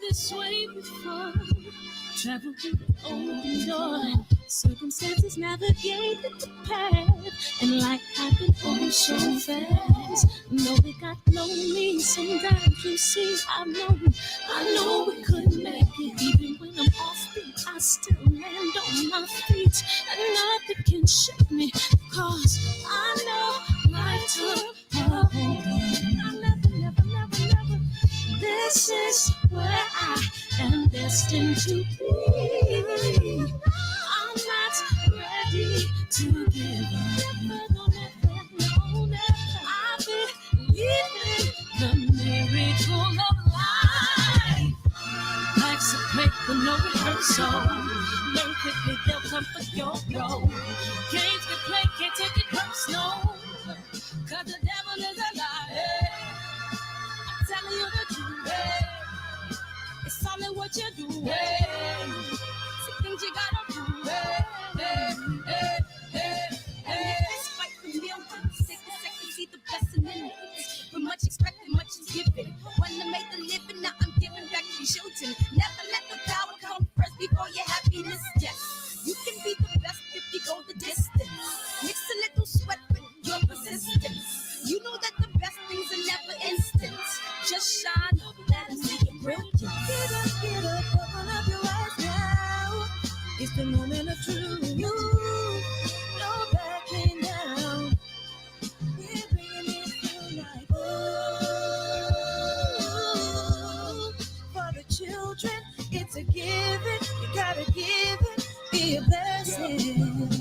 this way before. Travel through the open door. Circumstances navigated the path. And life happened oh so fast. No, they got lonely. Sometimes you see, I know we couldn't make it. Even when I'm off beat, I still land on my feet. And nothing can shake me. Cause I know life took a hold of me. Never. This is where I am destined to be. I'm not ready to give up. No, I believe in the miracle of life. Life's a play for no rehearsal. Learn quickly, they'll come for your role. Games can play, can't take it personal. Cause the devil is a liar. I'm telling you the truth. It's all in what you do. Some things you gotta do. Fight for millions. Take a second, see the blessing in it. But much expected, much is given. When I made the living, now I'm giving back to children. Never let the power come first before your happiness. Yes, you can be the best if you go the distance. Mix a little sweat with your persistence. You know that the best things are never instant. Just shine, let them see your brilliance. Get up, open up your eyes now. It's the moment of truth. No backing down. We're bringing it to life. Oh, for the children, it's a given. You gotta give it, be a blessing.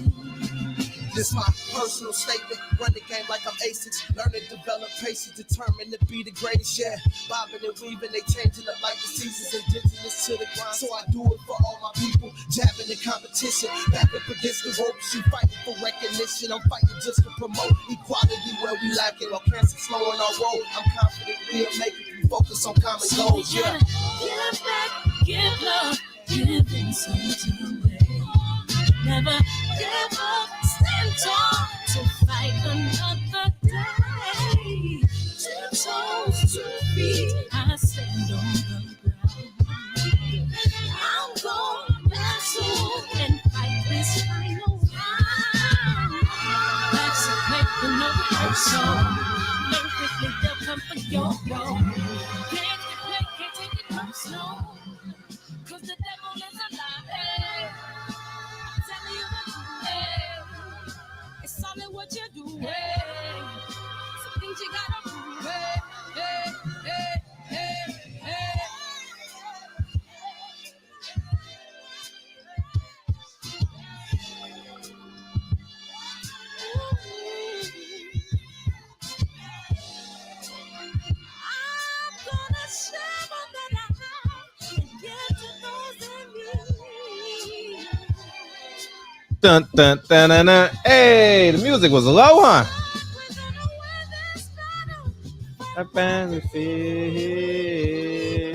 This my personal statement. Run the game like I'm aces. Learn and develop patience. Determined to be the greatest. Yeah, bobbing and weaving. They changing up like the seasons. Indigenous to the grind. So I do it for all my people. Jabbing the competition. Back up against the ropes. You fighting for recognition. I'm fighting just to promote equality where we lack it. While cancer slowing our road. I'm confident we'll make it. We focus on common goals. Yeah. Give back, give love, giving something away. Never give up, stand tall to fight another day. 2 toes, 2 feet, I stand on the ground. I'm gonna battle and fight this final round. Life's a play for no rehearsal. Learn quickly, they'll come for your role. Can't get play, can't take it personal. Cause the devil is a lie. Tell you the truth, it's all in what you do, some things you gotta do, I'm gonna share all that I have and give to those in need. Dun, dun, dun, dun, dun. Hey, the music was low, huh?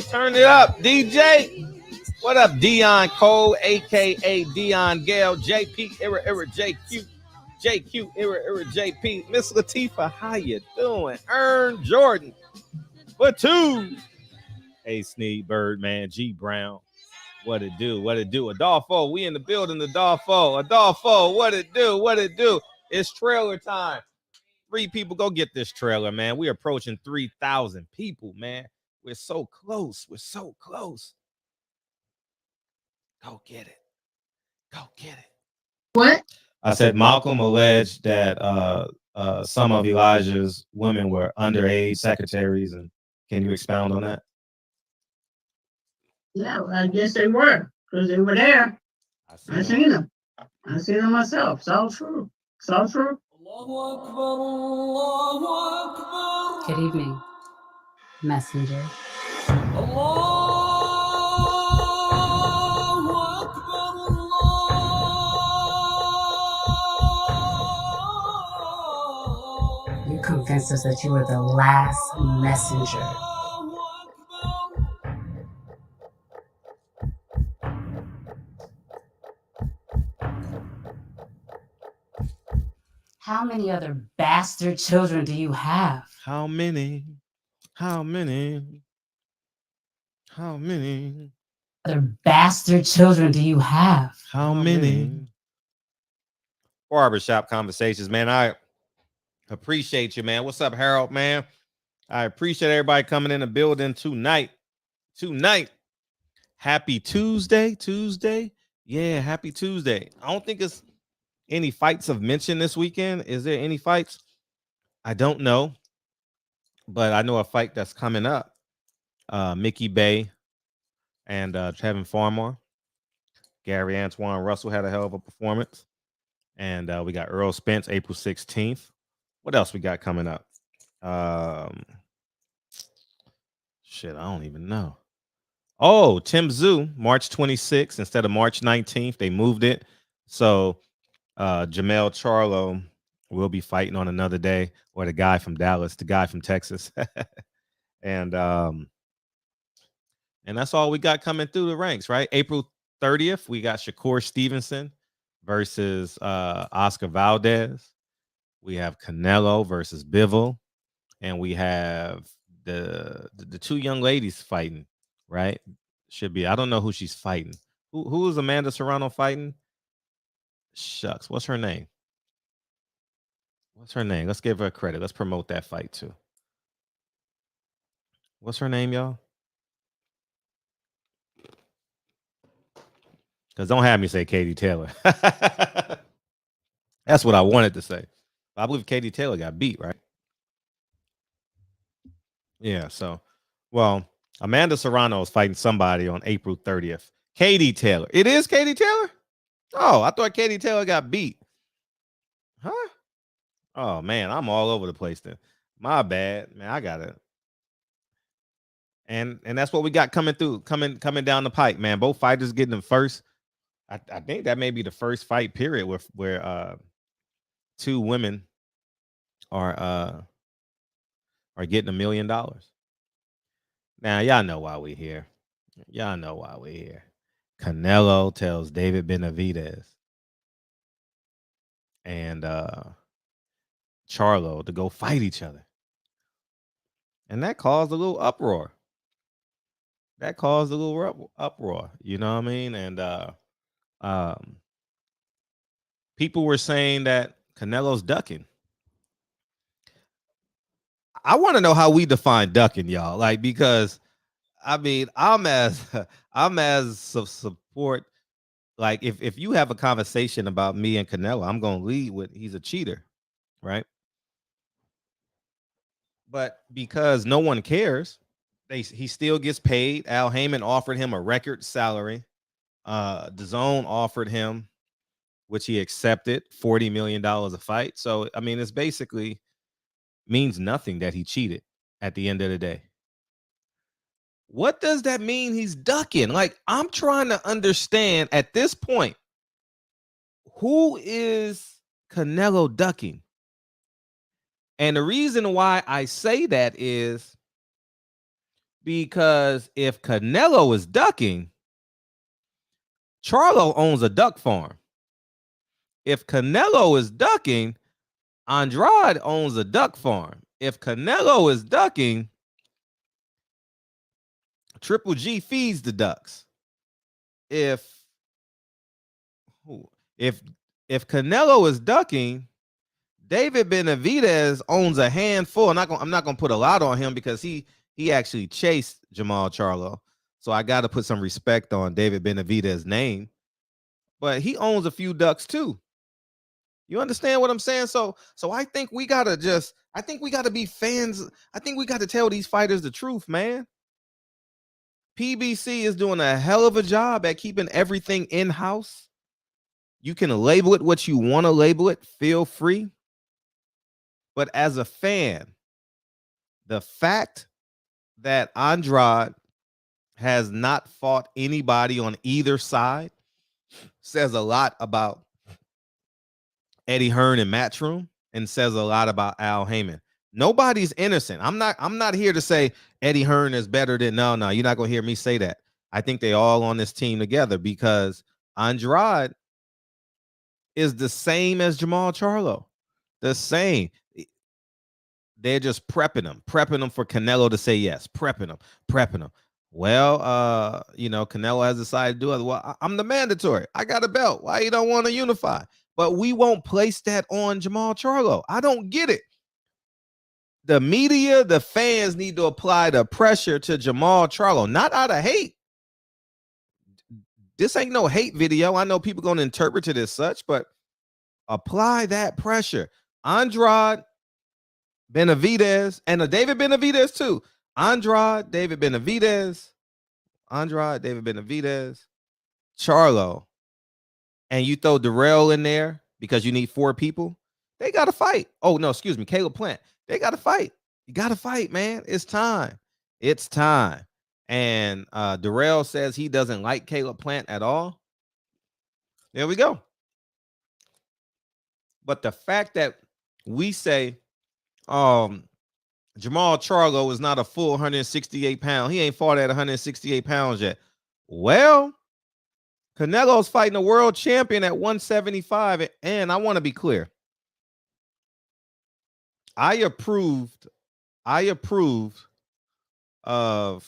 Turn it up, DJ. What up, Dion Cole, a.k.a. Dion Gale, JP, Era, JQ, JQ, Era, JP. Miss Latifah, how you doing? Ern Jordan, for 2. Hey, Sneed, Birdman, G Brown. What it do? Adolfo, we in the building, Adolfo, what it do? It's trailer time. 3 people, go get this trailer, man. We're approaching 3,000 people, man. We're so close. Go get it. What? I said Malcolm alleged that some of Elijah's women were underage secretaries, and can you expound on that? Yeah, I guess they were, because they were there. I seen them. I seen them myself. It's all true. Good evening, messenger. You convinced us that you were the last messenger. How many other bastard children do you have? How many? How many? Other bastard children do you have? How many? Barbershop conversations, man. I appreciate you, man. What's up, Harold, man? I appreciate everybody coming in the building tonight. Happy Tuesday. Yeah, happy Tuesday. I don't think it's any fights of mention this weekend. Is there any fights? I don't know, but I know a fight that's coming up. Mickey Bay and Tevin Farmer. Gary Antoine Russell had a hell of a performance. And we got Errol Spence April 16th. What else we got coming up? Shit, I don't even know. Oh, Tim Zoo, March 26th instead of March 19th. They moved it. So Jamel Charlo will be fighting on another day, or the guy from Dallas, the guy from Texas. And that's all we got coming through the ranks, right? April 30th, we got Shakur Stevenson versus Oscar Valdez. We have Canelo versus Bivol, and we have the two young ladies fighting, right? Should be. I don't know who she's fighting. Who is Amanda Serrano fighting? Shucks, what's her name? Let's give her credit. Let's promote that fight too. What's her name, y'all? Because don't have me say Katie Taylor. That's what I wanted to say. I believe Katie Taylor got beat, right? Yeah, so, well, Amanda Serrano is fighting somebody on April 30th. Katie Taylor. It is Katie Taylor? Oh, I thought Katie Taylor got beat. Huh? Oh, man, I'm all over the place then. My bad. Man, I got it. And that's what we got coming coming down the pike, man. Both fighters getting them first. I think that may be the first fight period where two women are getting $1 million. Now, y'all know why we're here. Canelo tells David Benavidez and Charlo to go fight each other. And that caused a little uproar. You know what I mean? And people were saying that Canelo's ducking. I want to know how we define ducking, y'all. Like, because I mean, I'm as support. Like, if you have a conversation about me and Canelo, I'm gonna lead with he's a cheater, right? But because no one cares, he still gets paid. Al Haymon offered him a record salary. DAZN offered him, which he accepted, $40 million a fight. So I mean, it's basically means nothing that he cheated at the end of the day. What does that mean he's ducking? Like, I'm trying to understand at this point, who is Canelo ducking? And the reason why I say that is because if Canelo is ducking, Charlo owns a duck farm. If Canelo is ducking, Andrade owns a duck farm. If Canelo is ducking, Triple G feeds the ducks. If Canelo is ducking, David Benavidez owns a handful. I'm not gonna put a lot on him because he actually chased Jamal Charlo. So I got to put some respect on David Benavidez's name. But he owns a few ducks too. You understand what I'm saying? So I think we gotta be fans. I think we got to tell these fighters the truth, man. PBC is doing a hell of a job at keeping everything in-house. You can label it what you want to label it. Feel free. But as a fan, the fact that Andrade has not fought anybody on either side says a lot about Eddie Hearn and Matchroom and says a lot about Al Haymon. Nobody's innocent. I'm not here to say Eddie Hearn is better than no. You're not gonna hear me say that. I think they all on this team together because Andrade is the same as Jamal Charlo. The same. They're just prepping him for Canelo to say yes. Prepping him. Well, Canelo has decided to do it. Well, I'm the mandatory. I got a belt. Why you don't want to unify? But we won't place that on Jamal Charlo. I don't get it. The media, the fans need to apply the pressure to Jamal Charlo, not out of hate. This ain't no hate video. I know people going to interpret it as such, but apply that pressure. Andrade Benavidez and David Benavidez too. Andrade David Benavidez, Charlo, and you throw Darrell in there because you need 4 people. They got to fight. Oh, no, excuse me, Caleb Plant. They got to fight. You got to fight, man. It's time. It's time. And Darrell says he doesn't like Caleb Plant at all. There we go. But the fact that we say Jamal Charlo is not a full 168 pound. He ain't fought at 168 pounds yet. Well, Canelo's fighting a world champion at 175. And I want to be clear. I approved of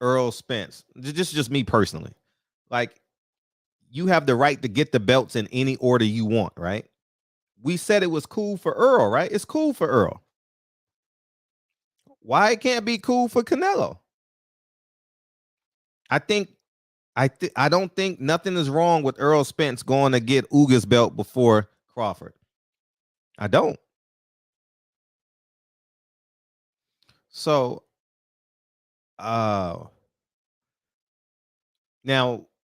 Errol Spence. This is just me personally. Like, you have the right to get the belts in any order you want, right? We said it was cool for Errol, right? It's cool for Errol. Why it can't be cool for Canelo? I don't think nothing is wrong with Errol Spence going to get Uga's belt before Crawford. I don't. So, now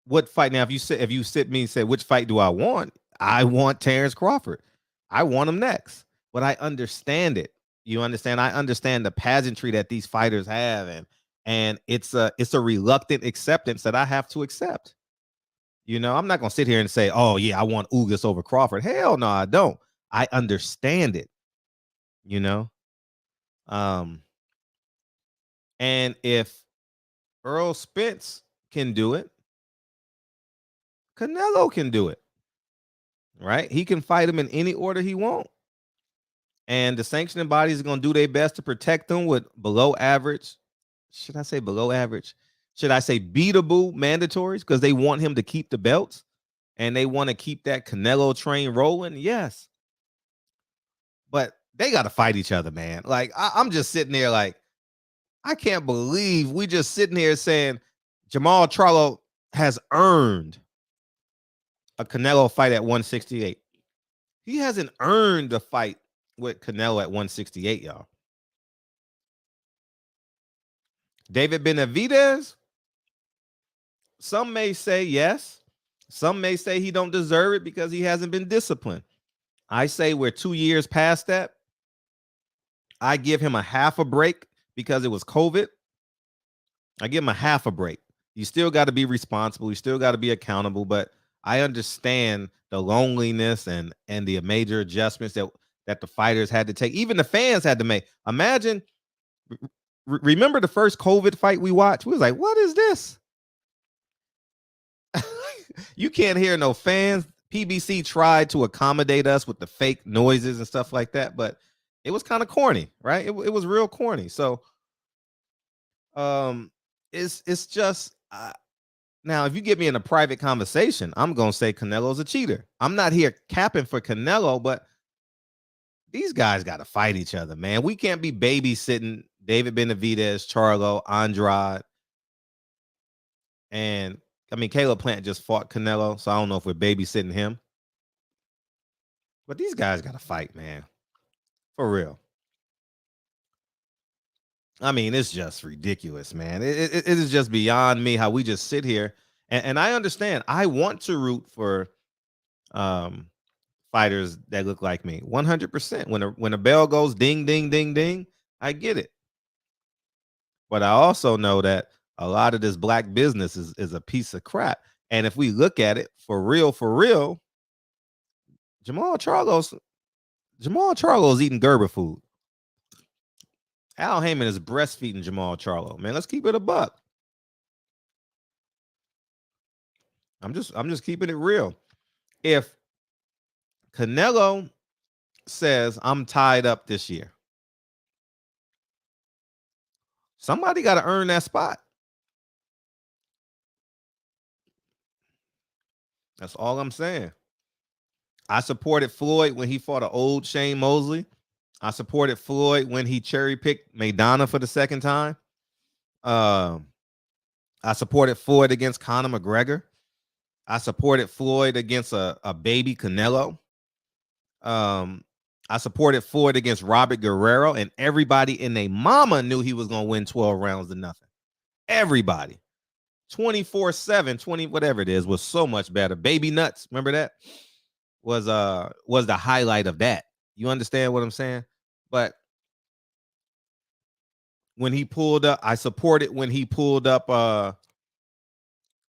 what fight? Now, if you sit me and say which fight do I want? I want Terrence Crawford. I want him next, but I understand it. You understand? I understand the pageantry that these fighters have, and it's a reluctant acceptance that I have to accept. I'm not gonna sit here and say, "Oh yeah, I want Ugas over Crawford." Hell no, I don't. I understand it. And if Errol Spence can do it, Canelo can do it. Right? He can fight him in any order he wants. And the sanctioning bodies are going to do their best to protect them with below average. Should I say below average? Should I say beatable mandatories? Because they want him to keep the belts and they want to keep that Canelo train rolling. Yes. But they got to fight each other, man. Like, I'm just sitting there like, I can't believe we just sitting here saying Jamal Charlo has earned a Canelo fight at 168. He hasn't earned a fight with Canelo at 168, y'all. David Benavidez, some may say yes. Some may say he don't deserve it because he hasn't been disciplined. I say we're 2 years past that. I give him a half a break because it was COVID. I give him a half a break. You still got to be responsible. You still got to be accountable. But I understand the loneliness and the major adjustments that the fighters had to take. Even the fans had to make. Imagine, remember the first COVID fight we watched? We was like, what is this? You can't hear no fans. PBC tried to accommodate us with the fake noises and stuff like that, but it was kind of corny, right? It was real corny. So it's just now, if you get me in a private conversation, I'm gonna say Canelo's a cheater. I'm not here capping for Canelo, but these guys got to fight each other, man. We can't be babysitting David Benavidez, Charlo, Andrade, and Caleb Plant just fought Canelo, so I don't know if we're babysitting him. But these guys got to fight, man. For real. It's just ridiculous, man. It is just beyond me how we just sit here. And I understand. I want to root for fighters that look like me. 100%. When a bell goes ding, ding, ding, ding, I get it. But I also know that a lot of this black business is a piece of crap. And if we look at it for real, Jamal Charlo's eating Gerber food. Al Haymon is breastfeeding Jamal Charlo. Man, let's keep it a buck. I'm just keeping it real. If Canelo says I'm tied up this year, somebody got to earn that spot. That's all I'm saying. I supported Floyd when he fought an old Shane Mosley. I supported Floyd when he cherry-picked Maidana for the second time. I supported Floyd against Conor McGregor. I supported Floyd against a baby Canelo. I supported Floyd against Robert Guerrero, and everybody in their mama knew he was going to win 12 rounds to nothing. Everybody. 24/7, 20, whatever it is, was so much better. Baby Nuts, remember that? Was the highlight of that. You understand what I'm saying? But when he pulled up, I supported when he pulled up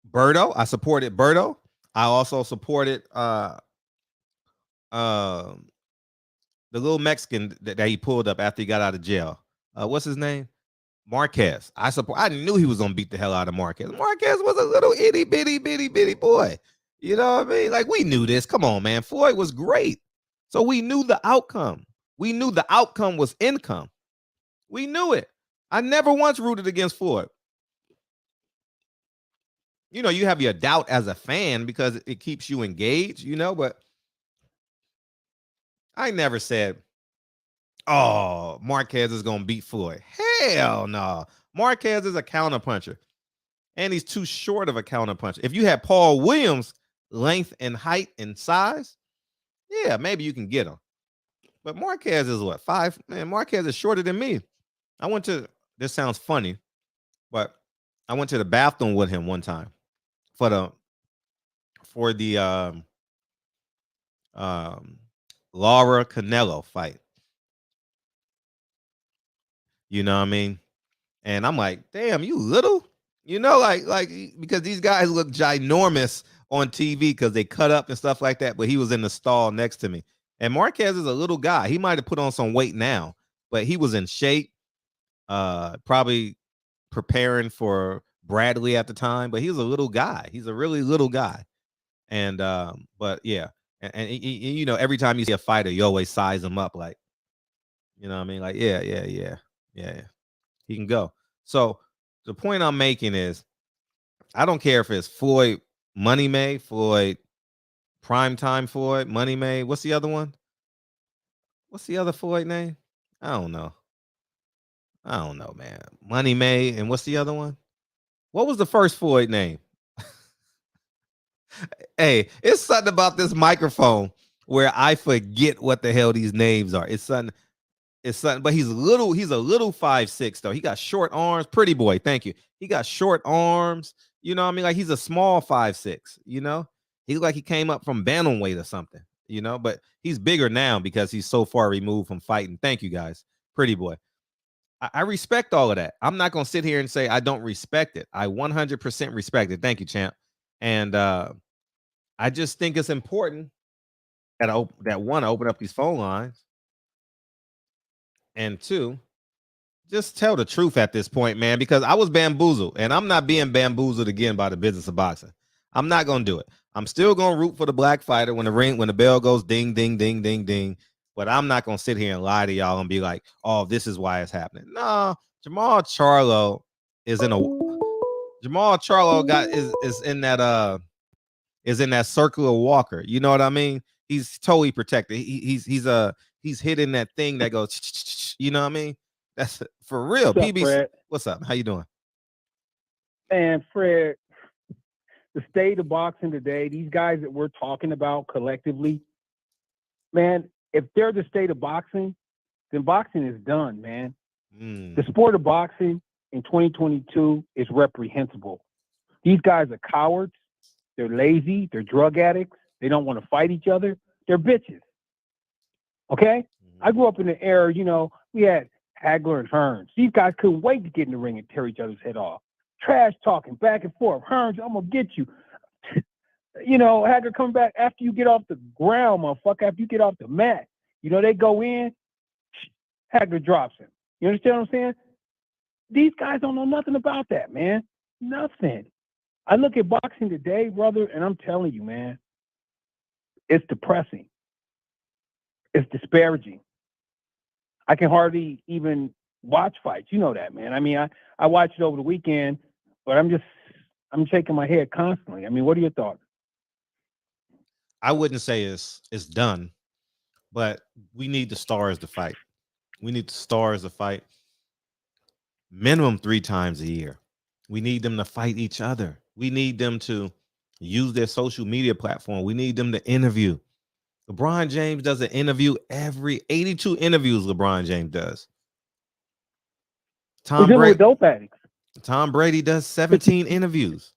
Berto. I supported Berto. I also supported the little Mexican that he pulled up after he got out of jail. What's his name? Marquez. I knew he was gonna beat the hell out of Marquez. Marquez was a little itty bitty boy. You know what I mean? Like, we knew this. Come on, man. Floyd was great. So we knew the outcome. We knew the outcome was income. We knew it. I never once rooted against Floyd. You know, you have your doubt as a fan because it keeps you engaged, you know, but I never said, oh, Marquez is going to beat Floyd. Hell no. Marquez is a counterpuncher, and he's too short of a counterpuncher. If you had Paul Williams' length and height and size, yeah, maybe you can get him. But Marquez is what, 5? Man, Marquez is shorter than me. This sounds funny, but I went to the bathroom with him one time for the Laura Canelo fight. You know what I mean? And I'm like, damn, you little? You know, like because these guys look ginormous on TV because they cut up and stuff like that, but he was in the stall next to me. And Marquez is a little guy. He might have put on some weight now, but he was in shape, probably preparing for Bradley at the time, but he was a little guy. He's a really little guy. And but yeah, and you know, every time you see a fighter, you always size him up, like, you know what I mean? Like, yeah, he can go. So the point I'm making is, I don't care if it's Floyd Money May, Floyd Primetime Floyd, Money May. What's the other one? What's the other Floyd name? I don't know, man. Money May, and what's the other one? What was the first Floyd name? Hey, it's something about this microphone where I forget what the hell these names are. It's something, but he's a little 5'6" though. He got short arms. Pretty boy, thank you. He got short arms. You know what I mean? Like, he's a small 5'6", you know? He looked like he came up from bantamweight or something, you know, but he's bigger now because he's so far removed from fighting. Thank you, guys. Pretty boy. I respect all of that. I'm not gonna sit here and say I don't respect it. I 100% respect it. Thank you, champ. And I just think it's important that one, open up these phone lines, and two, just tell the truth at this point, man, because I was bamboozled, and I'm not being bamboozled again by the business of boxing. I'm not gonna do it. I'm still gonna root for the black fighter when the bell goes ding, ding, ding, ding, ding. But I'm not gonna sit here and lie to y'all and be like, oh, this is why it's happening. No, Jamal Charlo is in that circular walker. You know what I mean? He's totally protected. He's hitting that thing that goes, you know what I mean? That's for real. What's up, PBC, Fred? what's up? How you doing? Man, Fred, the state of boxing today, these guys that we're talking about collectively, man, if they're the state of boxing, then boxing is done, man. The sport of boxing in 2022 is reprehensible. These guys are cowards. They're lazy. They're drug addicts. They don't want to fight each other. They're bitches. Okay? I grew up in the era, you know, we had Hagler and Hearns. These guys couldn't wait to get in the ring and tear each other's head off. Trash talking back and forth. Hearns, I'm going to get you. You know, Hagler come back after you get off the ground, motherfucker, after you get off the mat. You know, they go in, Hagler drops him. You understand what I'm saying? These guys don't know nothing about that, man. Nothing. I look at boxing today, brother, and I'm telling you, man, it's depressing. It's disparaging. I can hardly even watch fights. You know that, man. I mean, I watched it over the weekend, but I'm shaking my head constantly. I mean, what are your thoughts? I wouldn't say it's done, but we need the stars to fight. We need the stars to fight minimum 3 times a year. We need them to fight each other. We need them to use their social media platform. We need them to interview. LeBron James does an interview every 82 interviews. LeBron James does. We're dealing with dope addicts. Tom Brady does 17 interviews,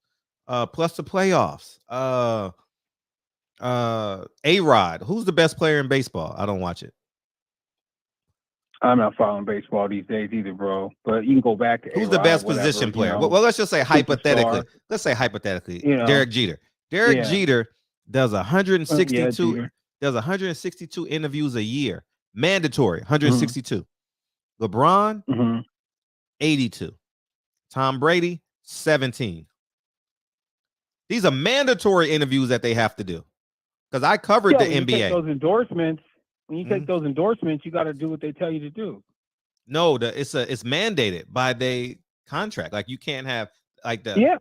plus the playoffs. A-Rod, who's the best player in baseball? I don't watch it. I'm not following baseball these days either, bro. But you can go back to who's A-Rod, the best whatever, position player? You know, well, let's just say hypothetically. superstar. Let's say hypothetically, You know. Derek Jeter. Derek Jeter does 162. Jeter. Does 162 interviews a year, mandatory 162. LeBron 82. Tom Brady 17. These are mandatory interviews that they have to do. Because I covered the NBA. Take those endorsements. When you take those endorsements, you got to do what they tell you to do. No, it's mandated by the contract. Like you can't have like the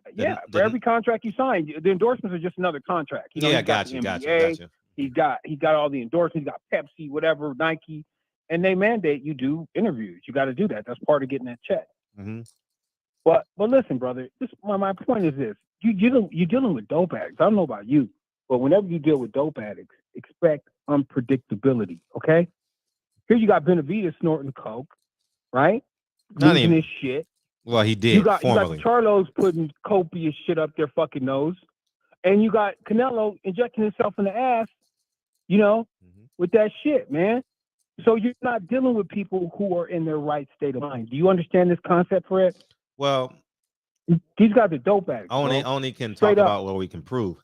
For every contract you sign, the endorsements are just another contract. You know, got you. He got all the endorsements. He got Pepsi, whatever, Nike, and they mandate you do interviews. You got to do that. That's part of getting that check. But listen, brother. My point is this: you're dealing with dope addicts. I don't know about you, but whenever you deal with dope addicts, expect unpredictability. Okay. Here you got Benavidez snorting coke, right? Losing his shit. Well, he did. You got Charlo's putting copious shit up their fucking nose, and you got Canelo injecting himself in the ass, you know, with that shit, man. So you're not dealing with people who are in their right state of mind. Do you understand this concept, Fred? Well, these guys are dope addicts. Only can talk about what we can prove.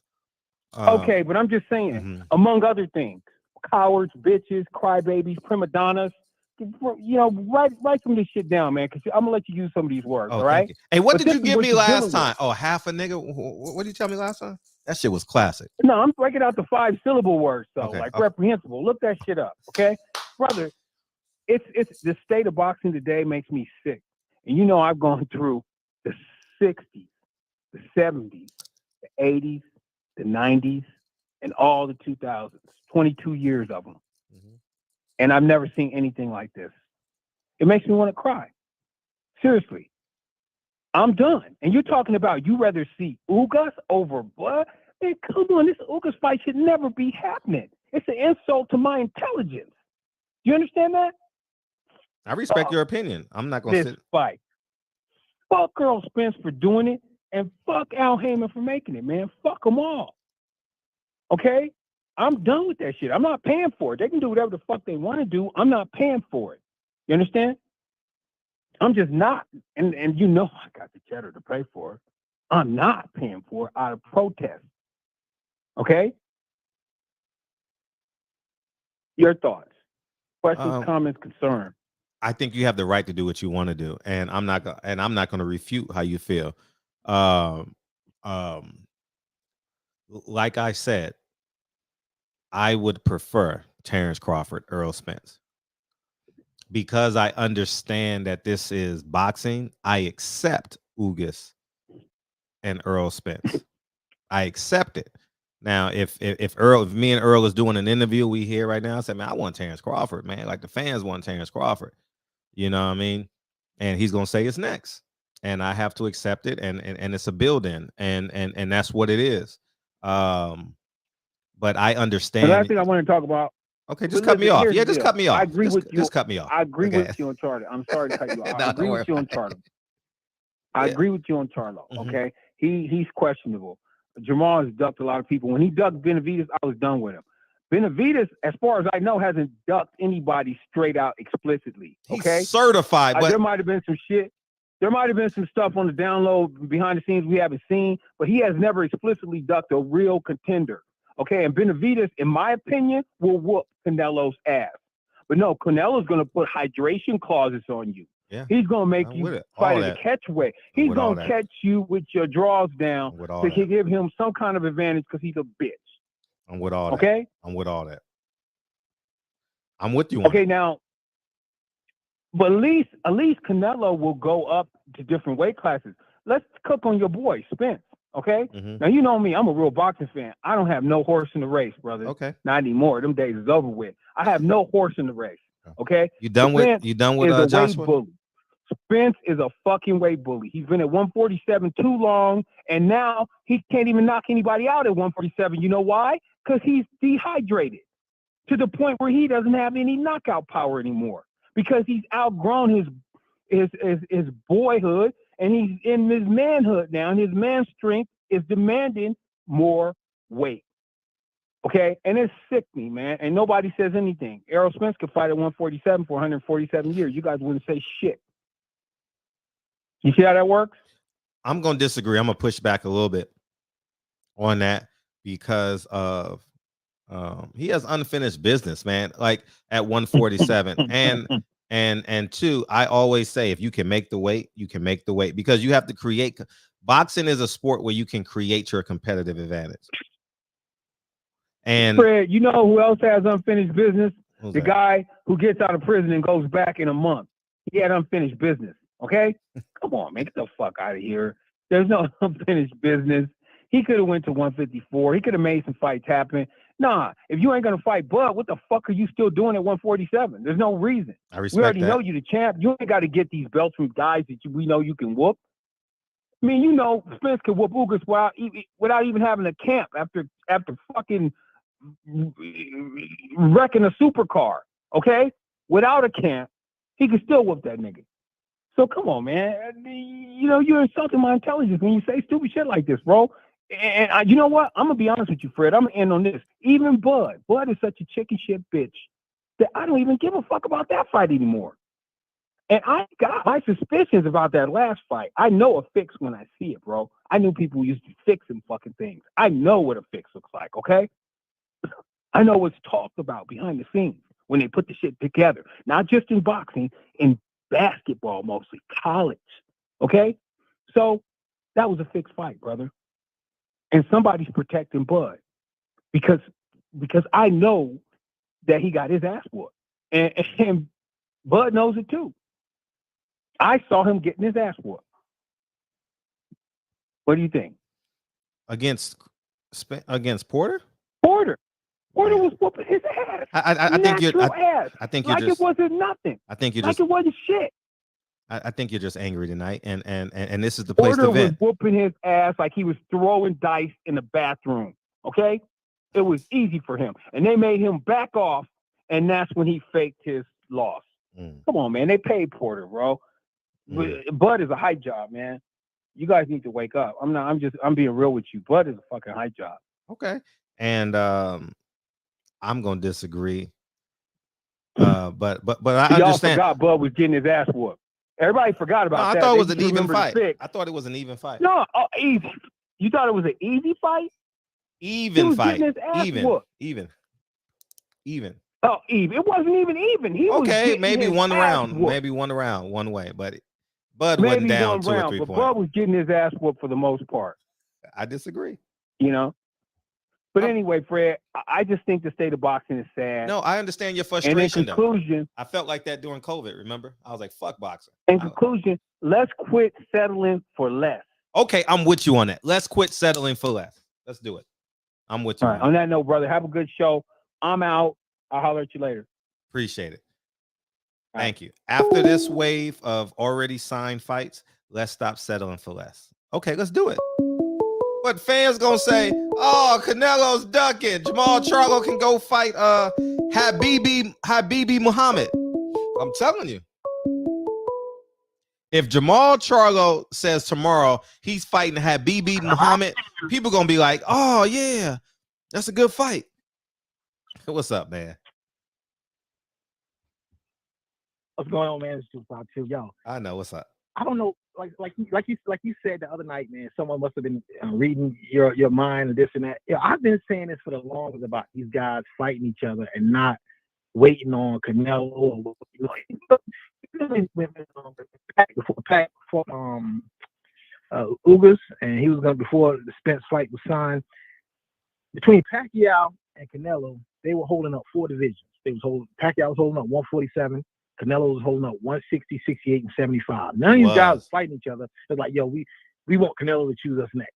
Okay, but I'm just saying, among other things, cowards, bitches, crybabies, prima donnas. You know, write some of this shit down, man, because I'm gonna let you use some of these words. All right. Hey, what did you give me last time? Oh, half a nigga. What did you tell me last time? That shit was classic. No, I'm breaking out the 5-syllable words, though, reprehensible. Look that shit up, okay, brother. It's the state of boxing today makes me sick, and you know I've gone through the 60s, the 70s, the 80s, the 90s, and all the 2000s. 22 years of them. And I've never seen anything like this. It makes me want to cry. Seriously. I'm done. And you're talking about you rather see Ugas over blood? Man, come on, this Ugas fight should never be happening. It's an insult to my intelligence. Do you understand that? I respect your opinion. I'm not going to sit. Fight. Fuck Errol Spence for doing it, and fuck Al Haymon for making it, man. Fuck them all. Okay? I'm done with that shit. I'm not paying for it. They can do whatever the fuck they want to do. I'm not paying for it. You understand? I'm just not. And you know I got the cheddar to pay for it. I'm not paying for it out of protest. Okay? Your thoughts? Questions, comments, concerns? I think you have the right to do what you want to do, and I'm not going to refute how you feel. Like I said, I would prefer Terrence Crawford, Errol Spence. Because I understand that this is boxing, I accept Ugas and Errol Spence. I accept it. Now, if me and Earl is doing an interview we hear right now, I say, man, I want Terrence Crawford, man. Like the fans want Terrence Crawford. You know what I mean? And he's gonna say it's next. And I have to accept it, and it's a build-in, and that's what it is. But I understand. The last thing I want to talk about. Okay, just cut me off. Yeah, just cut me off. I agree with you. Just cut me off. I agree with you on Charlo. I'm sorry to cut you off. I agree with you on Charlo. I agree with you on Charlo. Okay, he's questionable. Jamal has ducked a lot of people. When he ducked Benavidez, I was done with him. Benavidez, as far as I know, hasn't ducked anybody straight out explicitly. Okay, he's certified, but there might have been some shit. There might have been some stuff on the download behind the scenes we haven't seen, but he has never explicitly ducked a real contender. Okay, and Benavidez, in my opinion, will whoop Canelo's ass. But no, Canelo's going to put hydration clauses on you. Yeah. He's going to make you fight in a catch way. He's going to catch you with your draws down to give him some kind of advantage because he's a bitch. I'm with all that. Okay? I'm with all that. I'm with you on Okay, now, but at least Canelo will go up to different weight classes. Let's cook on your boy, Spence. Okay? Mm-hmm. Now, you know me. I'm a real boxing fan. I don't have no horse in the race, brother. Okay. Not anymore. Them days is over with. I have no horse in the race. Okay? You done Spence with is a Joshua? weight bully. Spence is a fucking weight bully. He's been at 147 too long, and now he can't even knock anybody out at 147. You know why? Because he's dehydrated to the point where he doesn't have any knockout power anymore because he's outgrown his boyhood and he's in his manhood now, and his man strength is demanding more weight. Okay, and it's sickening, man. And nobody says anything. Errol Spence could fight at 147 for 147 years. You guys wouldn't say shit. You see how that works? I'm gonna disagree. I'm gonna push back a little bit on that because of he has unfinished business, man. Like at 147, and two, I always say if you can make the weight, you can make the weight because you have to create. Boxing is a sport where you can create your competitive advantage. And Fred, you know who else has unfinished business? The that? Guy who gets out of prison and goes back in a month. He had unfinished business. Okay, come on, man, get the fuck out of here. There's no unfinished business. He could have went to 154. He could have made some fights happen. Nah, if you ain't gonna fight Bud, what the fuck are you still doing at 147? There's no reason. I respect we already that. know you the champ. You ain't got to get these belts from guys that we know you can whoop. I mean, you know, Spence could whoop Ugas without even having a camp after fucking wrecking a supercar. Okay, without a camp, he could still whoop that nigga. So come on, man. You know, you're insulting my intelligence when you say stupid shit like this, bro. And you know what? I'm going to be honest with you, Fred. I'm going to end on this. Even Bud is such a chicken shit bitch that I don't even give a fuck about that fight anymore. And I got my suspicions about that last fight. I know a fix when I see it, bro. I knew people used to fix them fucking things. I know what a fix looks like, okay? I know what's talked about behind the scenes when they put the shit together. Not just in boxing, in basketball mostly, college, okay? So that was a fixed fight, brother. And somebody's protecting Bud because I know that he got his ass whooped. And Bud knows it too. I saw him getting his ass whooped. What do you think? Against Porter? Porter was whooping his ass. I think you're like just, it wasn't nothing. I think you're like just, it wasn't shit. I think you're just angry tonight, and this is the place Porter to vent. was whooping his ass like he was throwing dice in the bathroom. Okay, it was easy for him, and they made him back off, and that's when he faked his loss. Come on, man, they paid Porter, bro. Bud is a hype job, man. You guys need to wake up. I'm being real with you. Bud is a fucking hype job. Okay, and I'm gonna disagree. But I understand. Y'all forgot Bud was getting his ass whooped. Everybody forgot about that. I thought it was an even fight. I thought it was an even fight. No, easy. You thought it was an easy fight? Even fight. Even. Oh, even. It wasn't even even. He was maybe one round. Maybe one round, one way. But Bud went down 2 or 3 points. Bud was getting his ass whooped for the most part. I disagree. You know? But anyway, Fred, I just think the state of boxing is sad. No, I understand your frustration. And in conclusion, I felt like that during COVID, remember? I was like, fuck boxing. In conclusion, let's quit settling for less. Okay, I'm with you on that. Let's quit settling for less. Let's do it. I'm with you. All right. On that note, brother, have a good show. I'm out. I'll holler at you later. Appreciate it. Thank you. After this wave of already signed fights, let's stop settling for less. Okay, let's do it. But fans gonna say, oh, Canelo's ducking. Jamal Charlo can go fight Habibi Muhammad. I'm telling you. If Jamal Charlo says tomorrow he's fighting Habibi Muhammad, people gonna be like, oh yeah, that's a good fight. What's up, man? What's going on, man? It's 252. Yo, I know what's up. I don't know, like you said the other night, man. Someone must have been reading your mind and this and that. Yeah, I've been saying this for the longest about these guys fighting each other and not waiting on Canelo. Before Ugas, and he was going before the Spence fight was signed. Between Pacquiao and Canelo, they were holding up 4 divisions. Pacquiao was holding up 147. Canelo was holding up 160, 68, and 75. None of these guys fighting each other. It's like, yo, we want Canelo to choose us next.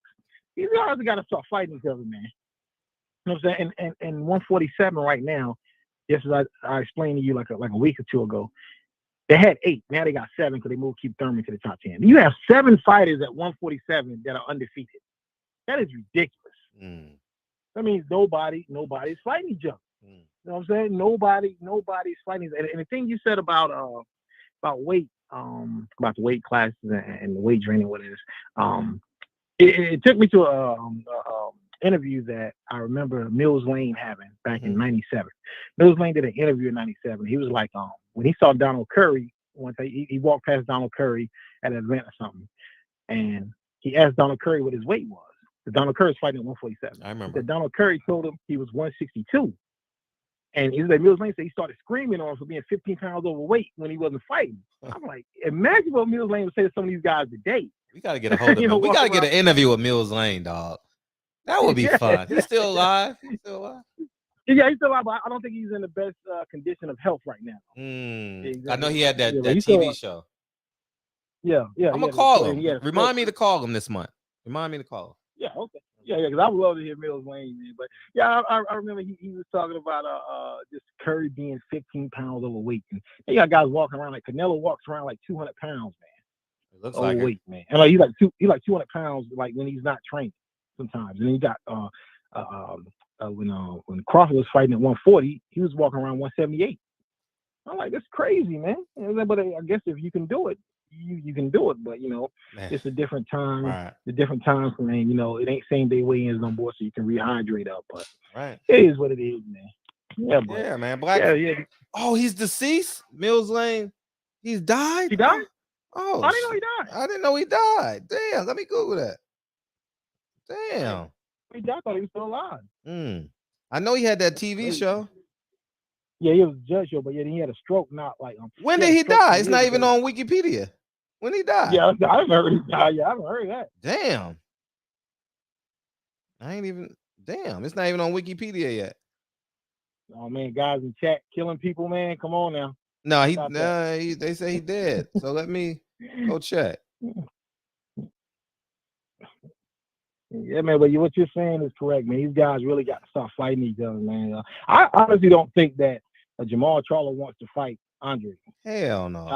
These guys got to start fighting each other, man. You know what I'm saying? And 147 right now, just as I explained to you like a week or two ago, they had 8. Now they got 7 because they moved Keith Thurman to the top 10. You have 7 fighters at 147 that are undefeated. That is ridiculous. That means nobody's fighting each other. You know what I'm saying? Nobody's fighting. And the thing you said about weight, about the weight classes and the weight training, what it is, it took me to a interview that I remember Mills Lane having back in '97. Mills Lane did an interview in '97. He was like, when he saw Donald Curry, one day he walked past Donald Curry at an event or something, and he asked Donald Curry what his weight was. Donald Curry's fighting at 147. I remember. Donald Curry told him he was 162. And he said, Mills Lane said he started screaming on him for being 15 pounds overweight when he wasn't fighting. I'm like, imagine what Mills Lane would say to some of these guys today. We got to get a hold of him. We got to get an interview with Mills Lane, dog. That would be fun. He's still alive. Yeah, he's still alive, but I don't think he's in the best condition of health right now. I know he had that TV show. Yeah. I'm going to call him. Remind me to call him this month. Remind me to call him. Yeah, okay. Yeah, because I would love to hear Mills Lane, man. But yeah, I remember he was talking about just Curry being 15 pounds overweight. And you got guys walking around like Canelo walks around like 200 pounds, man. It looks overweight, like man. And like he's like 200 pounds like when he's not training sometimes. And then you got when Crawford was fighting at 140, he was walking around 178. I'm like, that's crazy, man. But I guess if you can do it, you can do it, but it's a different time. Right. The different time frame. It ain't same day weigh-ins no more, so you can rehydrate up. But right, it is what it is, man. Yeah, but, yeah, man. Black. Yeah. Oh, he's deceased. Mills Lane. He's died. He died. Oh, I didn't know he died. I didn't know he died. Damn. Let me Google that. Damn. He died. I thought he was still alive. I know he had that TV show. Yeah, he was a judge show, but yeah, he had a stroke. Not like when did he die? It's not even on Wikipedia. When he died? Yeah, I haven't heard he died. Yeah, I haven't heard that. Damn. Damn, it's not even on Wikipedia yet. Oh man, guys in chat killing people, man. Come on now. No, they say he dead. So let me go check. Yeah, man, but what you're saying is correct, man. These guys really got to start fighting each other, man. I honestly don't think that Jamal Charlo wants to fight Andre. Hell no.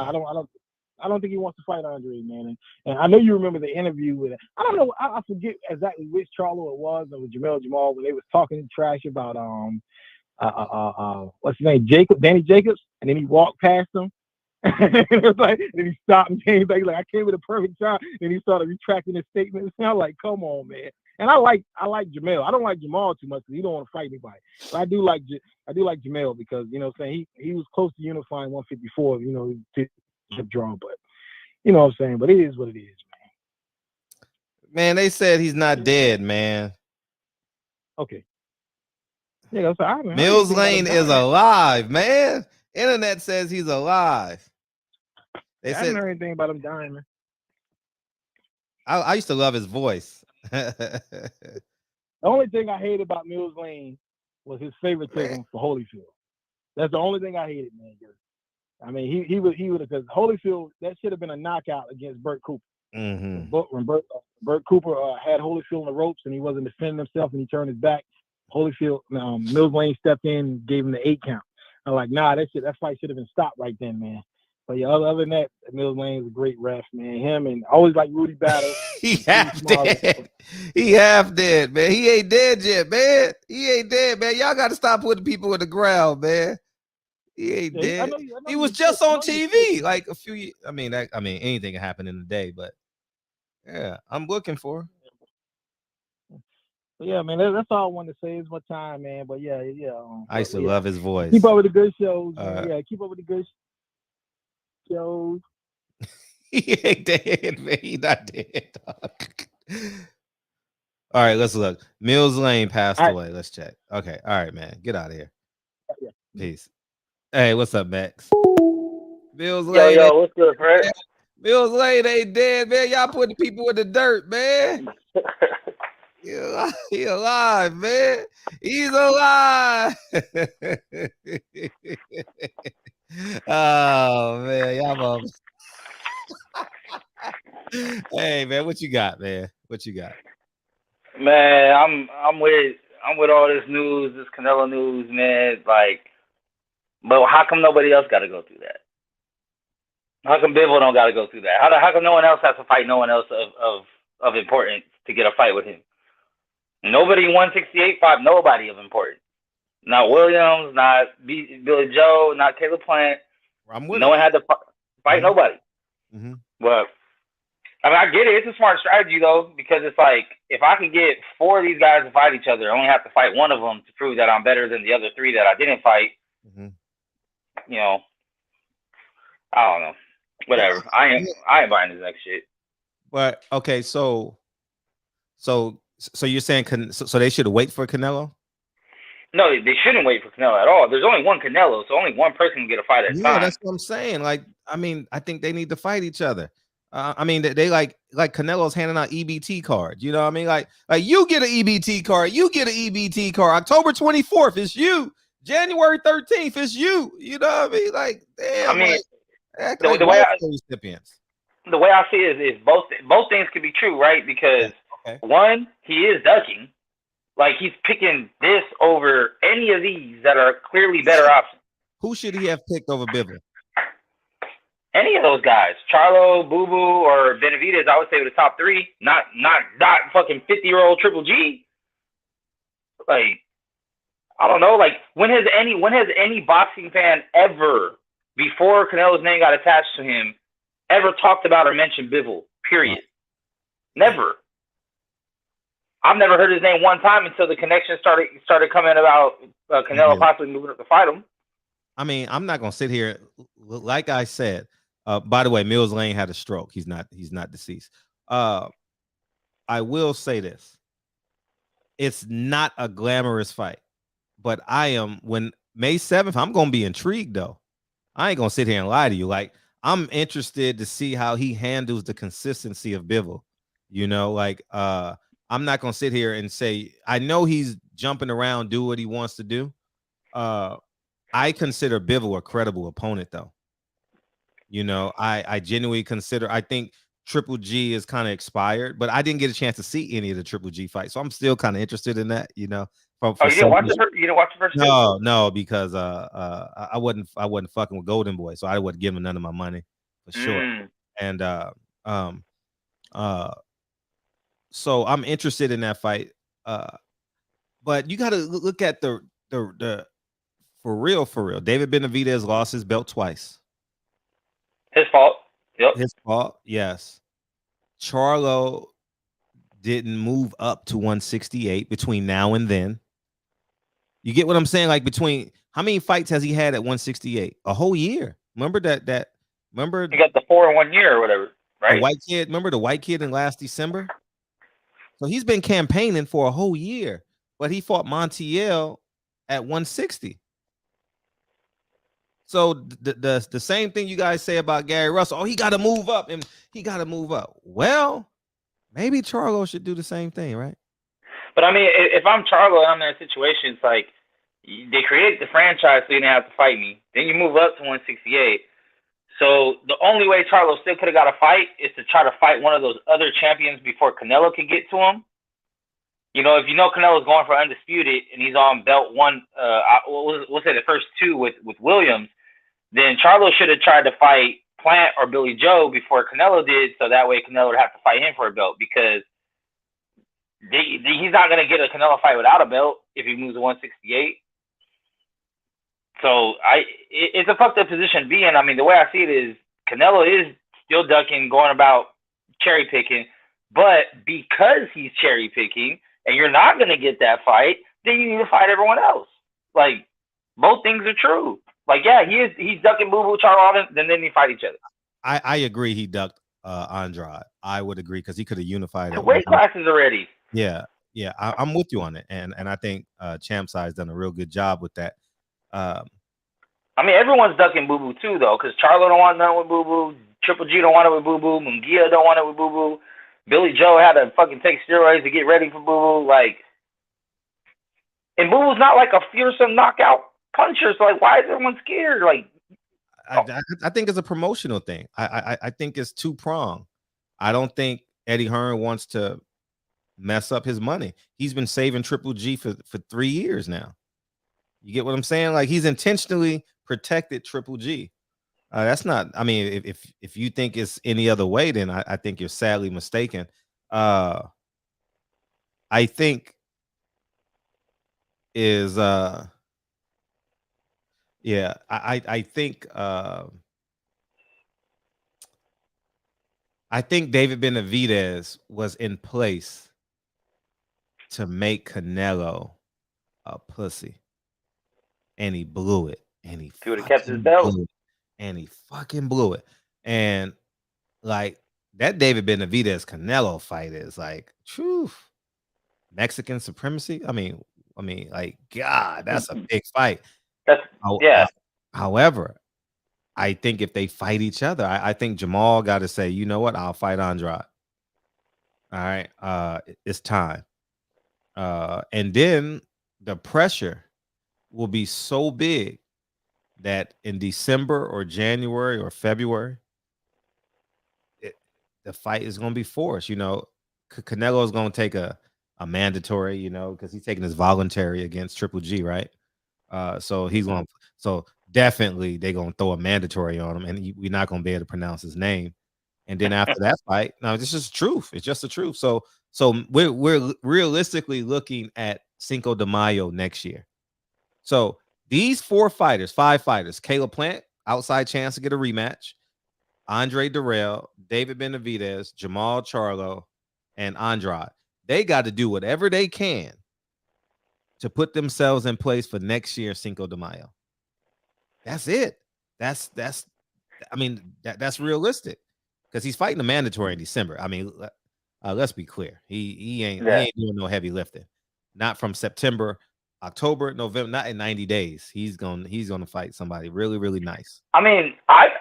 I don't think he wants to fight Andre, man. And I know you remember the interview with it. I don't know. I forget exactly which Charlo it was. It was Jamal when they was talking trash about what's his name, Danny Jacobs, and then he walked past him. And it was like, and then he stopped and came back like, I came with a perfect shot. And he started retracting his statements. And I'm like, come on, man. And I like Jamel. I don't like Jamal too much because he don't want to fight anybody. But I do like Jamel because what I'm saying, he was close to unifying 154. To draw, but what I'm saying. But it is what it is, man. Man, they said he's not dead, man. Okay. Yeah, Mills Lane is alive, man. Internet says he's alive. I haven't heard anything about him dying, man. I used to love his voice. The only thing I hated about Mills Lane was his favoritism for Holyfield. That's the only thing I hated, man. I mean, he would because Holyfield, that should have been a knockout against Burt Cooper. When Burt Cooper had Holyfield in the ropes and he wasn't defending himself and he turned his back, Holyfield, Mills Lane stepped in and gave him the 8 count. I'm like, nah, that fight should have been stopped right then, man. But yeah, other than that, Mills Lane is a great ref, man. Him and I always like Rudy Battle. He half dead. He half dead, man. He ain't dead yet, man. He ain't dead, man. Y'all got to stop putting people in the ground, man. He ain't dead. I know he was just on TV like a few years. I mean, anything can happen in a day, but yeah, I'm looking for. Yeah, man, that's all I wanted to say. It's my time, man. But yeah. I used to love his voice. Keep up with the good shows. Yeah, keep up with the good shows. He ain't dead, man. He not dead, dog. All right, let's look. Mills Lane passed away. Let's check. Okay, all right, man. Get out of here. Yeah. Peace. Hey, what's up, Max? Mills Lane. Yo, what's good, Fred? Mills Lane ain't dead, man. Y'all putting people in the dirt, man. He alive, man. He's alive. Oh, man. Y'all Hey, man, what you got, man? What you got? Man, I'm with all this news, this Canelo news, man. Like, but how come nobody else got to go through that? How come Bivol don't got to go through that? How come no one else has to fight no one else of importance to get a fight with him? Nobody 168 fought nobody of importance. Not Williams, not Billy Joe, not Caleb Plant. No one had to fight nobody. Mm-hmm. But I mean, I get it. It's a smart strategy though, because it's like if I could get 4 of these guys to fight each other, I only have to fight one of them to prove that I'm better than the other 3 that I didn't fight. Mm-hmm. You know, I don't know. Whatever. I ain't buying this next shit. But okay, so you're saying so they should wait for Canelo? No, they shouldn't wait for Canelo at all. There's only one Canelo, so only one person can get a fight at a time. Yeah, that's what I'm saying. Like, I mean, I think they need to fight each other. I mean, they like Canelo's handing out EBT cards. You know what I mean? Like you get an EBT card, you get an EBT card. October 24th, it's you. January 13th, it's you. You know what I mean? Like, damn. I mean, like, the way I see it is both things could be true, right? Because one, he is ducking. Like, he's picking this over any of these that are clearly better options. Who should he have picked over Bivol? Any of those guys, Charlo, Boo Boo, or Benavidez, I would say were the top 3. Not fucking 50-year-old Triple G. Like, I don't know. Like, when has any boxing fan ever, before Canelo's name got attached to him, ever talked about or mentioned Bivol? Period. Never. I've never heard his name one time until the connection started coming about Canelo possibly moving up to fight him. I mean, I'm not gonna sit here. Like I said, by the way, Mills Lane had a stroke. He's not deceased. I will say this: it's not a glamorous fight, but when May 7th, I'm gonna be intrigued though. I ain't gonna sit here and lie to you. Like, I'm interested to see how he handles the consistency of Bivol. You know, like I'm not gonna sit here and say I know he's jumping around, do what he wants to do. I consider Bivol a credible opponent, though. You know, I genuinely consider. I think Triple G is kind of expired, but I didn't get a chance to see any of the Triple G fights, so I'm still kind of interested in that. You know, you didn't watch the first? No, because I wasn't fucking with Golden Boy, so I wasn't giving none of my money for sure. And so I'm interested in that fight. But you got to look at the for real. David Benavidez lost his belt twice. His fault. Yep. His fault. Yes. Charlo didn't move up to 168 between now and then. You get what I'm saying? Like, between how many fights has he had at 168? A whole year. Remember that? Remember he got the 4 in 1 year or whatever, right? The white kid. Remember the white kid in last December? So he's been campaigning for a whole year, but he fought Montiel at 160. So the same thing you guys say about Gary Russell. Oh, he got to move up, and he got to move up. Well, maybe Charlo should do the same thing, right? But I mean, if I'm Charlo and I'm in that situation, it's like they created the franchise so you didn't have to fight me. Then you move up to 168. So the only way Charlo still could have got a fight is to try to fight one of those other champions before Canelo could get to him. You know, if you know Canelo's going for undisputed and he's on belt 1, we'll say the first 2 with Williams, then Charlo should have tried to fight Plant or Billy Joe before Canelo did, so that way Canelo would have to fight him for a belt, because he's not going to get a Canelo fight without a belt if he moves to 168. So it's a fucked up position to be in. I mean, the way I see it is Canelo is still ducking, going about cherry picking, but because he's cherry picking and you're not going to get that fight, then you need to fight everyone else. Like, both things are true. Like, yeah, he's ducking Boo Boo, Charlo, then they fight each other. I agree. He ducked Andrade. I would agree, because he could have unified the weight classes already. Yeah, I'm with you on it, and I think Champ Size done a real good job with that. I mean, everyone's ducking Boo Boo too, though, because Charlo don't want nothing with Boo Boo, Triple G don't want it with Boo Boo, Munguia don't want it with Boo Boo, Billy Joe had to fucking take steroids to get ready for Boo Boo, like, and Boo Boo's not like a fearsome knockout puncher, so like, why is everyone scared? Like, I think it's a promotional thing. I think it's 2-pronged. I don't think Eddie Hearn wants to mess up his money. He's been saving Triple G for 3 years now. You get what I'm saying? Like, he's intentionally protected Triple G. That's not. I mean, if you think it's any other way, then I think you're sadly mistaken. I think is yeah. I think David Benavidez was in place to make Canelo a pussy, and he blew it. And he would have kept his belt. And he fucking blew it. And like that David Benavidez Canelo fight is like, truth, Mexican supremacy. I mean, like, God, that's a big fight. However, I think if they fight each other, I think Jamal got to say, you know what, I'll fight Andrade. All right, it's time. And then the pressure will be so big that in December or January or February, the fight is going to be forced. You know, Canelo is going to take a mandatory, you know, because he's taking his voluntary against Triple G, right? So he's going. So definitely they're going to throw a mandatory on him, and we're not going to be able to pronounce his name. And then after that fight, no, this is truth. It's just the truth. So we're realistically looking at Cinco de Mayo next year. So these 5 fighters, Caleb Plant, outside chance to get a rematch. Andre Durrell, David Benavidez, Jamal Charlo, and Andrade. They got to do whatever they can to put themselves in place for next year Cinco de Mayo. That's it. That's realistic, because he's fighting a mandatory in December. I mean, let's be clear. He ain't doing no heavy lifting. Not from September, October, November, not in 90 days. He's gonna fight somebody really, really nice. I mean, I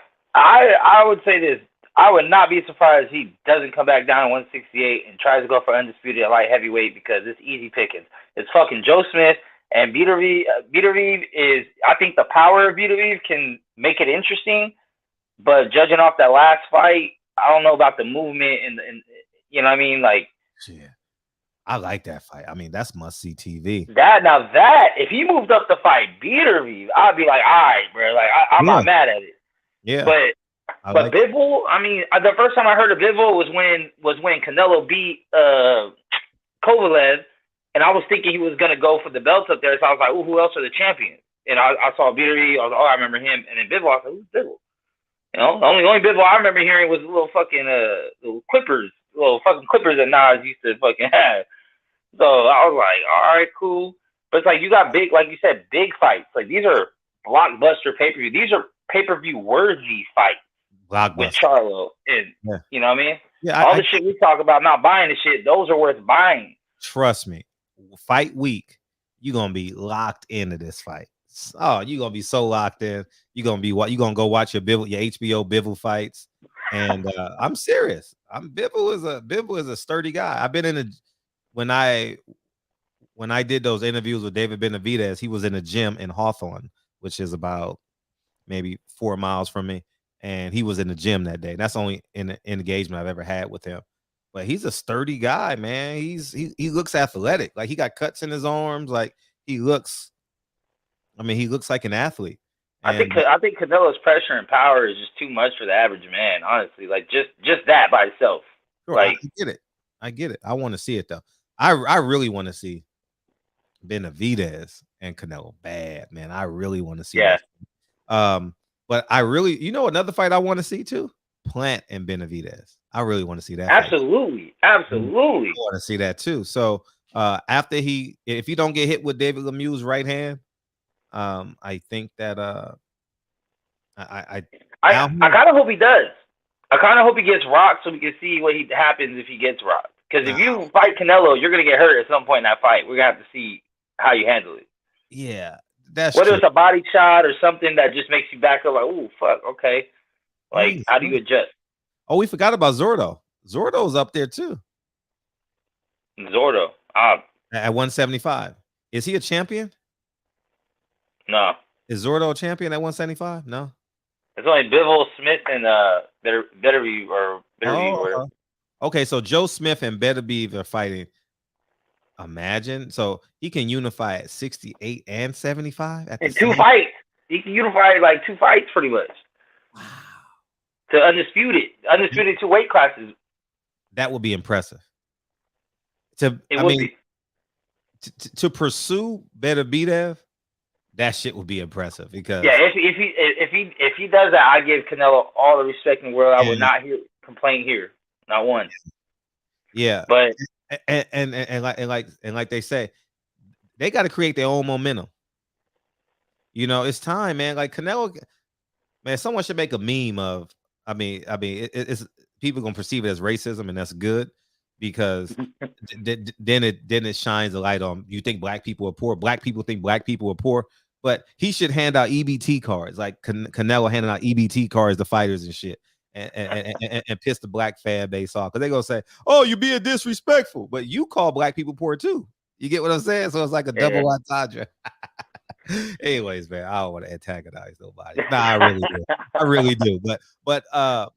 would say this. I would not be surprised he doesn't come back down to 168 and tries to go for undisputed at light heavyweight, because it's easy pickings. It's fucking Joe Smith and Beterbiev is. I think the power of Beterbiev can make it interesting, but judging off that last fight, I don't know about the movement and you know what I mean, like. Yeah. I like that fight. I mean, that's must-see TV. That if he moved up to fight Beterbiev, I'd be like, all right, bro. Like, I'm not mad at it. Yeah. But Bivol, I mean, the first time I heard of Bivol was when Canelo beat Kovalev, and I was thinking he was gonna go for the belts up there. So I was like, oh, who else are the champions? And I saw Beterbiev. I was like, oh, I remember him. And then Bivol, I was like, who's Bivol? You know, the only Bivol I remember hearing was little fucking little fucking clippers that Nas used to fucking have. So I was like, all right, cool. But it's like, you got big, like you said, big fights. Like, these are blockbuster pay-per-view. These are pay-per-view worthy fights with Charlo. And you know what I mean? Yeah, all the shit we talk about not buying the shit, those are worth buying. Trust me. Fight week, you're gonna be locked into this fight. Oh, you're gonna be so locked in. You're gonna go watch your HBO Bivol fights. And I'm serious. Bivol is a sturdy guy. I've been in a when I did those interviews with David Benavidez, he was in a gym in Hawthorne, which is about maybe 4 miles from me. And he was in the gym that day. That's only an engagement I've ever had with him. But he's a sturdy guy, man. He looks athletic. Like, he got cuts in his arms. Like, he looks like an athlete. And I think Canelo's pressure and power is just too much for the average man, honestly. Like, just that by itself. Sure, like, I get it. I want to see it though. I really want to see Benavidez and Canelo bad, man. I really want to see that. But I really, another fight I want to see too? Plant and Benavidez. I really want to see that. Absolutely. Absolutely. I want to see that too. So after if he don't get hit with David Lemieux's right hand, I think that I kind of hope he does. I kind of hope he gets rocked so we can see what happens if he gets rocked. Because if you fight Canelo, you're gonna get hurt at some point in that fight. We're gonna have to see how you handle it. Yeah, that's whether true. It's a body shot or something that just makes you back up, like, oh fuck, okay. Like, how do you adjust? Oh, we forgot about Zordo. Zordo's up there too. Zordo, at 175. Is he a champion? No. Is Zordo a champion at 175? No. It's only Bivol, Smith, and Beterbiev. Okay, so Joe Smith and Beterbiev are fighting Imagine. So he can unify at 68 and 75 at the In 2 same. fights. He can unify like 2 fights pretty much. Wow. To undisputed 2 weight classes. That would be impressive. It would be. To pursue Benavidez, that shit would be impressive because if he does that, I give Canelo all the respect in the world. I would not hear complaint here, not one. Yeah, but like they say, they got to create their own momentum. You know, it's time, man. Like Canelo, man, someone should make a meme of. I mean, it's people gonna perceive it as racism, and that's good because then it shines a light on. You think black people are poor? Black people think black people are poor, but he should hand out EBT cards, like Canelo handing out EBT cards to fighters and shit, and piss the black fan base off because they gonna say, "Oh, you're being disrespectful," but you call black people poor too. You get what I'm saying? So it's like a double entendre. Anyways, man, I don't want to antagonize nobody. Nah, I really do. I really do. But I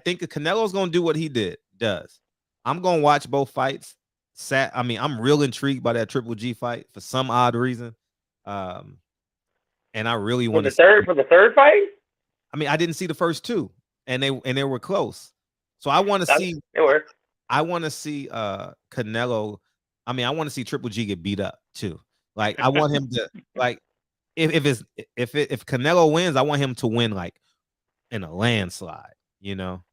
think Canelo's gonna do what he does. I'm gonna watch both fights. I'm real intrigued by that Triple G fight for some odd reason. And I really want to for the third fight. I mean, I didn't see the first two, and they were close. So I want to see. It worked. I want to see Canelo. I mean, I want to see Triple G get beat up too. Like, I want him to like if Canelo wins, I want him to win like in a landslide, you know,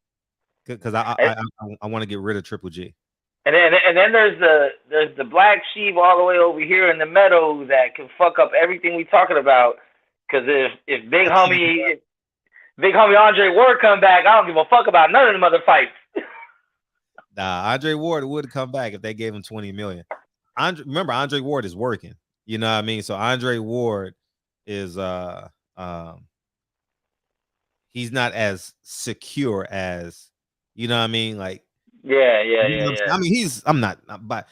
because I want to get rid of Triple G. And then there's the black sheep all the way over here in the meadow that can fuck up everything we talking about. Because if big homie Andre Ward come back, I don't give a fuck about none of them other fights. Nah, Andre Ward would come back if they gave him $20 million. Remember, Andre Ward is working. You know what I mean? So Andre Ward is he's not as secure as, you know what I mean? Like, yeah. I mean, I'm not, but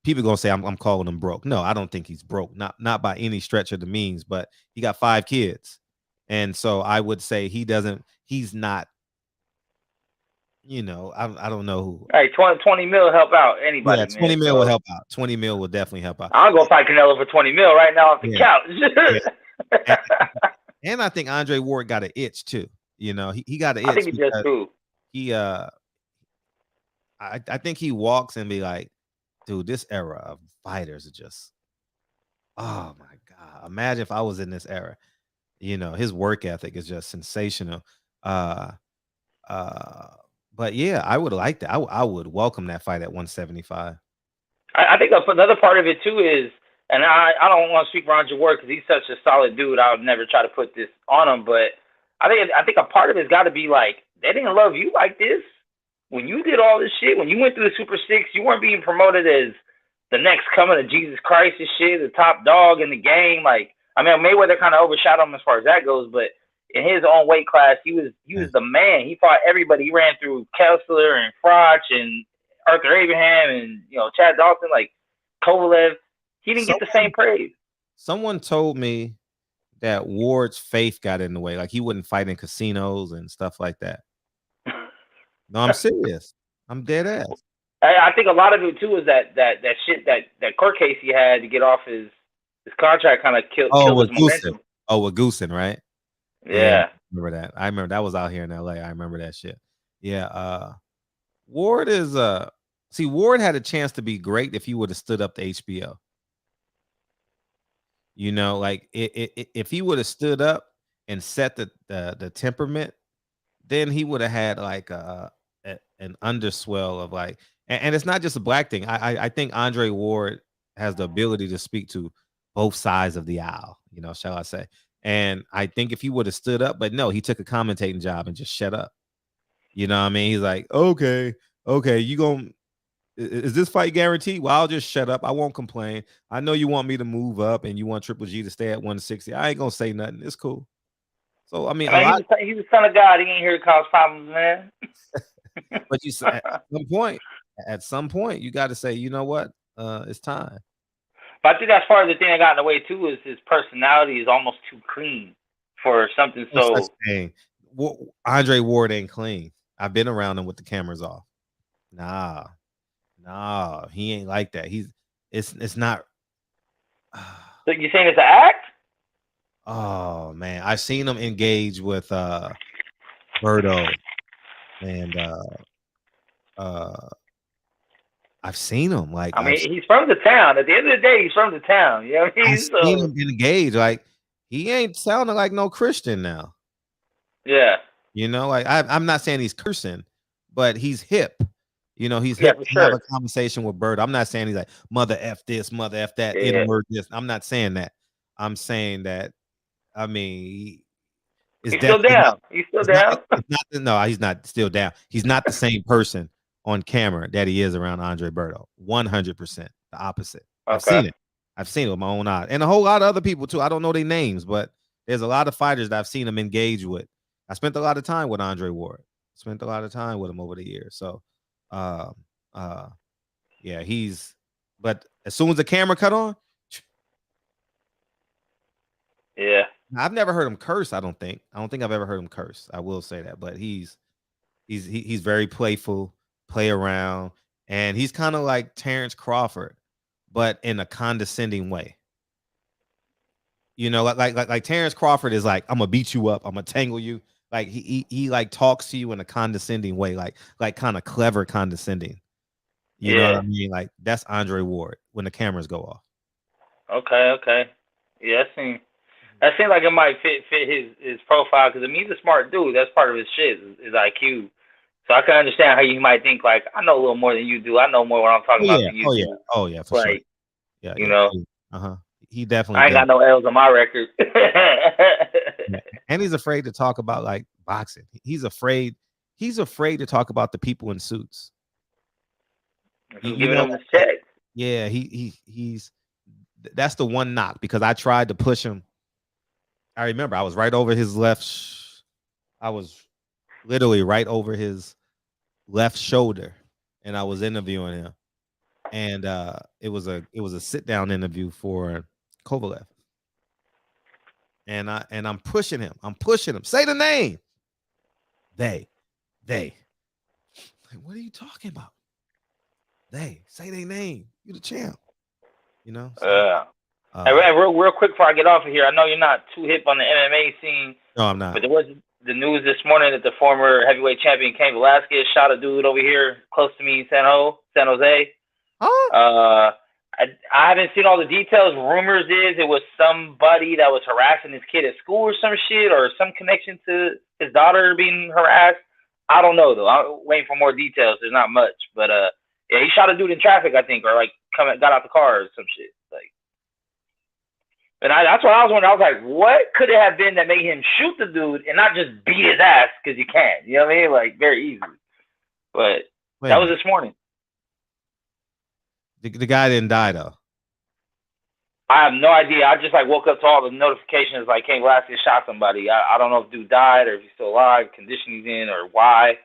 people gonna say I'm calling him broke. No, I don't think he's broke. Not by any stretch of the means, but he got 5 kids. And so I would say he's not, you know, I don't know who. Hey, 20 mil help out anybody. Yeah, 20 mil will help out. 20 mil will definitely help out. I'll go fight Canelo for 20 mil right now off the couch. And I think Andre Ward got an itch too. You know, he got an itch. I think he does too. I think he walks and be like, dude, this era of fighters are just, oh my God. Imagine if I was in this era. You know, his work ethic is just sensational. But yeah, I would like that. I would welcome that fight at 175. I think another part of it too is, and I don't want to speak for Andre Ward because he's such a solid dude. I would never try to put this on him, but I think a part of it's got to be like, they didn't love you like this when you did all this shit. When you went through the Super 6, you weren't being promoted as the next coming of Jesus Christ and shit, the top dog in the game. Like, I mean, Mayweather kind of overshadowed him as far as that goes, but in his own weight class, he was the man. He fought everybody. He ran through Kessler and Froch and Arthur Abraham and, you know, Chad Dawson, like Kovalev. He didn't get the same praise. Someone told me that Ward's faith got in the way. Like, he wouldn't fight in casinos and stuff like that. No, I'm serious. I'm dead ass. I think a lot of it too is that shit, that court case he had to get off his contract kind of killed his momentum. With Goosen, right? Yeah. I remember that was out here in LA. I remember that shit. Yeah. Ward is Ward had a chance to be great if he would have stood up to HBO. You know, like if he would have stood up and set the temperament, then he would have had like an underswell of like, and it's not just a black thing. I think Andre Ward has the ability to speak to both sides of the aisle, you know, shall I say. And I think if he would have stood up, but no, he took a commentating job and just shut up. You know what I mean? He's like, okay, is this fight guaranteed? Well, I'll just shut up. I won't complain. I know you want me to move up and you want Triple G to stay at 160. I ain't gonna say nothing. It's cool. So I mean, he's the son of God. He ain't here to cause problems, man. But you said at some point, you got to say, you know what? It's time. But I think that's part of the thing that got in the way too, is his personality is almost too clean for something so. Andre Ward ain't clean. I've been around him with the cameras off. Nah, No, he ain't like that. It's not. So you saying it's an act? Oh man, I've seen him engage with Birdo, and I've seen him like I mean, he's from the town. At the end of the day, he's from the town. You know what I mean? I've seen him engage. Like he ain't sounding like no Christian now. Yeah. You know, like I'm not saying he's cursing, but he's hip. You know, he's Yeah, hip for to have sure. a conversation with Bird. I'm not saying he's like mother F this, mother F that, Yeah. N-word this. I'm not saying that. I'm saying that, I mean, he's still down. He's still down. No, he's not still down. He's not the same person on camera that he is around Andre Birdo. 100% the opposite. Okay. I've seen it. I've seen it with my own eyes. And a whole lot of other people too. I don't know their names, but there's a lot of fighters that I've seen him engage with. I spent a lot of time with Andre Ward. Spent a lot of time with him over the years. So yeah, but as soon as the camera cut on, yeah. I've never heard him curse. I don't think I've ever heard him curse. I will say that, but he's very playful, play around, and he's kind of like Terrence Crawford, but in a condescending way. You know, like Terrence Crawford is like, I'm gonna beat you up, I'm gonna tangle you. Like he like talks to you in a condescending way, like kind of clever condescending. You know what I mean? Like that's Andre Ward when the cameras go off. Okay. Yeah, that seems like it might fit his profile because I mean he's a smart dude. That's part of his shit, his IQ. So I can understand how you might think like I know a little more than you do. I know more what I'm talking about than you do. Oh yeah, for sure. Yeah, you know. He definitely. I ain't got no L's on my record. And he's afraid to talk about like boxing. He's afraid to talk about the people in suits. Giving him his check. Yeah, he's that's the one knock because I tried to push him. I remember I was right over his I was literally right over his left shoulder, and I was interviewing him, and it was a sit down interview for Kovalev, and I'm pushing him. Say the name. They. Like, what are you talking about? They say their name. You the champ. You know. So, and real quick before I get off of here, I know you're not too hip on the MMA scene. No, I'm not. But there was the news this morning that the former heavyweight champion Cain Velasquez shot a dude over here close to me in San Jose. Oh. I haven't seen all the details. Rumors is it was somebody that was harassing his kid at school or some shit, or some connection to his daughter being harassed. I don't know though. I'm waiting for more details. There's not much, but yeah, he shot a dude in traffic, I think, or like got out the car or some shit. Like, and that's what I was wondering. I was like, what could it have been that made him shoot the dude and not just beat his ass because you can? You know what I mean? Like very easily. But that was this morning. The guy didn't die though. I have no idea. I just like woke up to all the notifications like Cain Velasquez shot somebody. I don't know if dude died or if he's still alive, condition he's in, or why.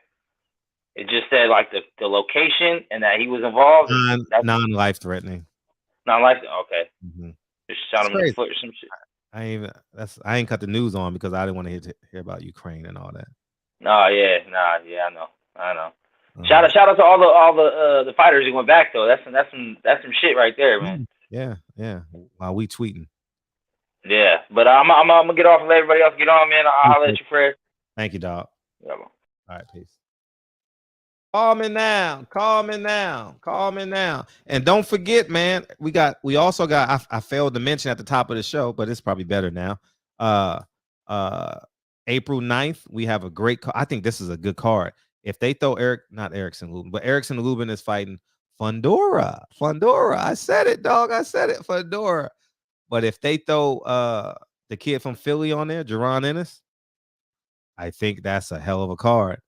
It just said like the location and that he was involved. Non-life threatening. Non-life. Okay. Mm-hmm. Just shot him in the foot or some shit. I ain't cut the news on because I didn't want to hear about Ukraine and all that. Yeah, I know. Shout out to all the fighters who went back though. That's some shit right there, man. Yeah. While we tweeting. Yeah, but I'm gonna get off and let everybody else get on, man. I'll let you, Fred. Thank you, dog. Yeah, all right, peace. Calm it down. And don't forget, man, we also got I failed to mention at the top of the show, but it's probably better now. April 9th, we have a great I think this is a good card. If they throw Erickson Lubin, but Erickson Lubin is fighting Fundora. I said it, dog. Fundora. But if they throw the kid from Philly on there, Jaron Ennis, I think that's a hell of a card.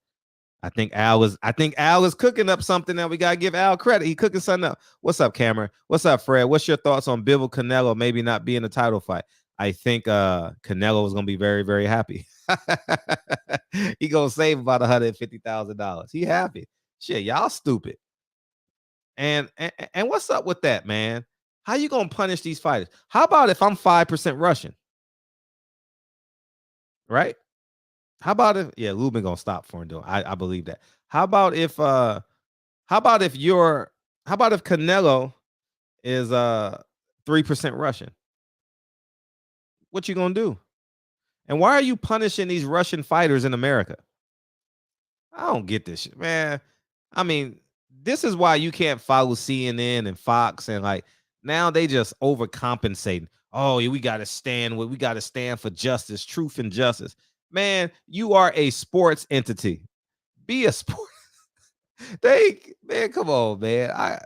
I think Al is cooking up something that we gotta give Al credit. He cooking something up. What's up, Cameron? What's up, Fred? What's your thoughts on Bivol Canelo maybe not being a title fight? I think Canelo is gonna be very, very happy. He gonna save about $150,000. He happy. Shit, y'all stupid. And what's up with that, man? How you gonna punish these fighters? How about if I'm 5% Russian? Right? How about if Lubin gonna stop for him doing? I believe that. How about if you're How about if Canelo is 3% Russian? What you gonna do? And why are you punishing these Russian fighters in America? I don't get this shit, man. I mean, this is why you can't follow CNN and Fox, and like now they just overcompensating. Oh, yeah, we gotta stand for justice, truth, and justice. Man, you are a sports entity. Be a sport. Man, come on, man.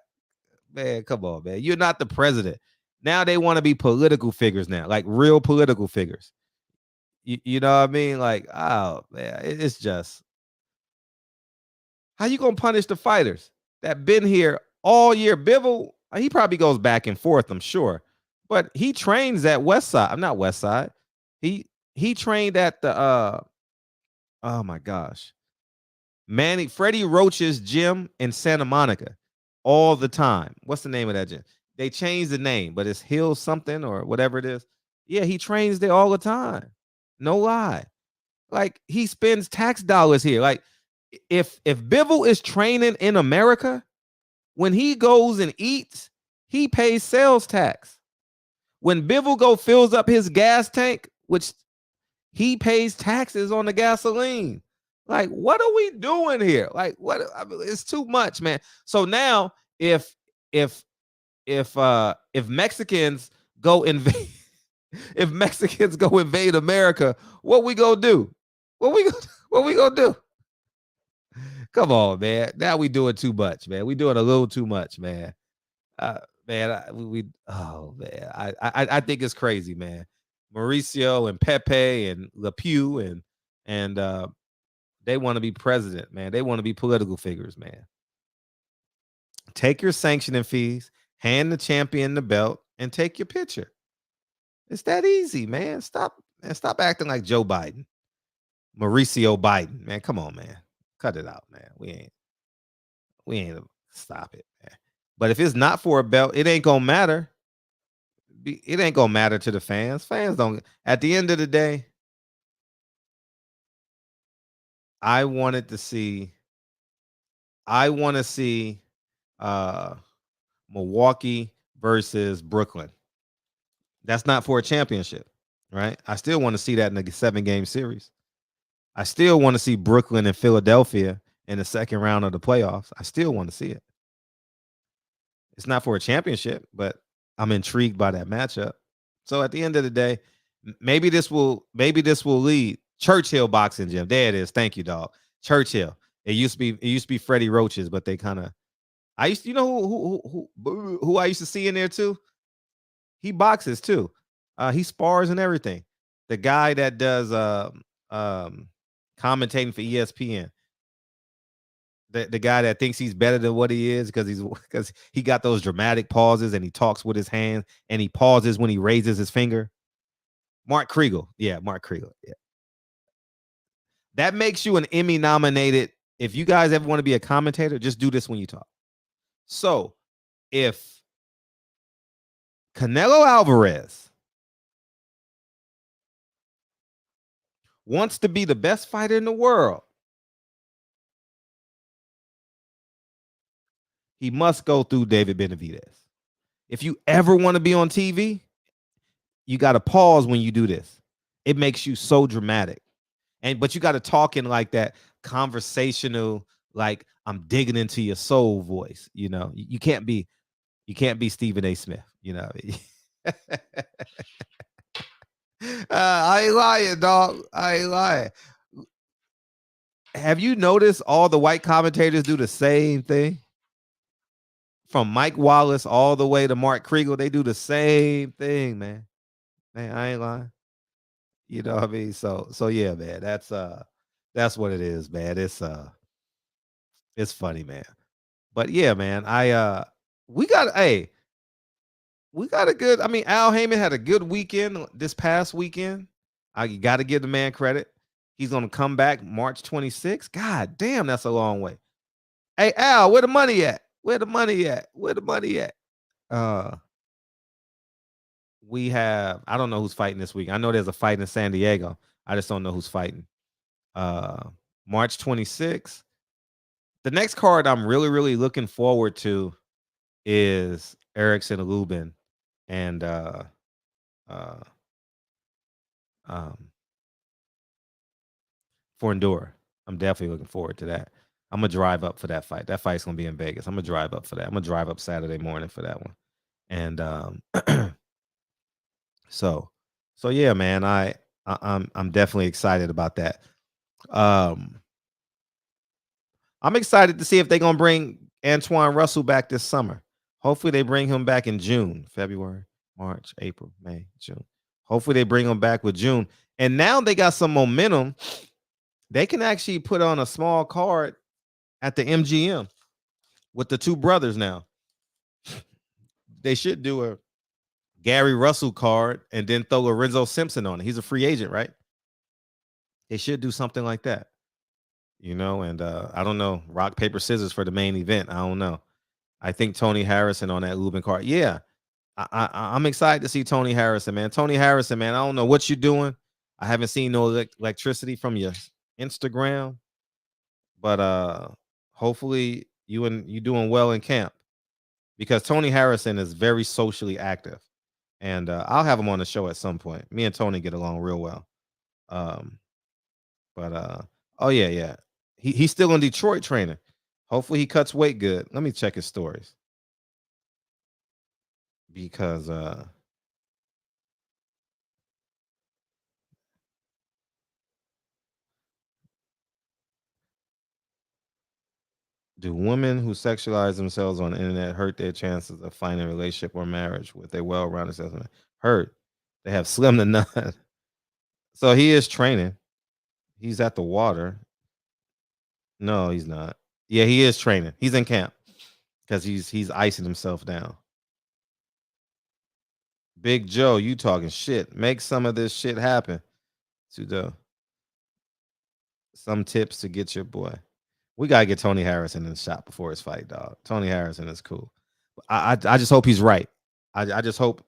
Come on, man. You're not the president. Now they want to be political figures now, like real political figures. You know what I mean? Like, oh man, it's just how you gonna punish the fighters that been here all year? Bivol, he probably goes back and forth, I'm sure, but he trains at West Side. I'm not West Side. He trained at the oh my gosh, Freddie Roach's gym in Santa Monica all the time. What's the name of that gym? They changed the name, but it's Hill something or whatever it is. Yeah, he trains there all the time. No lie. Like he spends tax dollars here. Like if Bivol is training in America, when he goes and eats, he pays sales tax. When Bivol fills up his gas tank, which he pays taxes on the gasoline. Like, what are we doing here? Like, what? I mean, it's too much, man. So now, if Mexicans go invade, if Mexicans go invade America, what we gonna do? What we gonna do? Come on, man. Now we doing too much, man. We doing a little too much, man. Man, I think it's crazy, man. Mauricio and Pepe and LePew and they want to be president, man. They want to be political figures, man. Take your sanctioning fees, hand the champion the belt, and take your picture. It's that easy, man. Stop acting like Joe Biden, Mauricio Biden, man. Come on, man. Cut it out, man. We ain't stop it, man. But if it's not for a belt, it ain't gonna matter. It ain't gonna matter to the fans. Fans don't. At the end of the day, I want to see Milwaukee versus Brooklyn. That's not for a championship, right? I still want to see that in a 7-game series. I still want to see Brooklyn and Philadelphia in the second round of the playoffs. I still want to see it. It's not for a championship, but I'm intrigued by that matchup. So at the end of the day, maybe this will lead Churchill Boxing Gym. There it is. Thank you, dog. Churchill. It used to be Freddie Roach's, but they kind of. You know who I used to see in there too. He boxes too. He spars and everything. The guy that does commentating for ESPN. The guy that thinks he's better than what he is because he got those dramatic pauses and he talks with his hand and he pauses when he raises his finger. Mark Kriegel. Yeah, Mark Kriegel. Yeah. That makes you an Emmy nominated. If you guys ever want to be a commentator, just do this when you talk. So if Canelo Alvarez wants to be the best fighter in the world, he must go through David Benavidez. If you ever want to be on TV, you got to pause when you do this. It makes you so dramatic. But you got to talk in like that conversational, like I'm digging into your soul voice. You know, you can't be Stephen A. Smith. You know, I ain't lying, dog. I ain't lying. Have you noticed all the white commentators do the same thing? From Mike Wallace all the way to Mark Kriegel, they do the same thing, man. Man, I ain't lying. You know what I mean? So yeah, man. That's what it is, man. It's funny, man. But yeah, man. We got a good. I mean, Al Haymon had a good weekend this past weekend. I got to give the man credit. He's gonna come back March 26th. God damn, that's a long way. Hey, Al, where the money at? Where the money at? We have, I don't know who's fighting this week. I know there's a fight in San Diego. I just don't know who's fighting. March 26th. The next card I'm really, really looking forward to is Erickson Lubin and for Endura. I'm definitely looking forward to that. I'm gonna drive up for that fight. That fight's gonna be in Vegas. I'm gonna drive up for that. I'm gonna drive up Saturday morning for that one. And so yeah, man, I'm definitely excited about that. I'm excited to see if they're gonna bring Antoine Russell back this summer. Hopefully they bring him back in June, February, March, April, May, June. Hopefully they bring him back with June. And now they got some momentum. They can actually put on a small card at the MGM with the two brothers now. They should do a Gary Russell card and then throw Lorenzo Simpson on it. He's a free agent, right? They should do something like that. You know, and I don't know, rock, paper, scissors for the main event. I don't know. I think Tony Harrison on that Lubin card. Yeah, I'm excited to see Tony Harrison, man. Tony Harrison, man, I don't know what you're doing. I haven't seen no electricity from your Instagram, but hopefully you doing well in camp, because Tony Harrison is very socially active, and I'll have him on the show at some point. Me and Tony get along real well. But oh yeah. He's still in Detroit training. Hopefully he cuts weight good. Let me check his stories. Because do women who sexualize themselves on the internet hurt their chances of finding a relationship or marriage with a well-rounded assessment? Hurt. They have slim to none. So he is training. He's at the water. No, he's not. Yeah, he is training. He's in camp because he's icing himself down. Big Joe, you talking shit. Make some of this shit happen. Some tips to get your boy. We gotta get Tony Harrison in the shot before his fight, dog. Tony Harrison is cool. I just hope he's right. I just hope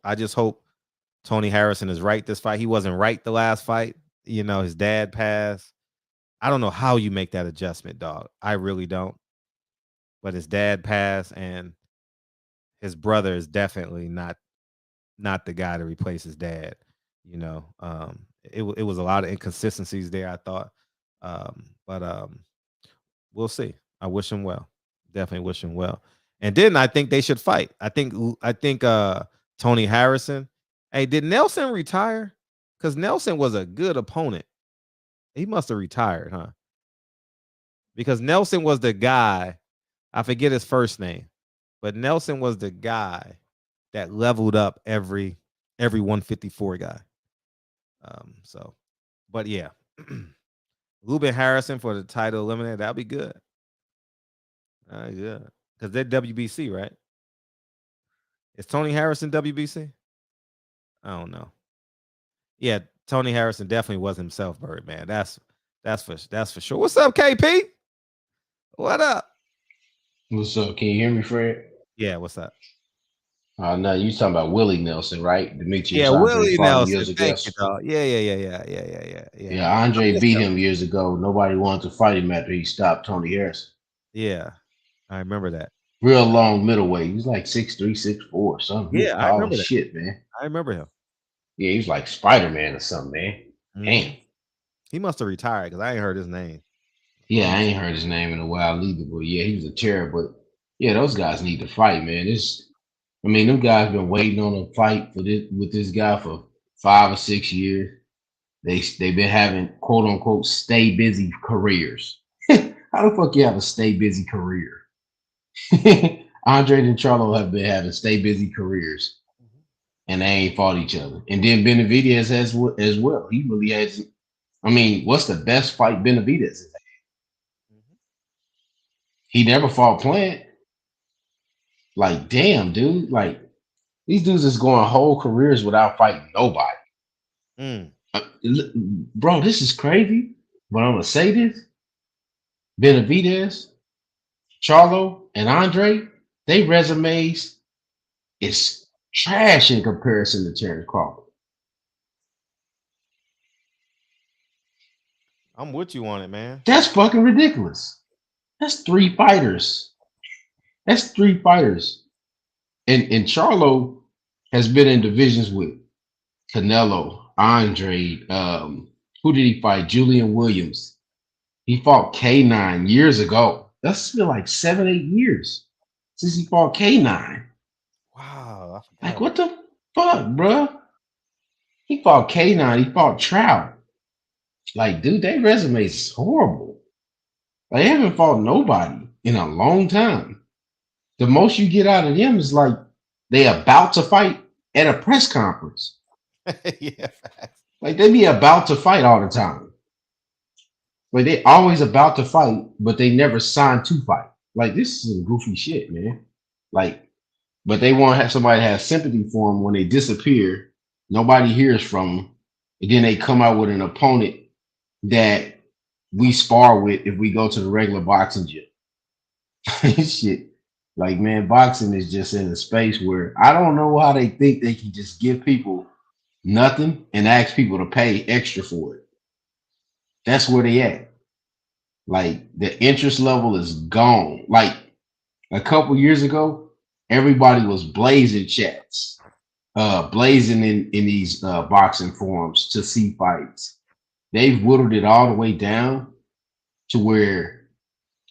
Tony Harrison is right this fight. He wasn't right the last fight. You know, his dad passed. I don't know how you make that adjustment, dog. I really don't. But his dad passed, and his brother is definitely not the guy to replace his dad. You know, it was a lot of inconsistencies there, I thought. But we'll see. I wish him well. Definitely wish him well. And then I think they should fight. I think Tony Harrison. Hey, did Nelson retire? Because Nelson was a good opponent. He must have retired, huh? Because Nelson was the guy. I forget his first name, but Nelson was the guy that leveled up every 154 guy. So, but yeah. Lubin Harrison for the title eliminator, that'll be good. Yeah. Because they're WBC, right? Is Tony Harrison WBC? I don't know. Yeah, Tony Harrison definitely was himself, Birdman. That's for sure. What's up, KP? What up? What's up? Can you hear me, Fred? Yeah, what's up? No, you talking about Willie Nelson, right? Demetrius Yeah, Andre Willie fought him years Nelson. ago. Thank you, dog. Yeah. Yeah, Andre beat him years ago. Nobody wanted to fight him after he stopped Tony Harrison. Yeah, I remember that. Real long middleweight. He was like 6'3", 6'4", something. Yeah, I remember that. Shit, man. I remember him. Yeah, he was like Spider-Man or something, man. Damn. He must have retired because I ain't heard his name. Yeah, I ain't heard his name in a while either. But yeah, he was a terror. But yeah, those guys need to fight, man. Them guys been waiting on a fight with this guy for 5 or 6 years. They've been having quote unquote stay busy careers. How the fuck you have a stay busy career? Andre and Charlo have been having stay busy careers, and they ain't fought each other. And then Benavidez as well. He really has. I mean, what's the best fight Benavidez has had? He never fought Plant. Like, damn, dude. Like, these dudes is going whole careers without fighting nobody. Bro, this is crazy. But I'm gonna say this: Benavidez, Charlo, and Andre, they resumes is trash in comparison to Terrence Crawford. I'm with you on it, man. That's fucking ridiculous. That's 3 fighters. And Charlo has been in divisions with Canelo, Andre. Who did he fight? Julian Williams. He fought K9 years ago. That's been like 7, 8 years since he fought K9. Wow, I Like forgot. what the fuck, bruh? He fought K9. He fought Trout. Like, dude, their resume is horrible. They haven't fought nobody in a long time. The most you get out of them is like they about to fight at a press conference. Yeah, facts. Like they be about to fight all the time. Like they always about to fight, but they never sign to fight. Like this is some goofy shit, man. Like, but they want to have somebody have sympathy for them when they disappear. Nobody hears from them, and then they come out with an opponent that we spar with if we go to the regular boxing gym. Shit. Like, man, boxing is just in a space where I don't know how they think they can just give people nothing and ask people to pay extra for it. That's where they at. Like the interest level is gone. Like a couple years ago, everybody was blazing chats, blazing in these boxing forums to see fights. They've whittled it all the way down to where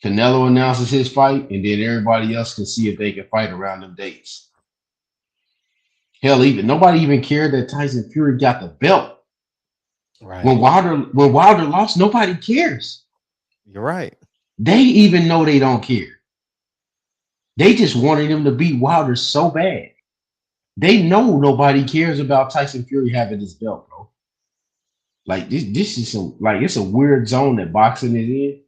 Canelo announces his fight, and then everybody else can see if they can fight around them dates. Hell, even nobody even cared that Tyson Fury got the belt. Right. When Wilder lost, nobody cares. You're right. They even know they don't care. They just wanted him to beat Wilder so bad. They know nobody cares about Tyson Fury having his belt, bro. Like this is it's a weird zone that boxing is in.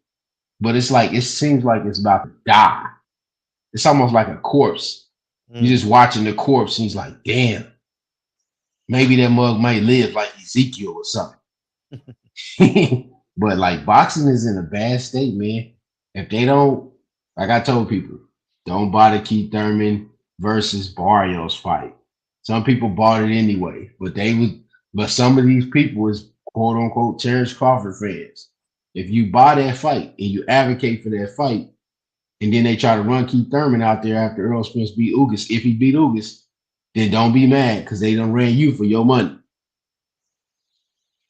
But it's like it seems like it's about to die. It's almost like a corpse. You're just watching the corpse, and he's like, damn, maybe that mug might live like Ezekiel or something. But like boxing is in a bad state, man. If they don't, like I told people, don't buy the Keith Thurman versus Barrios fight. Some people bought it anyway, but some of these people is quote unquote Terrence Crawford fans. If you buy that fight and you advocate for that fight, and then they try to run Keith Thurman out there after Errol Spence beat Ugas, if he beat Ugas, then don't be mad because they done ran you for your money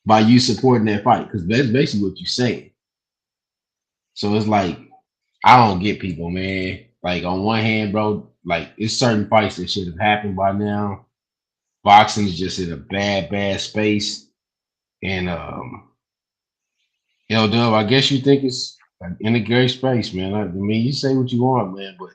by you supporting that fight, because that's basically what you're saying. So it's like, I don't get people, man. Like on one hand, bro, like it's certain fights that should have happened by now. Boxing is just in a bad space. And Dub, I guess you think it's in a great space, man. I mean, you say what you want, man, but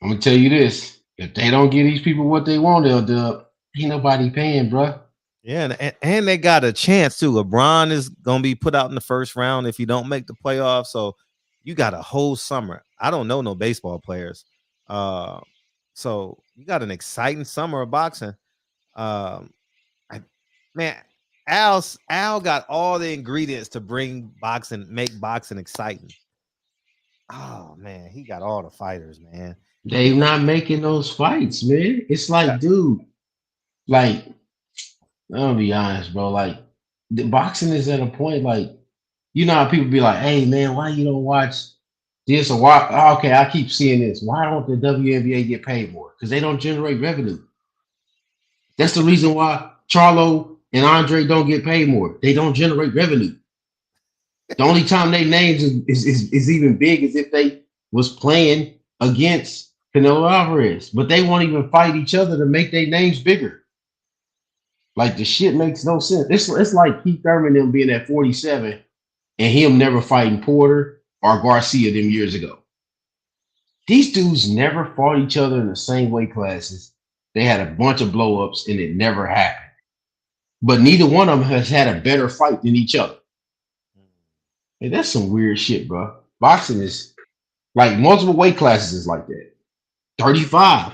I'm gonna tell you this: if they don't give these people what they want, Dub, ain't nobody paying, bro. Yeah, and they got a chance too. LeBron is gonna be put out in the first round if you don't make the playoffs. So you got a whole summer. I don't know no baseball players, so you got an exciting summer of boxing. Man, Al got all the ingredients to make boxing exciting. Oh man, he got all the fighters, man. They not making those fights, man. It's like, dude, like, I'll be honest, bro. Like, the boxing is at a point, like, you know how people be like, hey man, why you don't watch this or why? Okay, I keep seeing this. Why don't the WNBA get paid more? Because they don't generate revenue. That's the reason why Charlo and Andre don't get paid more. They don't generate revenue. The only time their names is even big is if they was playing against Canelo Alvarez, but they won't even fight each other to make their names bigger. Like the shit makes no sense. It's like Keith Thurman them being at 47 and him never fighting Porter or Garcia them years ago. These dudes never fought each other in the same weight classes. They had a bunch of blow-ups and it never happened. But neither one of them has had a better fight than each other. Hey, that's some weird shit, bro. Boxing is like multiple weight classes is like that. 35.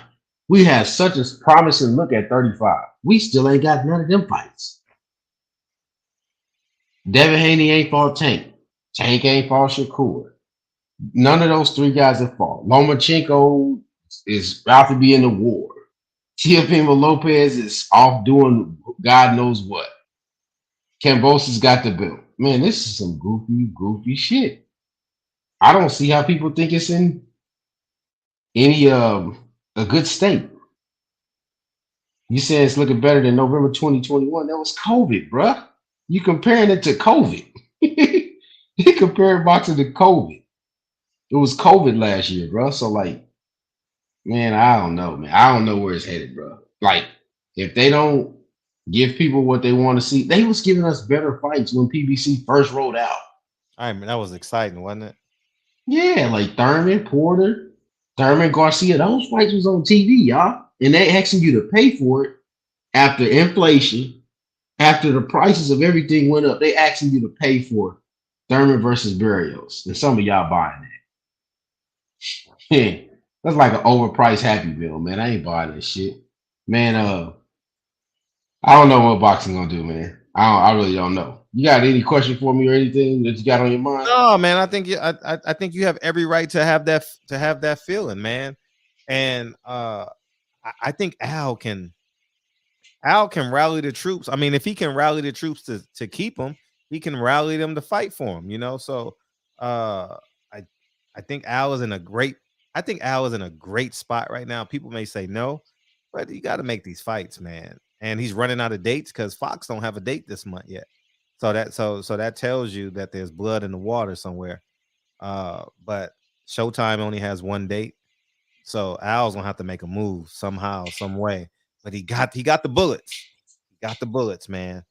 We have such a promising look at 35. We still ain't got none of them fights. Devin Haney ain't fought Tank. Tank ain't fought Shakur. None of those three guys have fought. Lomachenko is about to be in the war. Teofimo Lopez is off doing God knows what. Cambosa's got the belt. Man, this is some goofy shit. I don't see how people think it's in any a good state. You said it's looking better than November 2021. That was COVID, bruh. You comparing it to COVID. You comparing boxing to COVID. It was COVID last year, bro. So like, man, I don't know, man. I don't know where it's headed, bro. Like, if they don't give people what they want to see, they was giving us better fights when PBC first rolled out. I mean, that was exciting, wasn't it? Yeah, like Thurman, Porter, Thurman, Garcia. Those fights was on TV, y'all. And they asking you to pay for it after inflation, after the prices of everything went up. They asking you to pay for Thurman versus Barrios. And some of y'all buying that. Yeah, that's like an overpriced Happy Meal, man. I ain't buying that shit. Man, I don't know what boxing gonna do, man. I really don't know. You got any question for me or anything that you got on your mind? No, man. I think I think you have every right to have that feeling, man. And I think Al can rally the troops. I mean, if he can rally the troops to keep him, he can rally them to fight for him. You know, so I think Al is in a great. I think Al is in a great spot right now. People may say no, but you got to make these fights, man. And he's running out of dates because Fox don't have a date this month yet. So that tells you that there's blood in the water somewhere. But Showtime only has one date, so Al's gonna have to make a move somehow, some way. But he got the bullets. He got the bullets, man.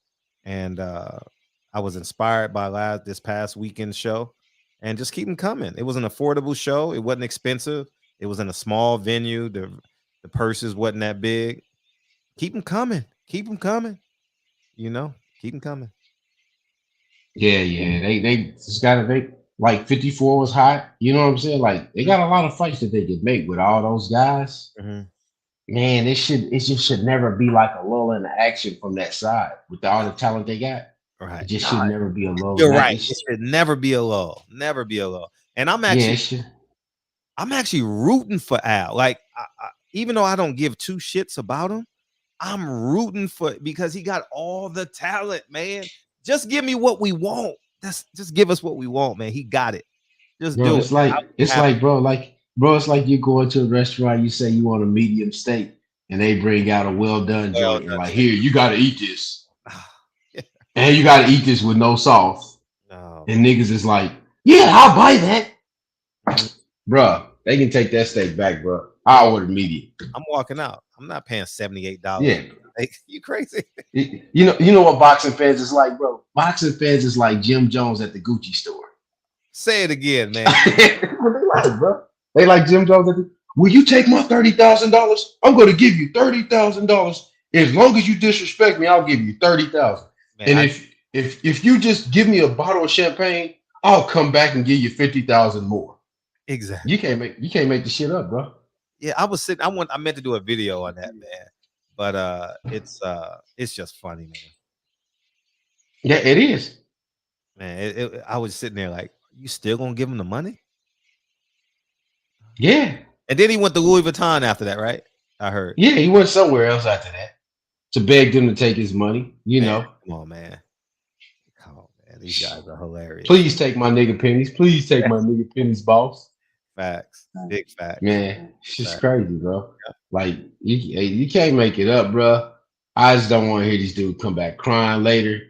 And I was inspired by this past weekend show, and just keep them coming. It was an affordable show. It wasn't expensive. It was in a small venue. The purses wasn't that big. Keep them coming. Keep them coming. You know, keep them coming. Yeah. They just gotta make like 54 was hot. You know what I'm saying? Like they got a lot of fights that they could make with all those guys. Mm-hmm. Man, it just should never be like a lull in the action from that side with all the talent they got. Right. It just should never be a lull. You're right. It should never be a lull. Never be a lull. And I'm actually rooting for Al. Like, even though I don't give two shits about him, I'm rooting for because he got all the talent, man. Just give me what we want. Just give us what we want, man. He got it. Just do it's it. Like, it's like you go into a restaurant, you say you want a medium steak, and they bring out a well done joint, and like, here, you gotta eat this. And you gotta eat this with no sauce. No. And niggas is like, yeah, I'll buy that. Bruh, they can take that steak back, bro. I'll order medium. I'm walking out. I'm not paying $78. Yeah. Like, you crazy. You know what boxing fans is like, bro? Boxing fans is like Jim Jones at the Gucci store. Say it again, man. What they like, bro? They like Jim Jones at the, will you take my $30,000? I'm going to give you $30,000. As long as you disrespect me, I'll give you $30,000. And if you just give me a bottle of champagne, I'll come back and give you $50,000 more. Exactly. You can't make the shit up, bro. Yeah, I meant to do a video on that, man. But it's just funny, man. Yeah, it is. Man, I was sitting there like, you still gonna give him the money? Yeah. And then he went to Louis Vuitton after that, right? I heard. Yeah, he went somewhere else after that to beg them to take his money. You know. Come on, man. These guys are hilarious. Please take my nigga pennies. Please take my nigga pennies, boss. Facts. Big facts. Man, it's just crazy, bro. Yeah. Like, you can't make it up, bro. I just don't want to hear these dudes come back crying later.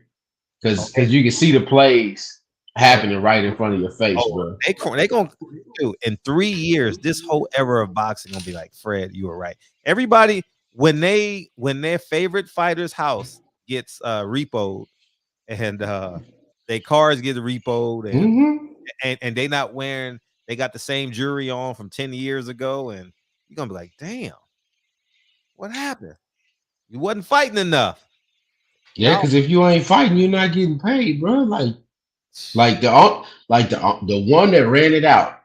Because you can see the plays happening right in front of your face, bro. They gonna do in 3 years. This whole era of boxing gonna be like, Fred, you were right. Everybody, when their favorite fighter's house gets repoed and their cars get repoed and they not wearing, they got the same jewelry on from 10 years ago, and you're gonna be like, damn, what happened? You wasn't fighting enough. Yeah, because if you ain't fighting, you're not getting paid, bro. Like the one that ran it out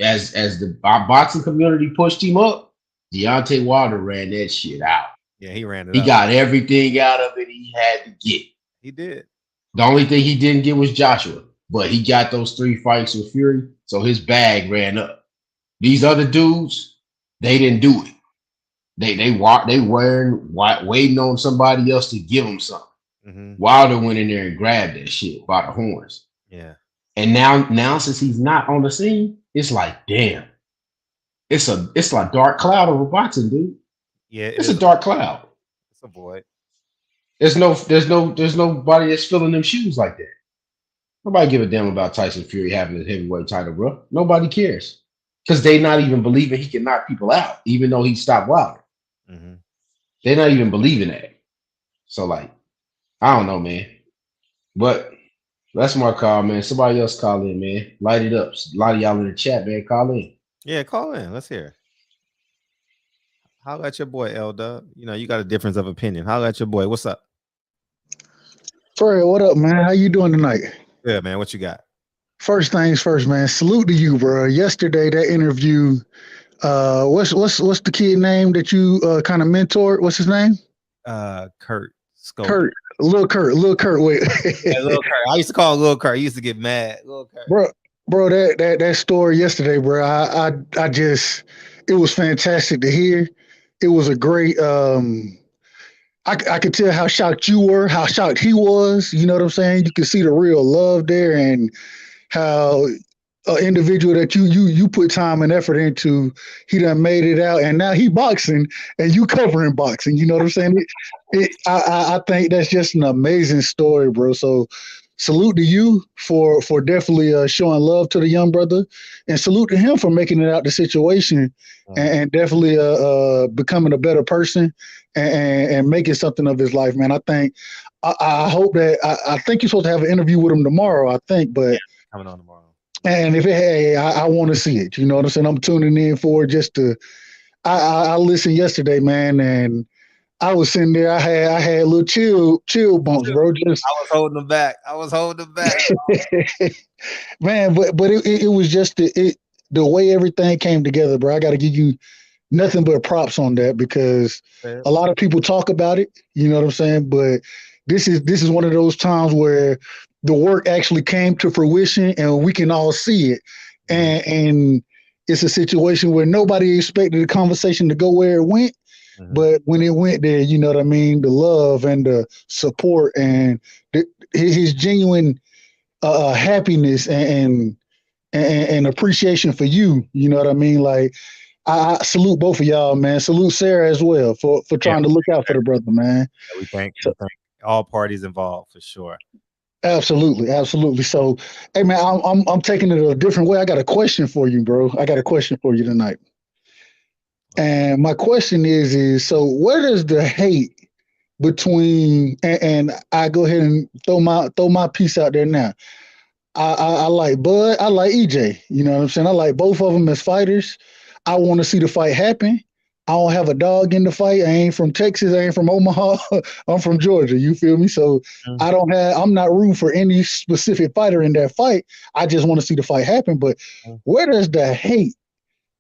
as the boxing community pushed him up, Deontay Wilder ran that shit out. Yeah, he ran it. He got everything out of it he had to get. He did. The only thing he didn't get was Joshua, but he got those 3 fights with Fury, so his bag ran up. These other dudes, they didn't do it. They weren't waiting on somebody else to give them something. Mm-hmm. Wilder went in there and grabbed that shit by the horns. Yeah. And now since he's not on the scene, it's like, damn. It's a dark cloud over boxing, dude. Yeah, it's a dark cloud. It's a void. There's nobody that's filling them shoes like that. Nobody give a damn about Tyson Fury having the heavyweight title, bro. Nobody cares because they not even believing he can knock people out, even though he stopped Wilder. Mm-hmm. They're not even believing that. So like, I don't know, man. But that's my call, man. Somebody else call in, man. Light it up. A lot of y'all in the chat, man. Call in. Yeah, call in. Let's hear. How about your boy, L Dub? You know, you got a difference of opinion. How about your boy? What's up? Fred, what up, man? How you doing tonight? Good, man. What you got? First things first, man. Salute to you, bro. Yesterday, that interview. What's the kid name that you kind of mentored? What's his name? Kurt. Scope. Kurt. Lil Kurt. Wait. Yeah, Lil Kurt. I used to call him Lil Kurt. He used to get mad. Lil Kurt. Bro, that story yesterday, bro. I just, it was fantastic to hear. It was a great. I could tell how shocked you were, how shocked he was. You know what I'm saying? You could see the real love there, and how an individual that you put time and effort into, he done made it out, and now he boxing, and you covering boxing. You know what I'm saying? I think that's just an amazing story, bro. So salute to you for definitely showing love to the young brother, and salute to him for making it out the situation, and definitely becoming a better person, and making something of his life, man. I think I hope that I think you're supposed to have an interview with him tomorrow, I think, but coming on tomorrow. And if I want to see it, you know what I'm saying? I'm tuning in for it just to. I listened yesterday, man, and I was sitting there. I had a little chill bumps, bro. Just I was holding them back. Man, but it was just the way everything came together, bro. I got to give you nothing but props on that, because a lot of people talk about it, you know what I'm saying? But this is one of those times where the work actually came to fruition and we can all see it. And it's a situation where nobody expected the conversation to go where it went. Mm-hmm. But when it went there, you know what I mean? The love and the support and his genuine happiness and appreciation for you, you know what I mean? Like, I salute both of y'all, man. Salute Sarah as well for trying to look out for the brother, man. Yeah, we thank all parties involved for sure. Absolutely. So, hey, man, I'm taking it a different way. I got a question for you, bro. I got a question for you tonight. And my question is so where does the hate between and I go ahead and throw my piece out there now. I like Bud, I like EJ. You know what I'm saying? I like both of them as fighters. I want to see the fight happen. I don't have a dog in the fight. I ain't from Texas. I ain't from Omaha. I'm from Georgia. You feel me? So I'm not rooting for any specific fighter in that fight. I just want to see the fight happen. But where does the hate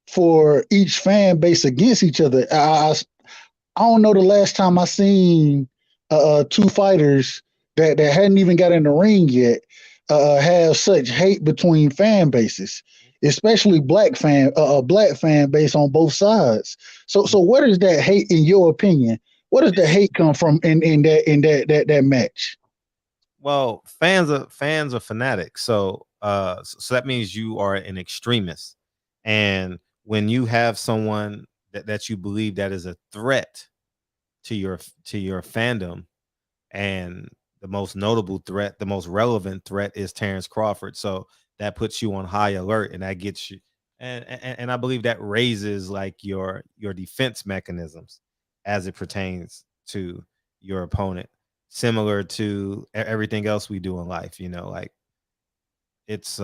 for each fan base against each other? I don't know the last time I seen two fighters that hadn't even got in the ring yet have such hate between fan bases, especially black fan base on both sides. So where does that hate, in your opinion? Where does the hate come from in that match? Well, fans are fanatics. So that means you are an extremist. And when you have someone that you believe that is a threat to your fandom, and the most notable threat, the most relevant threat is Terrence Crawford. So that puts you on high alert, and that gets you, and I believe that raises like your defense mechanisms as it pertains to your opponent, similar to everything else we do in life. You know, like it's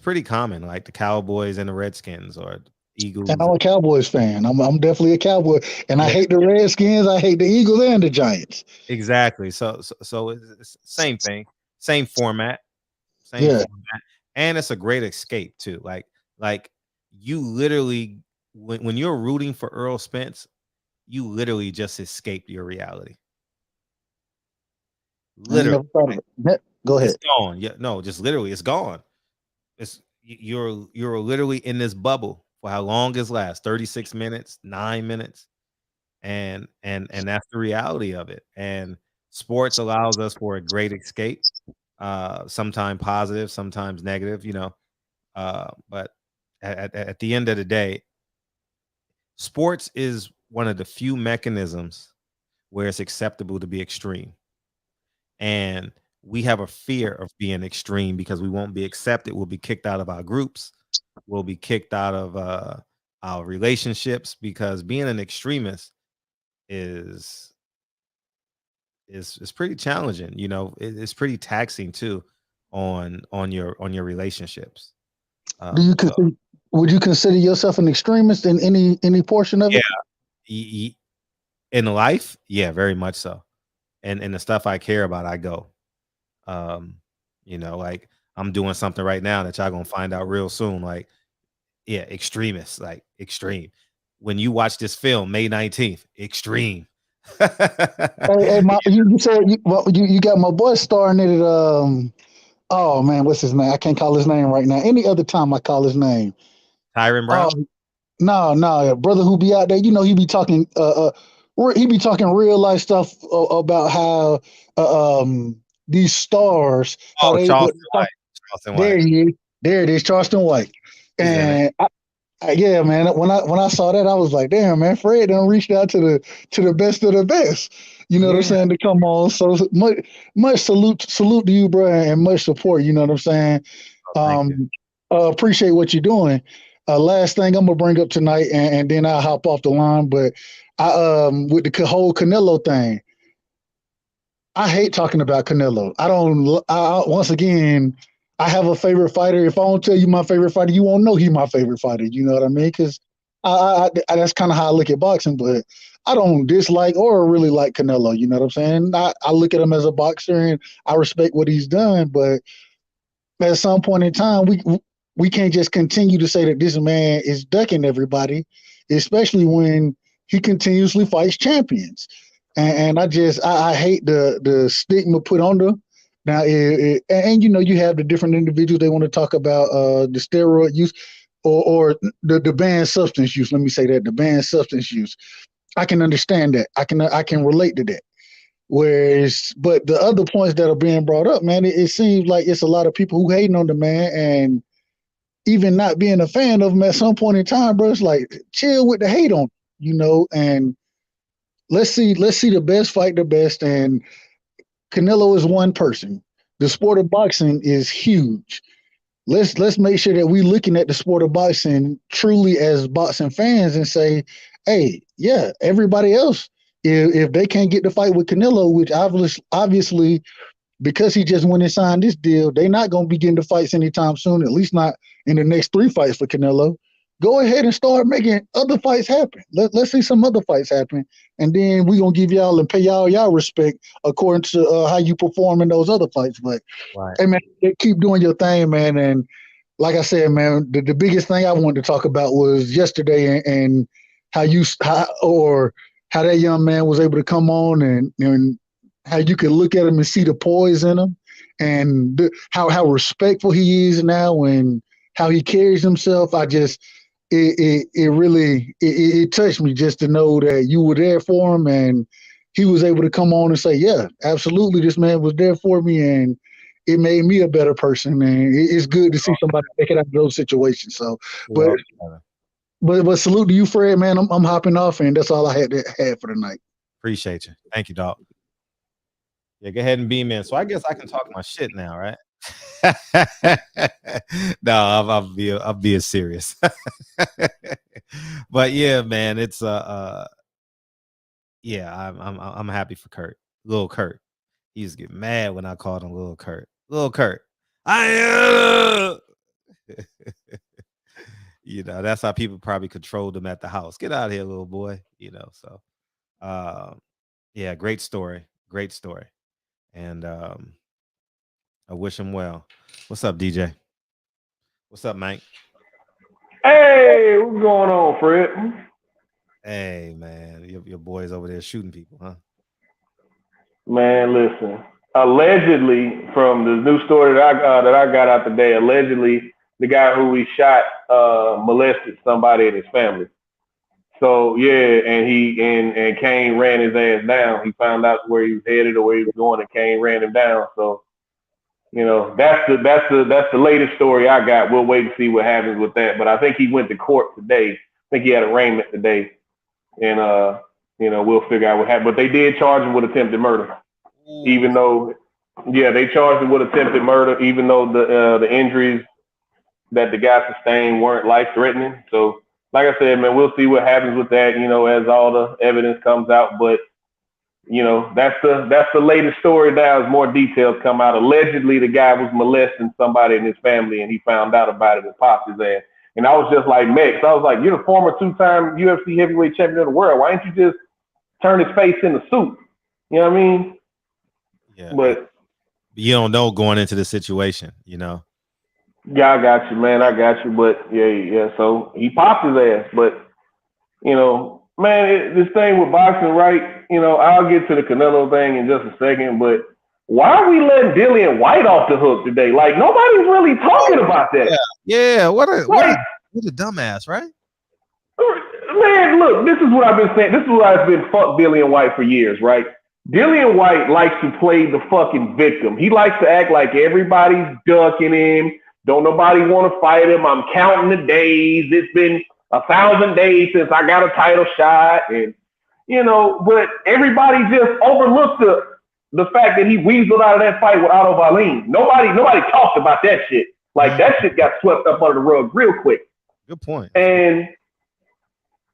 pretty common, like the Cowboys and the Redskins or Eagles. And I'm a Cowboys fan. I'm definitely a Cowboy, and I hate the Redskins. I hate the Eagles and the Giants. Exactly. So it's same thing, same format. Format, and it's a great escape too. Like you literally, when you're rooting for Errol Spence, you literally just escaped your reality. Literally, go ahead. It's gone. Yeah, no, just literally, it's gone. You're literally in this bubble for how long it lasts? 36 minutes, 9 minutes, and that's the reality of it. And sports allows us for a great escape. Sometimes positive, sometimes negative, you know. But at the end of the day, sports is one of the few mechanisms where it's acceptable to be extreme. And we have a fear of being extreme because we won't be accepted. We'll be kicked out of our groups. We'll be kicked out of our relationships, because being an extremist is pretty challenging. You know, it's pretty taxing too on your relationships. Do you consider, would you consider yourself an extremist in any portion of it? Yeah, in life, yeah, very much so. And the stuff I care about, I go. You know, like I'm doing something right now that y'all gonna find out real soon. Like, yeah, extremists, like extreme. When you watch this film, May 19th, extreme. Hey, you said you got my boy starring in it. Oh man, what's his name? I can't call his name right now. Any other time I call his name. Tyron Brown. No, brother who be out there, you know, he be talking real life stuff about how these stars, how they Charleston there White. he is. There it is, Charleston White. And yeah, man, when I saw that, I was like, damn, man, Fred done reached out to the best of the best. You know what I'm saying, to come on. So much salute to you, bro, and much support. You know what I'm saying. Appreciate what you're doing. Last thing I'm gonna bring up tonight, and then I'll hop off the line. But I with the whole Canelo thing, I hate talking about Canelo. Once again, I have a favorite fighter. If I don't tell you my favorite fighter, you won't know he's my favorite fighter. You know what I mean? Because that's kind of how I look at boxing. But I don't dislike or really like Canelo. You know what I'm saying? I look at him as a boxer, and I respect what he's done. But at some point in time, we can't just continue to say that this man is ducking everybody, especially when he continuously fights champions. And I hate the stigma put on them. Now, and you know, you have the different individuals, they want to talk about the steroid use or the banned substance use. Let me say that, the banned substance use. I can understand that. I can relate to that. But the other points that are being brought up, man, it seems like it's a lot of people who hating on the man, and even not being a fan of him at some point in time, bro. It's like, chill with the hate on, you know, and let's see the best fight the best. And Canelo is one person. The sport of boxing is huge. Let's make sure that we looking at the sport of boxing truly as boxing fans and say, hey, yeah, everybody else, if they can't get the fight with Canelo, which obviously because he just went and signed this deal, they're not going to be getting the fights anytime soon, at least not in the next 3 fights for Canelo. Go ahead and start making other fights happen. Let's see some other fights happen, and then we're going to give y'all and pay y'all respect according to how you perform in those other fights. But, hey, man, keep doing your thing, man. And like I said, man, the biggest thing I wanted to talk about was yesterday and how that young man was able to come on and how you can look at him and see the poise in him, and how respectful he is now and how he carries himself. It really touched me just to know that you were there for him, and he was able to come on and say, yeah, absolutely, this man was there for me, and it made me a better person. And it's good to see somebody make it out of those situations. So, but salute to you, Fred, man. I'm hopping off, and that's all I had for the night. Appreciate you. Thank you, dog. Yeah, go ahead and beam in. So I guess I can talk my shit now, right? No, I'll be serious. But yeah, man, it's yeah, I'm happy for Kurt. Little Kurt. He used to get mad when I called him Little Kurt. Little Kurt. You know, that's how people probably controlled him at the house. Get out of here, little boy. You know, so yeah, great story. Great story. And I wish him well. What's up, DJ? What's up, Mike? Hey, what's going on, Fred? Hey, man, your boy's over there shooting people, huh? Man, listen. Allegedly, from the new story that I got out today, allegedly the guy who we shot molested somebody in his family. So yeah, and Kane ran his ass down. He found out where he was headed or where he was going, and Kane ran him down. So, you know, that's the latest story I got. We'll wait and see what happens with that. But I think he went to court today. I think he had arraignment today. and we'll figure out what happened. But they did charge him with attempted murder, even though, they charged him with attempted murder, even though the injuries that the guy sustained weren't life-threatening. So, like I said, man, we'll see what happens with that, as all the evidence comes out. But that's the latest story now as more details come out. Allegedly, the guy was molesting somebody in his family, and he found out about it and popped his ass. And I was just like, Mex, I was like, you're the former 2-time UFC heavyweight champion of the world. Why didn't you just turn his face in the suit? You know what I mean? Yeah. But you don't know going into the situation, Yeah, I got you, man. I got you. But yeah. So he popped his ass. But, man, this thing with boxing, right? I'll get to the Canelo thing in just a second. But why are we letting Dillian White off the hook today? Like, nobody's really talking about that. Yeah. What a dumbass, right? Man, look, this is what I've been saying. This is why I've been fuck Dillian White for years, right? Dillian White likes to play the fucking victim. He likes to act like everybody's ducking him. Don't nobody want to fight him. I'm counting the days. It's been 1,000 days since I got a title shot. And, but everybody just overlooked the fact that he weaseled out of that fight with Audubon Ballroom. Nobody talked about that shit. Like, that shit got swept up under the rug real quick. Good point. And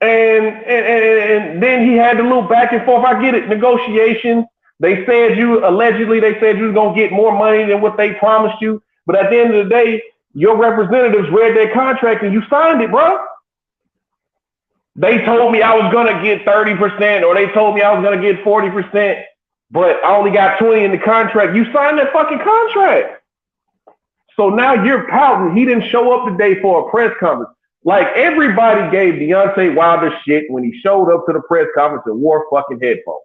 then he had the little back and forth. I get it. Negotiations. They said you was going to get more money than what they promised you. But at the end of the day, your representatives read their contract and you signed it, bro. They told me I was going to get 30%, or they told me I was going to get 40%, but I only got 20 in the contract. You signed that fucking contract. So now you're pouting. He didn't show up today for a press conference. Like, everybody gave Deontay Wilder shit when he showed up to the press conference and wore fucking headphones.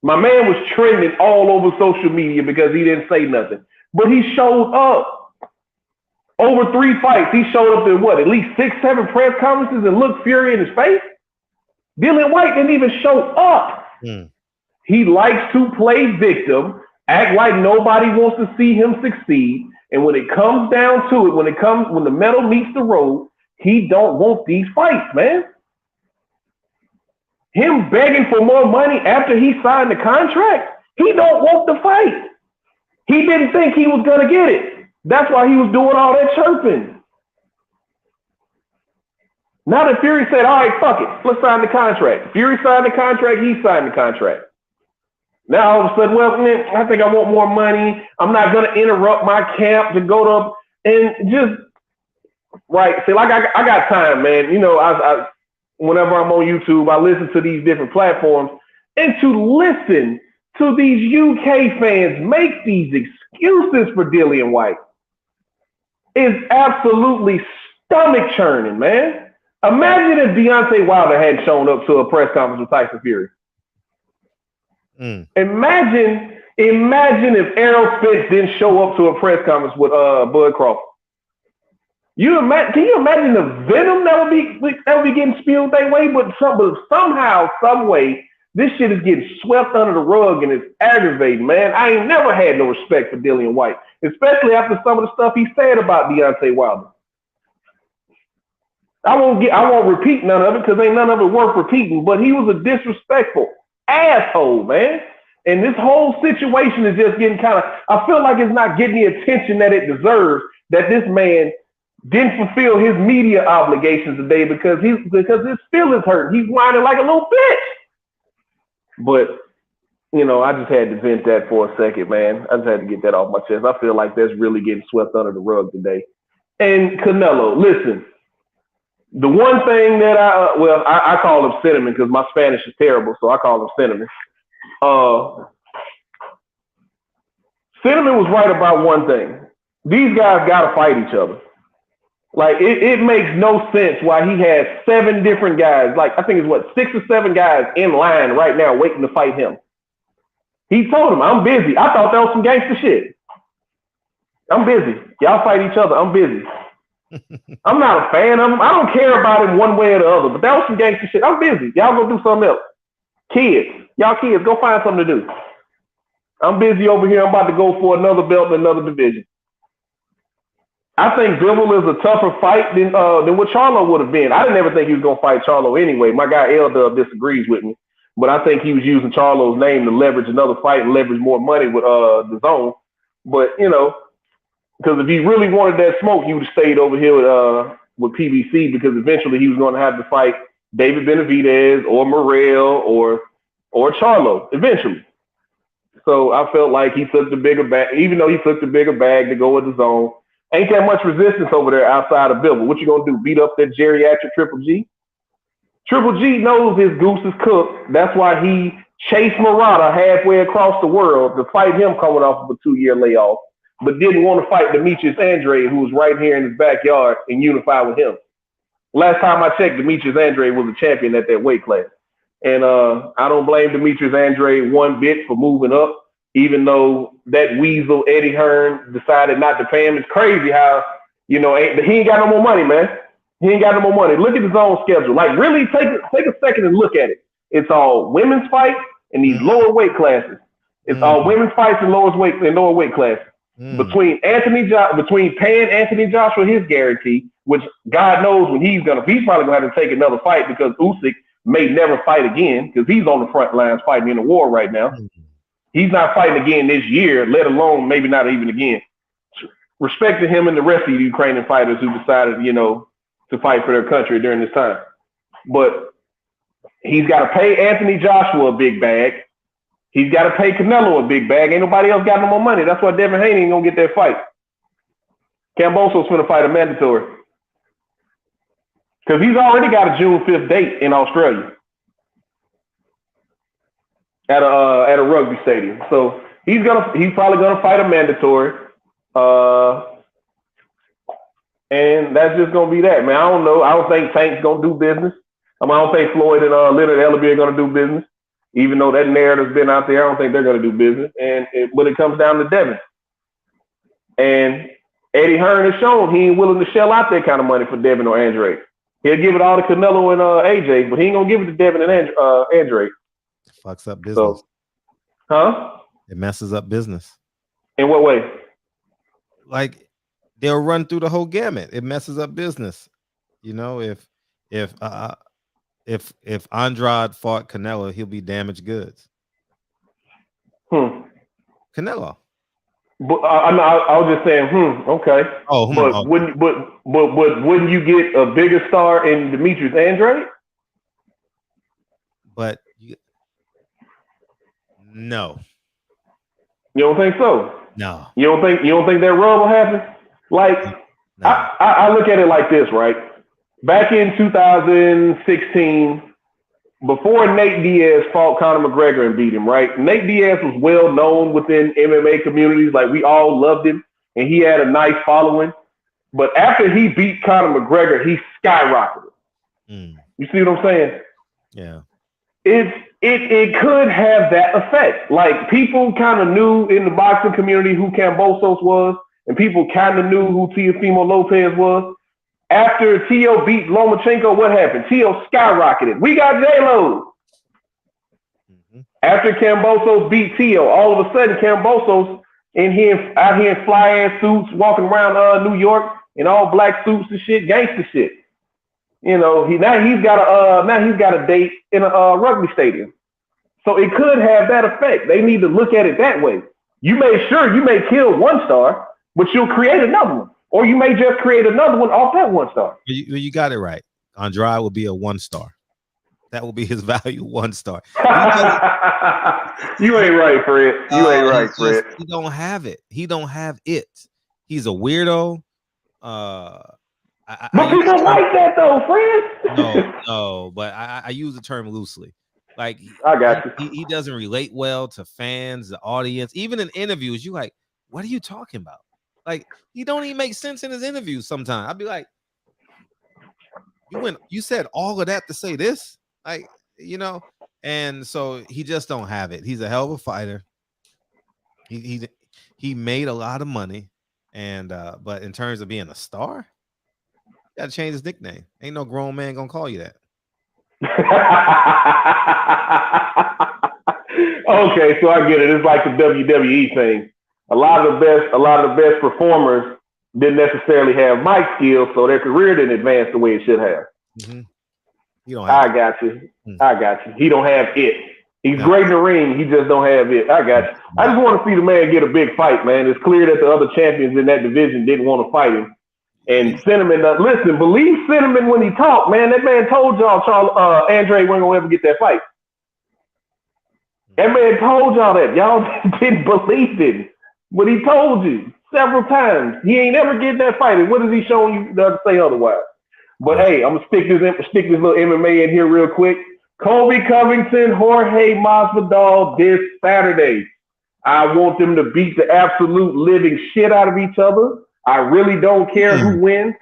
My man was trending all over social media because he didn't say nothing. But he showed up. Over 3 fights, he showed up to at least 6, 7 press conferences and looked fury in his face? Dillian White didn't even show up. He likes to play victim, act like nobody wants to see him succeed. And when it comes down to it, when the metal meets the road, he don't want these fights, man. Him begging for more money after he signed the contract, he don't want the fight. He didn't think he was going to get it. That's why he was doing all that chirping. Now that Fury said, all right, fuck it, let's sign the contract. Fury signed the contract, he signed the contract. Now all of a sudden, well, I think I want more money. I'm not going to interrupt my camp to go to, and just, right, see, like I got time, man. I whenever I'm on YouTube, I listen to these different platforms, and to listen to these UK fans make these excuses for Dillian White is absolutely stomach churning, man. Imagine if Deontay Wilder hadn't shown up to a press conference with Tyson Fury. Imagine if Errol Spence didn't show up to a press conference with Bud Crawford. Can you imagine the venom that would be getting spewed that way? But somehow, some way, this shit is getting swept under the rug, and it's aggravating, man. I ain't never had no respect for Dillian White, especially after some of the stuff he said about Deontay Wilder. I won't repeat none of it because ain't none of it worth repeating, but he was a disrespectful asshole, man. And this whole situation is just getting I feel like it's not getting the attention that it deserves, that this man didn't fulfill his media obligations today because his feelings hurt. He's whining like a little bitch. But, I just had to vent that for a second, man. I just had to get that off my chest. I feel like that's really getting swept under the rug today. And Canelo, listen, the one thing that I call him Cinnamon because my Spanish is terrible, so I call him Cinnamon. Cinnamon was right about one thing. These guys got to fight each other. Like, it makes no sense why he has 7 different guys. Like, I think it's 6 or 7 guys in line right now waiting to fight him. He told him, I'm busy. I thought that was some gangster shit. I'm busy. Y'all fight each other. I'm busy. I'm not a fan of him. I don't care about him one way or the other, but that was some gangster shit. I'm busy. Y'all go do something else. Y'all kids, go find something to do. I'm busy over here. I'm about to go for another belt in another division. I think Bivol is a tougher fight than what Charlo would have been. I didn't ever think he was gonna fight Charlo anyway. My guy L-Dub disagrees with me, but I think he was using Charlo's name to leverage another fight and leverage more money with the zone. But because if he really wanted that smoke, he would have stayed over here with PBC, because eventually he was going to have to fight David Benavidez or Morrell or Charlo eventually. So I felt like he took the bigger bag, even though he took the bigger bag to go with the zone. Ain't that much resistance over there outside of Bivol. What you gonna do? Beat up that geriatric Triple G? Triple G knows his goose is cooked. That's why he chased Murata halfway across the world to fight him coming off of a 2-year layoff, but didn't want to fight Demetrius Andrade, who was right here in his backyard, and unify with him. Last time I checked, Demetrius Andrade was a champion at that weight class. And I don't blame Demetrius Andrade one bit for moving up, even though that weasel Eddie Hearn decided not to pay him. It's crazy how, he ain't got no more money, man. He ain't got no more money. Look at his own schedule. Like, really take a second and look at it. It's all women's fights in these lower weight classes. It's all women's fights in lower weight classes. Between paying Anthony Joshua his guarantee, which God knows when he's probably gonna have to take another fight, because Usyk may never fight again, because he's on the front lines fighting in a war right now. He's not fighting again this year, let alone maybe not even again. Respect to him and the rest of the Ukrainian fighters who decided, to fight for their country during this time. But he's got to pay Anthony Joshua a big bag. He's got to pay Canelo a big bag. Ain't nobody else got no more money. That's why Devin Haney ain't going to get that fight. Kambosos going to fight a mandatory. Because he's already got a June 5th date in Australia at a rugby stadium. So he's probably gonna fight a mandatory. And that's just gonna be that, man. I don't know. I don't think Tank's gonna do business. I don't think Floyd and Leonard Ellaby are gonna do business. Even though that narrative's been out there, I don't think they're gonna do business. But it comes down to Devin. And Eddie Hearn has shown he ain't willing to shell out that kind of money for Devin or Andrade. He'll give it all to Canelo and AJ, but he ain't gonna give it to Devin and Andrade. Fucks up business. So, huh? It messes up business. In what way? Like, they'll run through the whole gamut. It messes up business. If Andrade fought Canelo, he'll be damaged goods. Canelo. But I was just saying, okay. Wouldn't you get a bigger star in Demetrius Andrade? But no. You don't think so? No. You don't think that rub will happen? Like, no. I look at it like this, right? Back in 2016, before Nate Diaz fought Conor McGregor and beat him, right? Nate Diaz was well known within MMA communities. Like, we all loved him, and he had a nice following. But after he beat Conor McGregor, he skyrocketed. You see what I'm saying? Yeah. It could have that effect. Like, people kind of knew in the boxing community who Kambosos was, and people kind of knew who Teofimo Lopez was. After Tio beat Lomachenko, what happened? Tio skyrocketed. We got J-Lo. After Kambosos beat Tio, all of a sudden Kambosos out here in fly-ass suits, walking around New York in all black suits and shit, gangster shit. Now he's got a date in a rugby stadium. So it could have that effect. They need to look at it that way. You may kill one star, but you'll create another one. Or you may just create another one off that one star. You got it right. Andrade will be a 1 star. That will be his value, 1 star. You ain't right, Fred. You ain't right, Fred. He don't have it. He don't have it. He's a weirdo. But people like that though, Fred. No, but I use the term loosely. Like, I got you. He doesn't relate well to fans, the audience. Even in interviews, you like, what are you talking about? Like, he don't even make sense in his interviews sometimes. I'd be like, you said all of that to say this? Like, and so he just don't have it. He's a hell of a fighter. He made a lot of money, and but in terms of being a star, you gotta change his nickname. Ain't no grown man gonna call you that. Okay, so I get it. It's like the WWE thing. A lot of the best performers didn't necessarily have mic skills, so their career didn't advance the way it should have. Mm-hmm. You don't have I got you. I got you. He don't have it. He's great in the ring. He just don't have it. I got you. I just want to see the man get a big fight, man. It's clear that the other champions in that division didn't want to fight him. And Cinnamon, listen, believe Cinnamon when he talked, man. That man told y'all Andre wasn't going to ever get that fight. That man told y'all that. Y'all didn't believe it. But he told you several times. He ain't ever getting that fight. And what has he shown you to say otherwise? But hey, I'm going to stick this little MMA in here real quick. Colby Covington, Jorge Masvidal this Saturday. I want them to beat the absolute living shit out of each other. I really don't care who wins.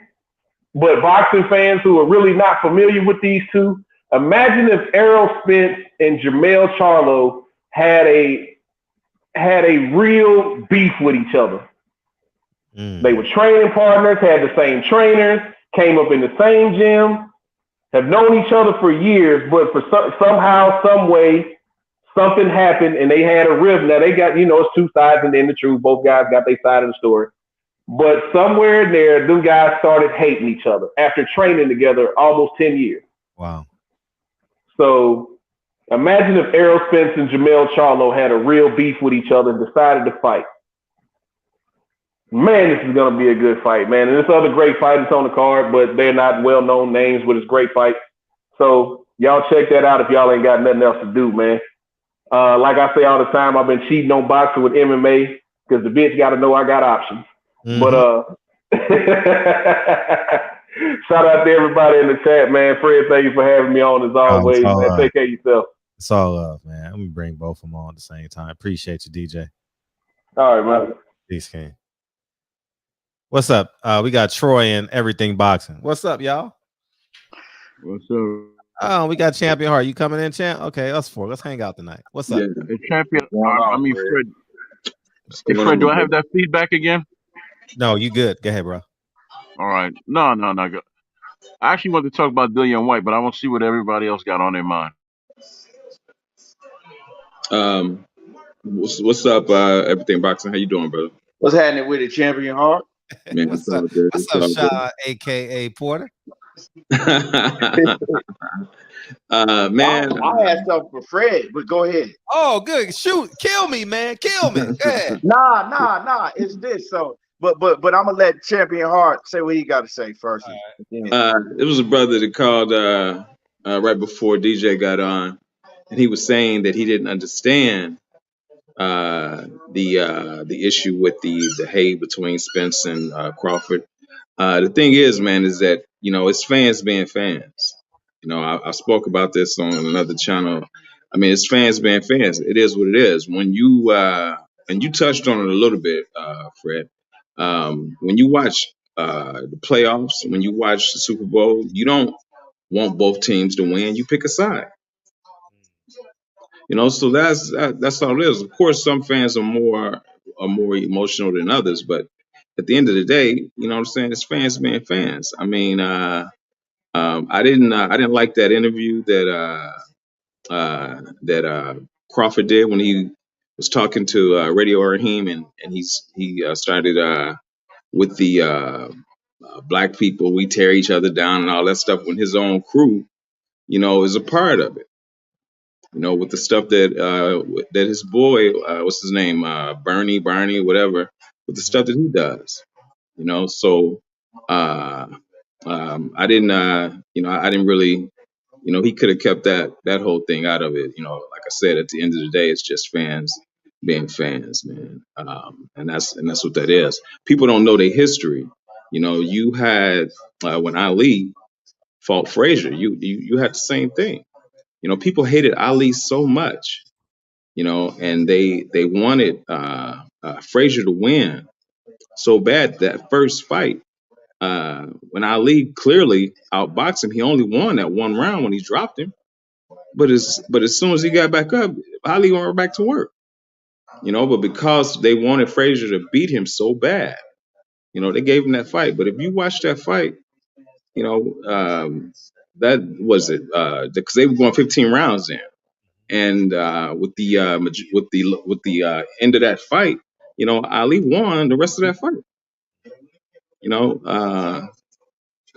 But boxing fans who are really not familiar with these two, imagine if Errol Spence and Jermell Charlo had a real beef with each other. They were training partners, had the same trainers, came up in the same gym, have known each other for years, but for somehow, some way, something happened and they had a rift. Now they got, it's two sides and then the truth. Both guys got their side of the story. But somewhere in there, them guys started hating each other after training together almost 10 years. Wow. So imagine if Errol Spence and Jermell Charlo had a real beef with each other and decided to fight. Man, this is going to be a good fight, man. And there's other great fighters on the card, but they're not well-known names, but it's great fight. So y'all check that out if y'all ain't got nothing else to do, man. Like I say all the time, I've been cheating on boxing with MMA because the bitch got to know I got options. Mm-hmm. But shout out to everybody in the chat, man. Fred, thank you for having me on as always, man. Take care of yourself. It's all love, man. Let me bring both of them on at the same time. Appreciate you, DJ. All right, man. Peace, King. What's up? We got Troy and Everything Boxing. What's up, y'all? What's up? Oh, we got Champion Heart. You coming in, champ? Okay, us four. Let's hang out tonight. What's up? Yeah, Champion. Fred. Hey, Fred, do I have that feedback again? No, you good. Go ahead, bro. All right. No. Good. I actually want to talk about Dillian White, but I want to see what everybody else got on their mind. What's up, Everything Boxing? How you doing, brother? What's happening with it, Champion Heart? Man, what's up, Shaw, a.k.a. Porter? Man. I had something for Fred, but go ahead. Oh, good. Shoot. Kill me, man. Kill me. Go ahead. Nah. It's this. So, but I'm going to let Champion Heart say what he got to say first. It was a brother that called right before DJ got on, and he was saying that he didn't understand the issue with the hate between Spence and Crawford. The thing is, man, is that it's fans being fans. I spoke about this on another channel. I mean, it's fans being fans. It is what it is. When you and you touched on it a little bit, Fred. When you watch the playoffs, when you watch the Super Bowl, you don't want both teams to win. You pick a side. So that's all it is. Of course, some fans are more emotional than others, but at the end of the day, you know what I'm saying? It's fans being fans. I mean, I didn't like that interview that Crawford did when he was talking to Radio Raheem, and he started with the black people, we tear each other down and all that stuff, when his own crew, is a part of it. With the stuff that his boy, what's his name, Barney, whatever, with the stuff that he does, So I didn't really, he could have kept that whole thing out of it. Like I said, at the end of the day, it's just fans being fans, man, and that's what that is. People don't know their history. You had when Ali fought Frazier, you had the same thing. People hated Ali so much, and they wanted Frazier to win so bad. That first fight, when Ali clearly outboxed him, he only won that one round when he dropped him. But as soon as he got back up, Ali went back to work. But because they wanted Frazier to beat him so bad, they gave him that fight. But if you watch that fight, that was it, because they were going 15 rounds in. And with the end of that fight, Ali won the rest of that fight. You know,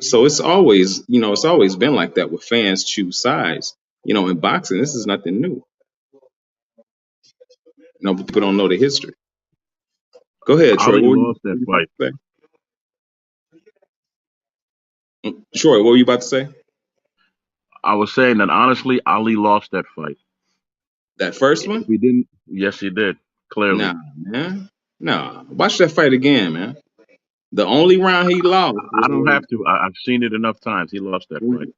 so it's always, it's always been like that with fans choose sides. In boxing, this is nothing new. But people don't know the history. Go ahead, Troy. Ali What were lost that you about fight. to say? Troy, what were you about to say? I was saying that honestly, Ali lost that fight. That first If one? he didn't, yes, he did. Clearly. Nah, man. Nah. Watch that fight again, man. The only round he lost I don't was have to. I've seen it enough times. He lost that fight.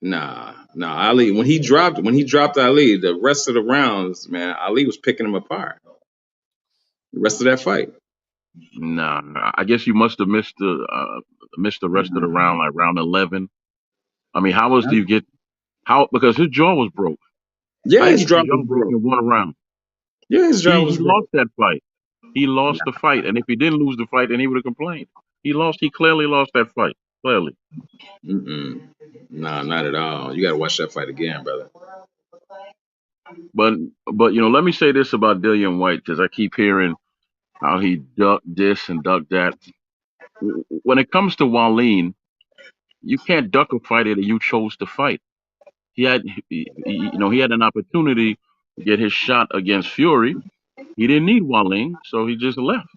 nah. Ali, when he dropped Ali, the rest of the rounds, man, Ali was picking him apart. The rest of that fight. Nah, I guess you must have missed the rest of the round, like round 11. I mean, how else do you get because his jaw was broke. Yeah, How you his get your jaw jaw was broke broke. in one round? Yeah, his jaw He was broke. lost that fight. He lost the fight, and if he didn't lose the fight, then he would have complained. He lost. He clearly lost that fight. Clearly. Nah, not at all. You got to watch that fight again, brother. But let me say this about Dillian White, because I keep hearing how he ducked this and ducked that. When it comes to Wallin, you can't duck a fighter that you chose to fight. He had an opportunity to get his shot against Fury. He didn't need Wallin, so he just left.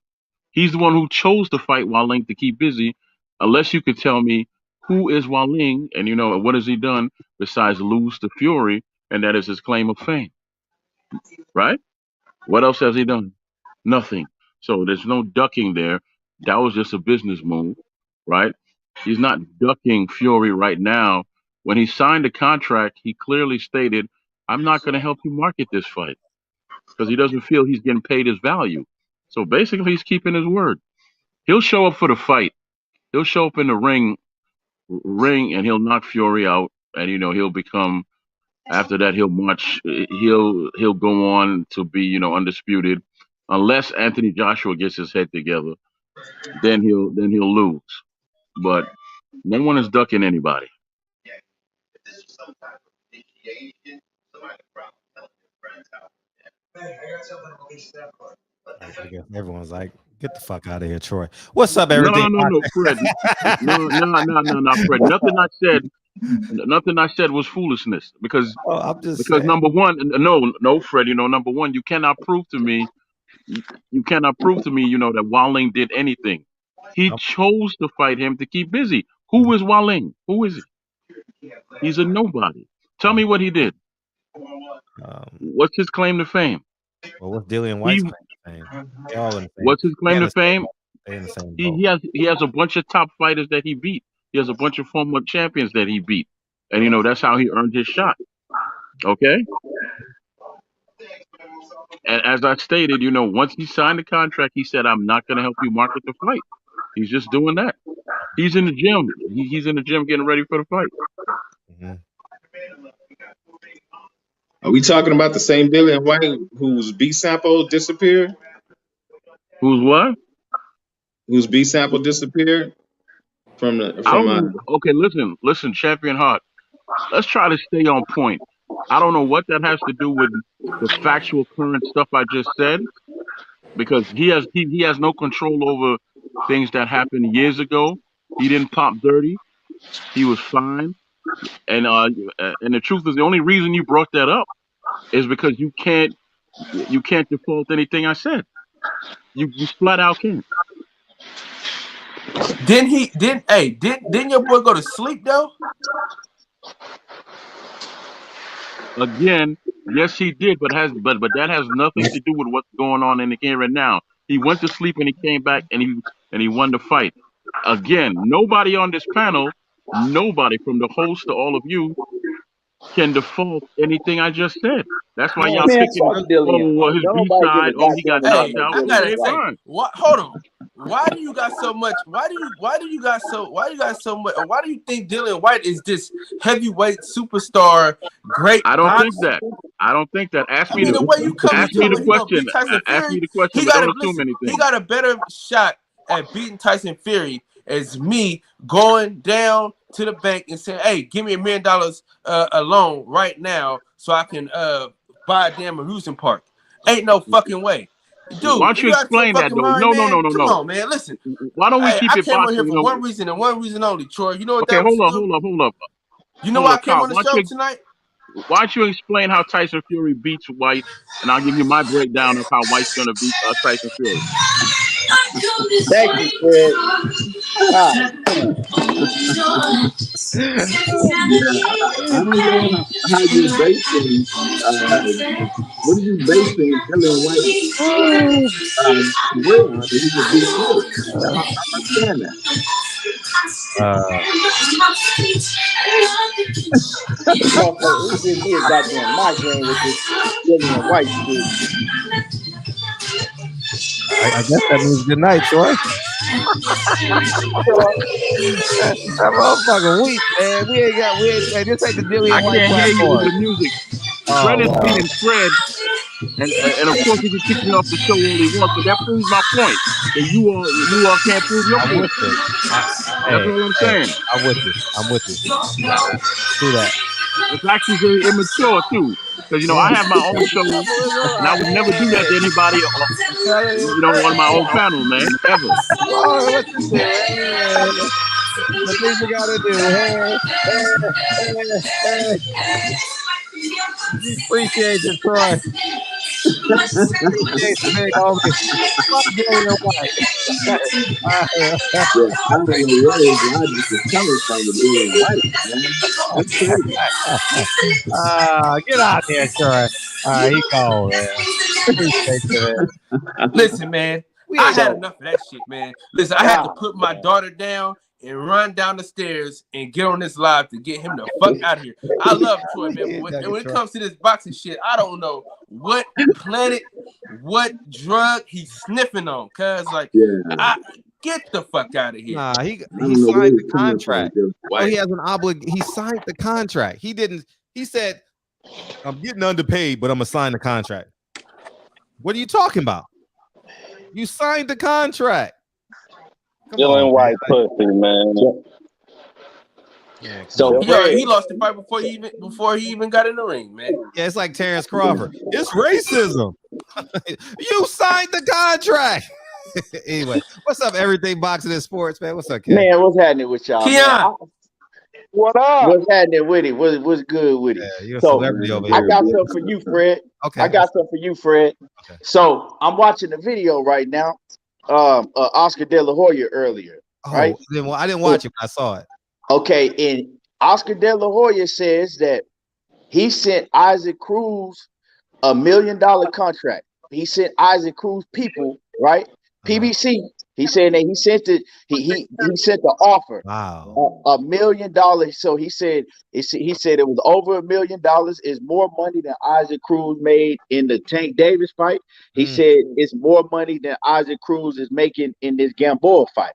He's the one who chose to fight Wallin to keep busy. Unless you could tell me who is Wallin, and what has he done besides lose to Fury, and that is his claim of fame, right? What else has he done? Nothing. So there's no ducking there. That was just a business move, right? He's not ducking Fury right now. When he signed the contract, he clearly stated, I'm not going to help you market this fight because he doesn't feel he's getting paid his value. So basically, he's keeping his word. He'll show up for the fight. He'll show up in the ring, and he'll knock Fury out, and he'll become. After that, he'll march. He'll go on to be undisputed, unless Anthony Joshua gets his head together. Then he'll lose. But no one is ducking anybody. I guess everyone's like, get the fuck out of here, Troy. What's up, No, everything? Fred. No, Fred. Nothing I said was foolishness because I'm just because saying. number one, no, Fred. Number one, you cannot prove to me. You cannot prove to me, that Wallin did anything. He chose to fight him to keep busy. Who is Wallin? Who is he? He's a nobody. Tell me what he did. What's his claim to fame? Well, what's Dillian White's claim to fame? They're all in the same. What's his claim to fame? They're in the same boat. He has a bunch of top fighters that he beat. He has a bunch of former champions that he beat. And, that's how he earned his shot. Okay? And as I stated, once he signed the contract, he said, I'm not going to help you market the fight. He's just doing that. He's in the gym. He's in the gym getting ready for the fight. Mm-hmm. Are we talking about the same Dillian White whose B sample disappeared? Who's what? Whose B sample disappeared Okay, listen, Champion Heart. Let's try to stay on point. I don't know what that has to do with the factual current stuff I just said, because he has no control over things that happened years ago. He didn't pop dirty. He was fine. And the truth is, the only reason you brought that up is because you can't default anything I said. You flat out can't. Didn't your boy go to sleep though? Again, yes, he did, but that has nothing to do with what's going on in the here and now. He went to sleep and he came back and he won the fight. Again, nobody on this panel, nobody from the host to all of you, can default anything I just said. That's why y'all picking. His B side. Oh, he got knocked out. I gotta Okay, say, fine. hold on. Why do you got so much? Why do you got so much? Why do you think Dillian White is this heavyweight superstar? Great. I don't think that. Ask me the way you come ask me the question. Ask me the question, but don't assume anything. He got a better shot at beating Tyson Fury as me going down to the bank and saying, "Hey, give me $1 million a loan right now so I can buy a damn amusement park." Ain't no fucking way. Dude, Why don't you you out your explain that fucking though? mind, No, no, man? no, no, Come no. on, man. Listen. Why don't we Hey, keep I it came on here boxing? for one reason and one reason only, Troy. You know what Okay, that was to do? hold up. You know why I came Carl. on the show tonight? Why don't you explain how Tyson Fury beats White, and I'll give you my breakdown of how White's gonna beat Tyson Fury. Thank you, Fred. God damn. I don't know how you're basing. What are you basing Dillian White career on that he would beat Fury? I don't understand that. Motherfucker, he gives me a goddamn migraine with this Dillian White shit. I guess that means good night, Troy. That motherfucker weak, man. We ain't man, this ain't the Dillian I White can't hear you with platform. the music. Oh, Fred is wow. beating Fred, and of course he can kick me off the show only once, but that proves my point. That you all can't prove your I'm point. with you. That's all I'm saying. I'm with you. Do that. It's actually very immature too, because I have my own show, and I would never do that to anybody. On my own panel, man, ever. Oh, what you do, man? The things you gotta do. Appreciate you, Troy. Appreciate you, big homie. Fuck Dillian White. Yeah, I don't know where his logic is coming from with Dillian White, man. That's crazy. Get out there, Troy. All right, he gone, man. Appreciate you, man. Listen, man. I had enough of that shit, man. Listen, I had to put my daughter down and run down the stairs and get on this live to get him the fuck out of here. I love Troy, man. But when it comes to this boxing shit, I don't know what planet, what drug he's sniffing on. Cause get the fuck out of here. Nah, he signed the contract. Oh, he has an he signed the contract. He didn't. He said, "I'm getting underpaid, but I'm gonna sign the contract." What are you talking about? You signed the contract. Dillian White pussy, man. Yeah, so he lost the fight before he even got in the ring, man. Yeah, it's like Terrence Crawford. It's racism. You signed the contract. Anyway, what's up, everything boxing and sports, man? What's up, Ken? Man, what's happening with y'all? Keon. What up? What's happening with it? What's good with it? Yeah, you're a so celebrity over here. I got something for you, Fred. Okay. I got something for you, Fred. Okay. So I'm watching the video right now. Oscar De La Hoya earlier. Right? I didn't watch it, but I saw it. Okay, and Oscar De La Hoya says that he sent Isaac Cruz $1 million contract. He sent Isaac Cruz people, right? PBC. He said that he sent it. He sent the offer. Wow. $1 million. So he said it was over $1 million. It's more money than Isaac Cruz made in the Tank Davis fight. He said it's more money than Isaac Cruz is making in this Gamboa fight.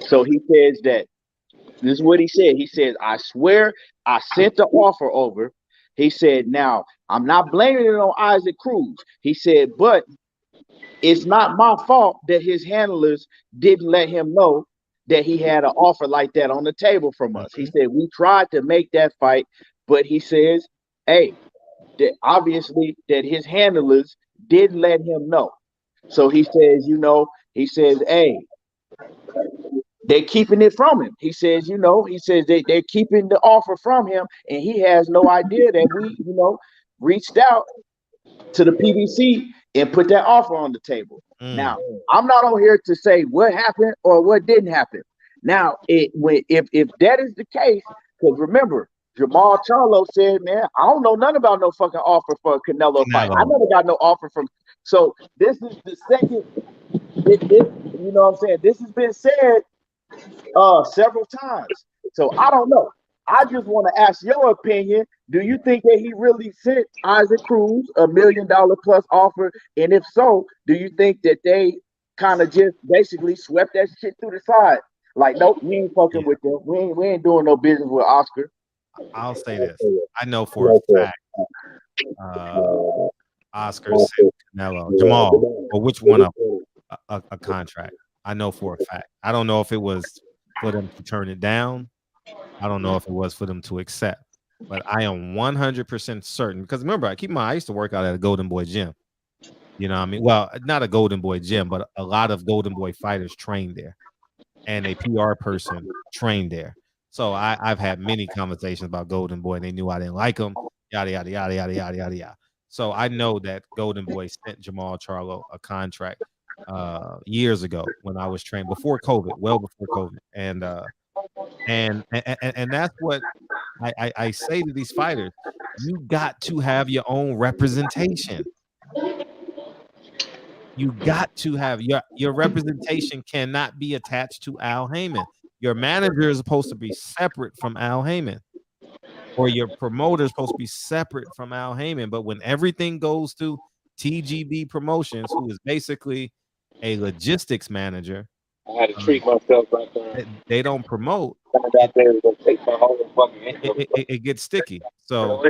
So he says that this is what he said. He says, I swear I sent the offer over. He said, now I'm not blaming it on Isaac Cruz. He said, but it's not my fault that his handlers didn't let him know that he had an offer like that on the table from us. He said, we tried to make that fight, but he says, hey, that obviously that his handlers didn't let him know. So he says, hey, they're keeping it from him. He says, they're keeping the offer from him, and he has no idea that we, reached out to the PBC and put that offer on the table. Now, I'm not on here to say what happened or what didn't happen. Now, if that is the case, because remember, Jamal Charlo said, man, I don't know nothing about no fucking offer for a Canelo fight. I never got no offer from. So this is the second. You know what I'm saying? This has been said several times. So I don't know. I just want to ask your opinion. Do you think that he really sent Isaac Cruz $1 million plus offer? And if so, do you think that they kind of just basically swept that shit through the side? Like, nope, we ain't fucking with them. We ain't doing no business with Oscar. I'll say this. I know for a fact Oscar sent Canelo, Jamal, or which one of them, a contract. I know for a fact. I don't know if it was for them to turn it down. I don't know if it was for them to accept, but I am 100% certain, because remember, I used to work out at a Golden Boy gym. You know what I mean? Well, not a Golden Boy gym, but a lot of Golden Boy fighters train there, and a PR person trained there. So I've had many conversations about Golden Boy, and they knew I didn't like him, yada, yada, yada, yada, yada, yada, yada. So I know that Golden Boy sent Jamal Charlo a contract years ago when I was trained, before COVID, well before COVID. And that's what I say to these fighters. You got to have your own representation. You got to have your representation cannot be attached to Al Haymon. Your manager is supposed to be separate from Al Haymon, or your promoter is supposed to be separate from Al Haymon. But when everything goes to TGB Promotions, who is basically a logistics manager, I had to treat myself right there. they don't promote. It gets sticky. So,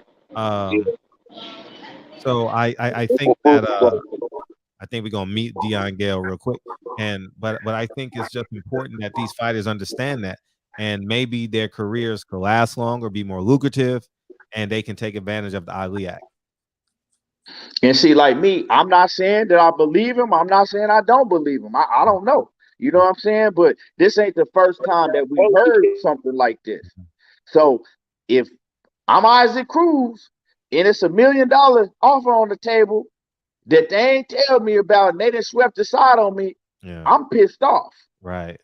I think that I think we're gonna meet Dion Gale real quick, but I think it's just important that these fighters understand that, and maybe their careers could last longer, be more lucrative, and they can take advantage of the Ali Act. And see, like me, I'm not saying that I believe him. I'm not saying I don't believe him. I don't know. You know what I'm saying? But this ain't the first time that we heard something like this. So if I'm Isaac Cruz and it's $1 million offer on the table that they ain't tell me about and they done swept aside on me, I'm pissed off. Right.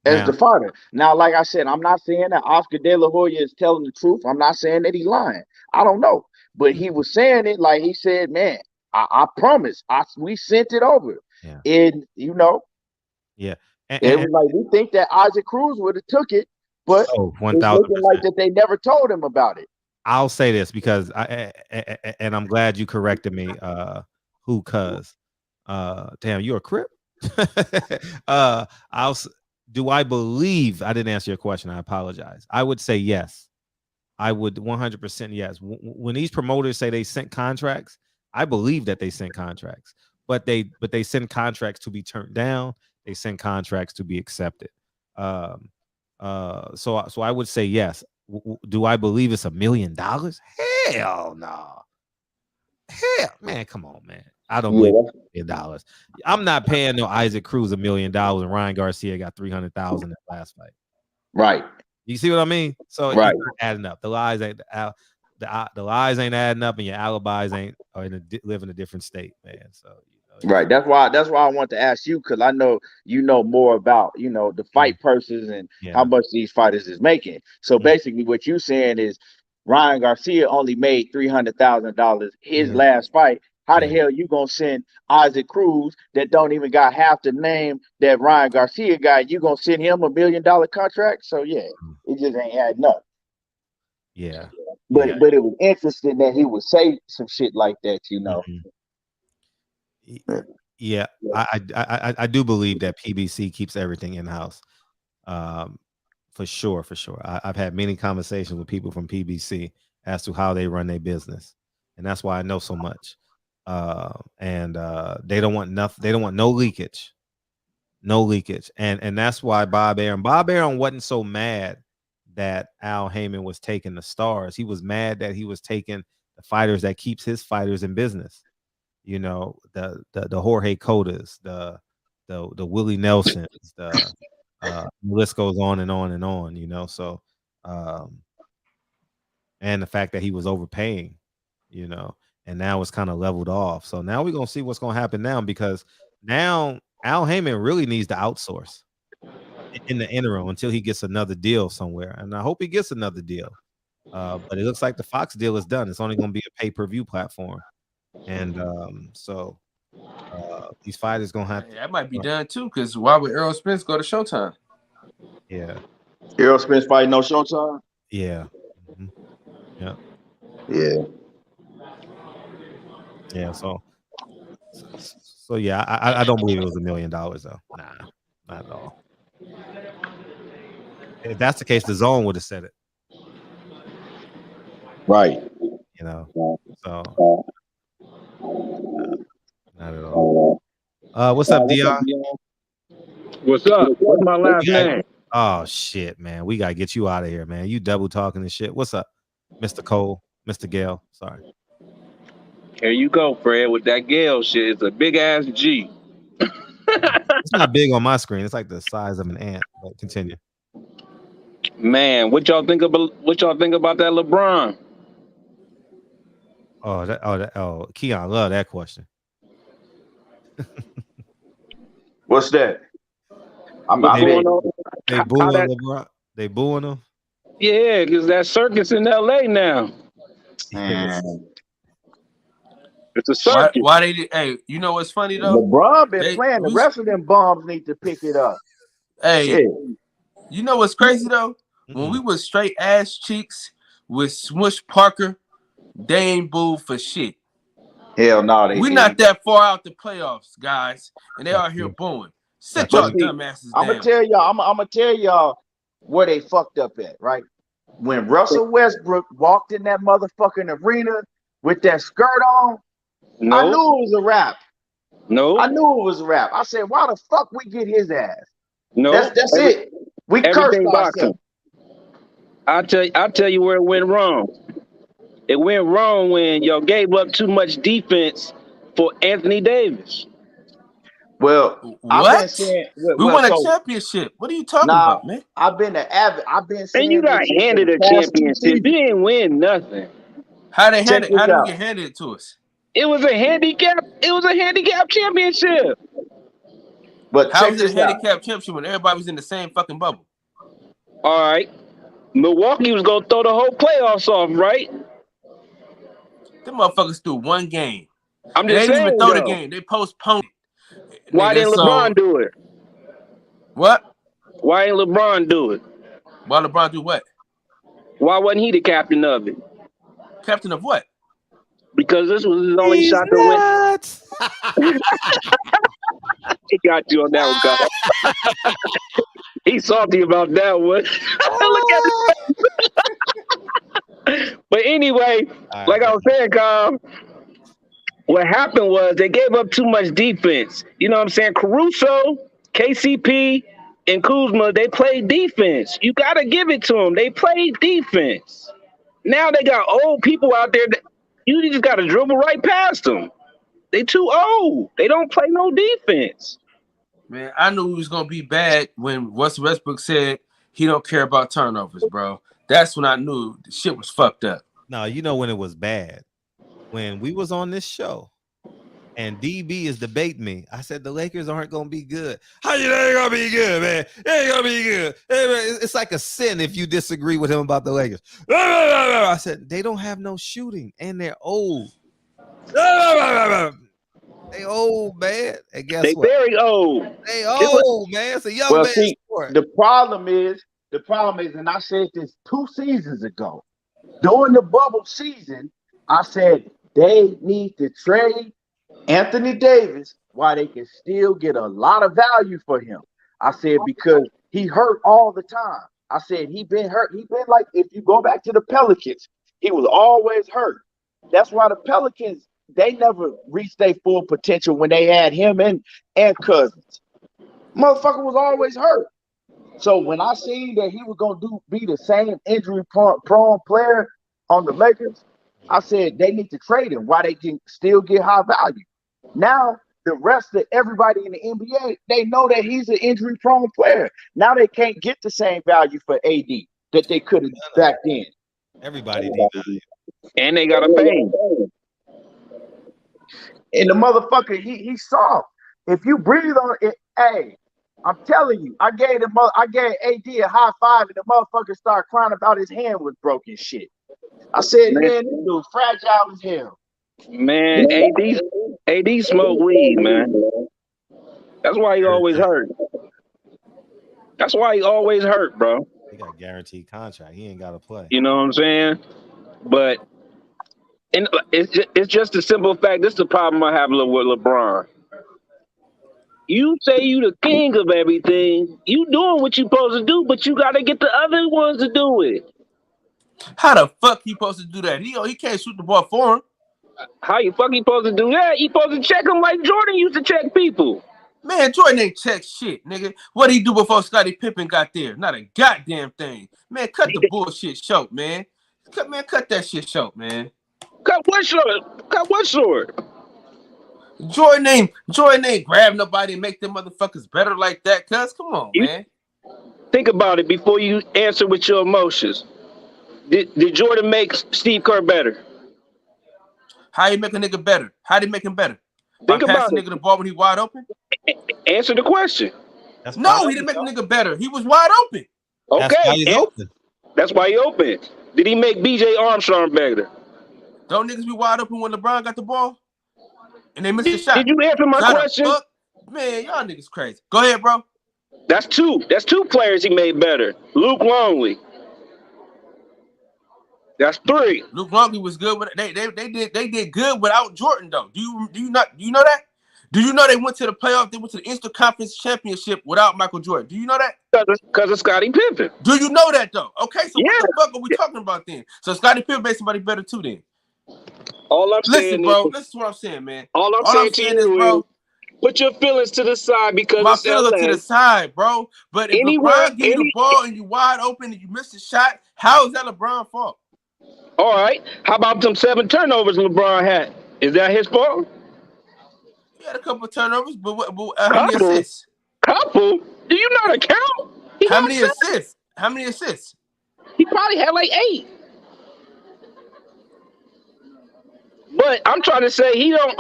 As the fighter. Now, like I said, I'm not saying that Oscar De La Hoya is telling the truth. I'm not saying that he's lying. I don't know. But he was saying it like he said, man, I promise. We sent it over. Yeah. And, you know, yeah. It was like, we think that Isaac Cruz would have took it, but it's looking like that they never told him about it. I'll say this because and I'm glad you corrected me. Damn, you're a Crip. Do I believe? I didn't answer your question. I apologize. I would say yes. I would 100% yes. When these promoters say they sent contracts, I believe that they sent contracts, but they send contracts to be turned down. They send contracts to be accepted. So I would say yes. Do I believe it's $1 million? Hell no. Hell, man, come on, man. I don't believe $1 million. I'm not paying no Isaac Cruz $1 million, and Ryan Garcia got 300,000 in the last fight. Right. You see what I mean? So right. It's not adding up. The lies ain't the lies ain't adding up, and your alibis live in a different state, man. So right. That's why I want to ask you, because I know you know more about the fight purses and how much these fighters is making. So basically, what you saying is Ryan Garcia only made $300,000 his last fight. How the hell you gonna send Isaac Cruz that don't even got half the name that Ryan Garcia got? You gonna send him $1 million contract? So yeah, it just ain't adding up. Yeah. But it was interesting that he would say some shit like that, Yeah, I do believe that PBC keeps everything in house. For sure. I've had many conversations with people from PBC as to how they run their business, and that's why I know so much. They don't want nothing. They don't want no leakage, and that's why Bob Arum wasn't so mad that Al Haymon was taking the stars. He was mad that he was taking the fighters that keeps his fighters in business. The Jorge Cotas, the Willie Nelsons, the list goes on and on and on. So and the fact that he was overpaying, and now it's kind of leveled off. So now we're gonna see what's gonna happen now, because now Al Haymon really needs to outsource in the interim until he gets another deal somewhere, and I hope he gets another deal. But it looks like the Fox deal is done. It's only gonna be a pay-per-view platform, and so these fighters gonna have that might be done too. Because why would Errol Spence go to Showtime? Yeah, Errol Spence fighting no Showtime. Yeah. Yeah. So yeah, I don't believe it was $1 million though. Nah, not at all. If that's the case, the Zone would have said it. Right. So not at all. What's up, Dion? What's up? What's my last name? Oh shit, man. We gotta get you out of here, man. You double talking and shit. What's up, Mr. Cole, Mr. Gale? Sorry. Here you go, Fred, with that Gale shit. It's a big ass G. It's not big on my screen. It's like the size of an ant. But continue. Man, what y'all think about that LeBron? Keon, I love that question. What's that? They booing LeBron. They booing him. Yeah, because that circus in LA now. Man. It's a circus. Why they? Hey, you know what's funny though? LeBron been playing. The rest of them bums need to pick it up. Hey, shit. You know what's crazy though? When we was straight ass cheeks with Smush Parker, they ain't booed for shit. Hell no, We're not that far out the playoffs, guys, and they are here booing. Sit y'all dumbasses down. I'm gonna tell y'all where they fucked up at, right? When Russell Westbrook walked in that motherfucking arena with that skirt on, I knew it was a rap. I knew it was a rap. I said, why the fuck we get his ass? That's it. We cursed ourselves. I'll tell you where it went wrong. It went wrong when y'all gave up too much defense for Anthony Davis. Well, what? I've been saying, we won a championship. What are you talking about, man? I've been saying, and you got handed a championship. You didn't win nothing. How did we get handed to us? It was a handicap. It was a handicap championship. But how was it a handicap championship when everybody was in the same fucking bubble? All right, Milwaukee was gonna throw the whole playoffs off, right? Them motherfuckers threw one game. I'm just saying, they didn't even throw the game. They postponed it. Why didn't LeBron do it? What? Why didn't LeBron do it? Why LeBron do what? Why wasn't he the captain of it? Captain of what? Because this was his only shot to win. He got you on that one, guy. He's salty about that one. Look at it. But anyway, like I was saying, Kyle, what happened was they gave up too much defense. You know what I'm saying? Caruso, KCP, and Kuzma, they played defense. You got to give it to them. They played defense. Now they got old people out there that you just got to dribble right past them. They too old. They don't play no defense. Man, I knew he was going to be bad when Russell Westbrook said he don't care about turnovers, bro. That's when I knew the shit was fucked up. No, you know when it was bad? When we was on this show and DB is debating me. I said the Lakers aren't going to be good. How you know they're going to be good, man? They ain't going to be good. Hey, man, it's like a sin if you disagree with him about the Lakers. I said they don't have no shooting and they're old. They old, man. And guess what? They very old. They old, man. It's a young man sport. The problem is, and I said this 2 seasons ago, during the bubble season, I said they need to trade Anthony Davis while they can still get a lot of value for him. I said because he hurt all the time. I said he been hurt. He been like, if you go back to the Pelicans, he was always hurt. That's why the Pelicans, they never reached their full potential when they had him and Cousins. Motherfucker was always hurt. So when I seen that he was gonna be the same injury prone player on the Lakers, I said they need to trade him while they can still get high value. Now the rest of everybody in the NBA, they know that he's an injury prone player. Now they can't get the same value for AD that they could have back then. Everybody devalued. And they gotta pay him. And the motherfucker, he soft. If you breathe on it, hey, I'm telling you, I gave AD a high five, and the motherfucker started crying about his hand was broken. Shit. I said, man, this dude fragile as hell. Man, AD smoke weed, man. That's why he always hurt. That's why he always hurt, bro. He got a guaranteed contract. He ain't got to play. You know what I'm saying? But and it's just a simple fact. This is the problem I have with LeBron. You say you the king of everything. You doing what you supposed to do, but you got to get the other ones to do it. How the fuck he supposed to do that? He can't shoot the ball for him. How you fucking supposed to do that? You supposed to check him like Jordan used to check people. Man, Jordan ain't check shit, nigga. What did he do before Scottie Pippen got there? Not a goddamn thing. Man, cut the bullshit short, man. Cut that shit short, man. Cut what short? Cut what short? Jordan ain't grab nobody and make them motherfuckers better like that, cuz. Come on, man. Think about it before you answer with your emotions. Did Jordan make Steve Kerr better? How you make a nigga better? How did he make him better? Think By about passing it. nigga the ball when he wide open? Answer the question. No, he didn't make the nigga better. He was wide open. Okay. That's why he's open. That's why he open. Did he make BJ Armstrong better? Don't niggas be wide open when LeBron got the ball? And they missed the shot. Did you answer my question? Man, y'all niggas crazy. Go ahead, bro. That's two. That's two players he made better. Luke Longley. That's three. Luke Longley was good, but they did good without Jordan though. Do you know that? Do you know they went to the playoff? They went to the Interconference Championship without Michael Jordan. Do you know that? Because of Scottie Pippen. Do you know that though? Okay, so what the fuck are we talking about then? So Scottie Pippen made somebody better too then. All I'm saying, bro. Listen to what I'm saying, man. All I'm saying is, bro, put your feelings to the side because my feelings are to the side, bro. But if LeBron give you the ball and you wide open and you miss the shot, how is that LeBron's fault? All right. How about them 7 turnovers LeBron had? Is that his fault? He had a couple of turnovers, but how many assists? Couple? Do you not count? How many assists? How many assists? He probably had like 8. But I'm trying to say he don't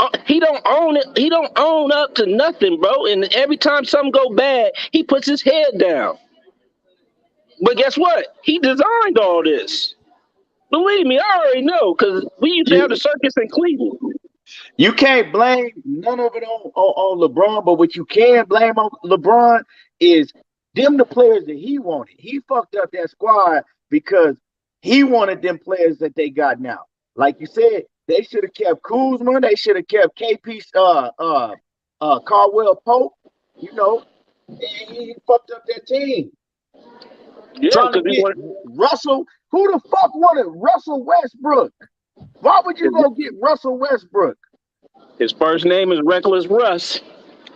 own it. He don't own up to nothing, bro. And every time something go bad, he puts his head down. But guess what? He designed all this. Believe me, I already know because we used to have the circus in Cleveland. You can't blame none of it on LeBron, but what you can blame on LeBron is them the players that he wanted. He fucked up that squad because he wanted them players that they got now. Like you said, they should have kept Kuzma. They should have kept KP, Caldwell Pope. You know, and he fucked up that team. Yeah, trying to get Russell. Who the fuck wanted Russell Westbrook? Why would you go get Russell Westbrook? His first name is Reckless Russ.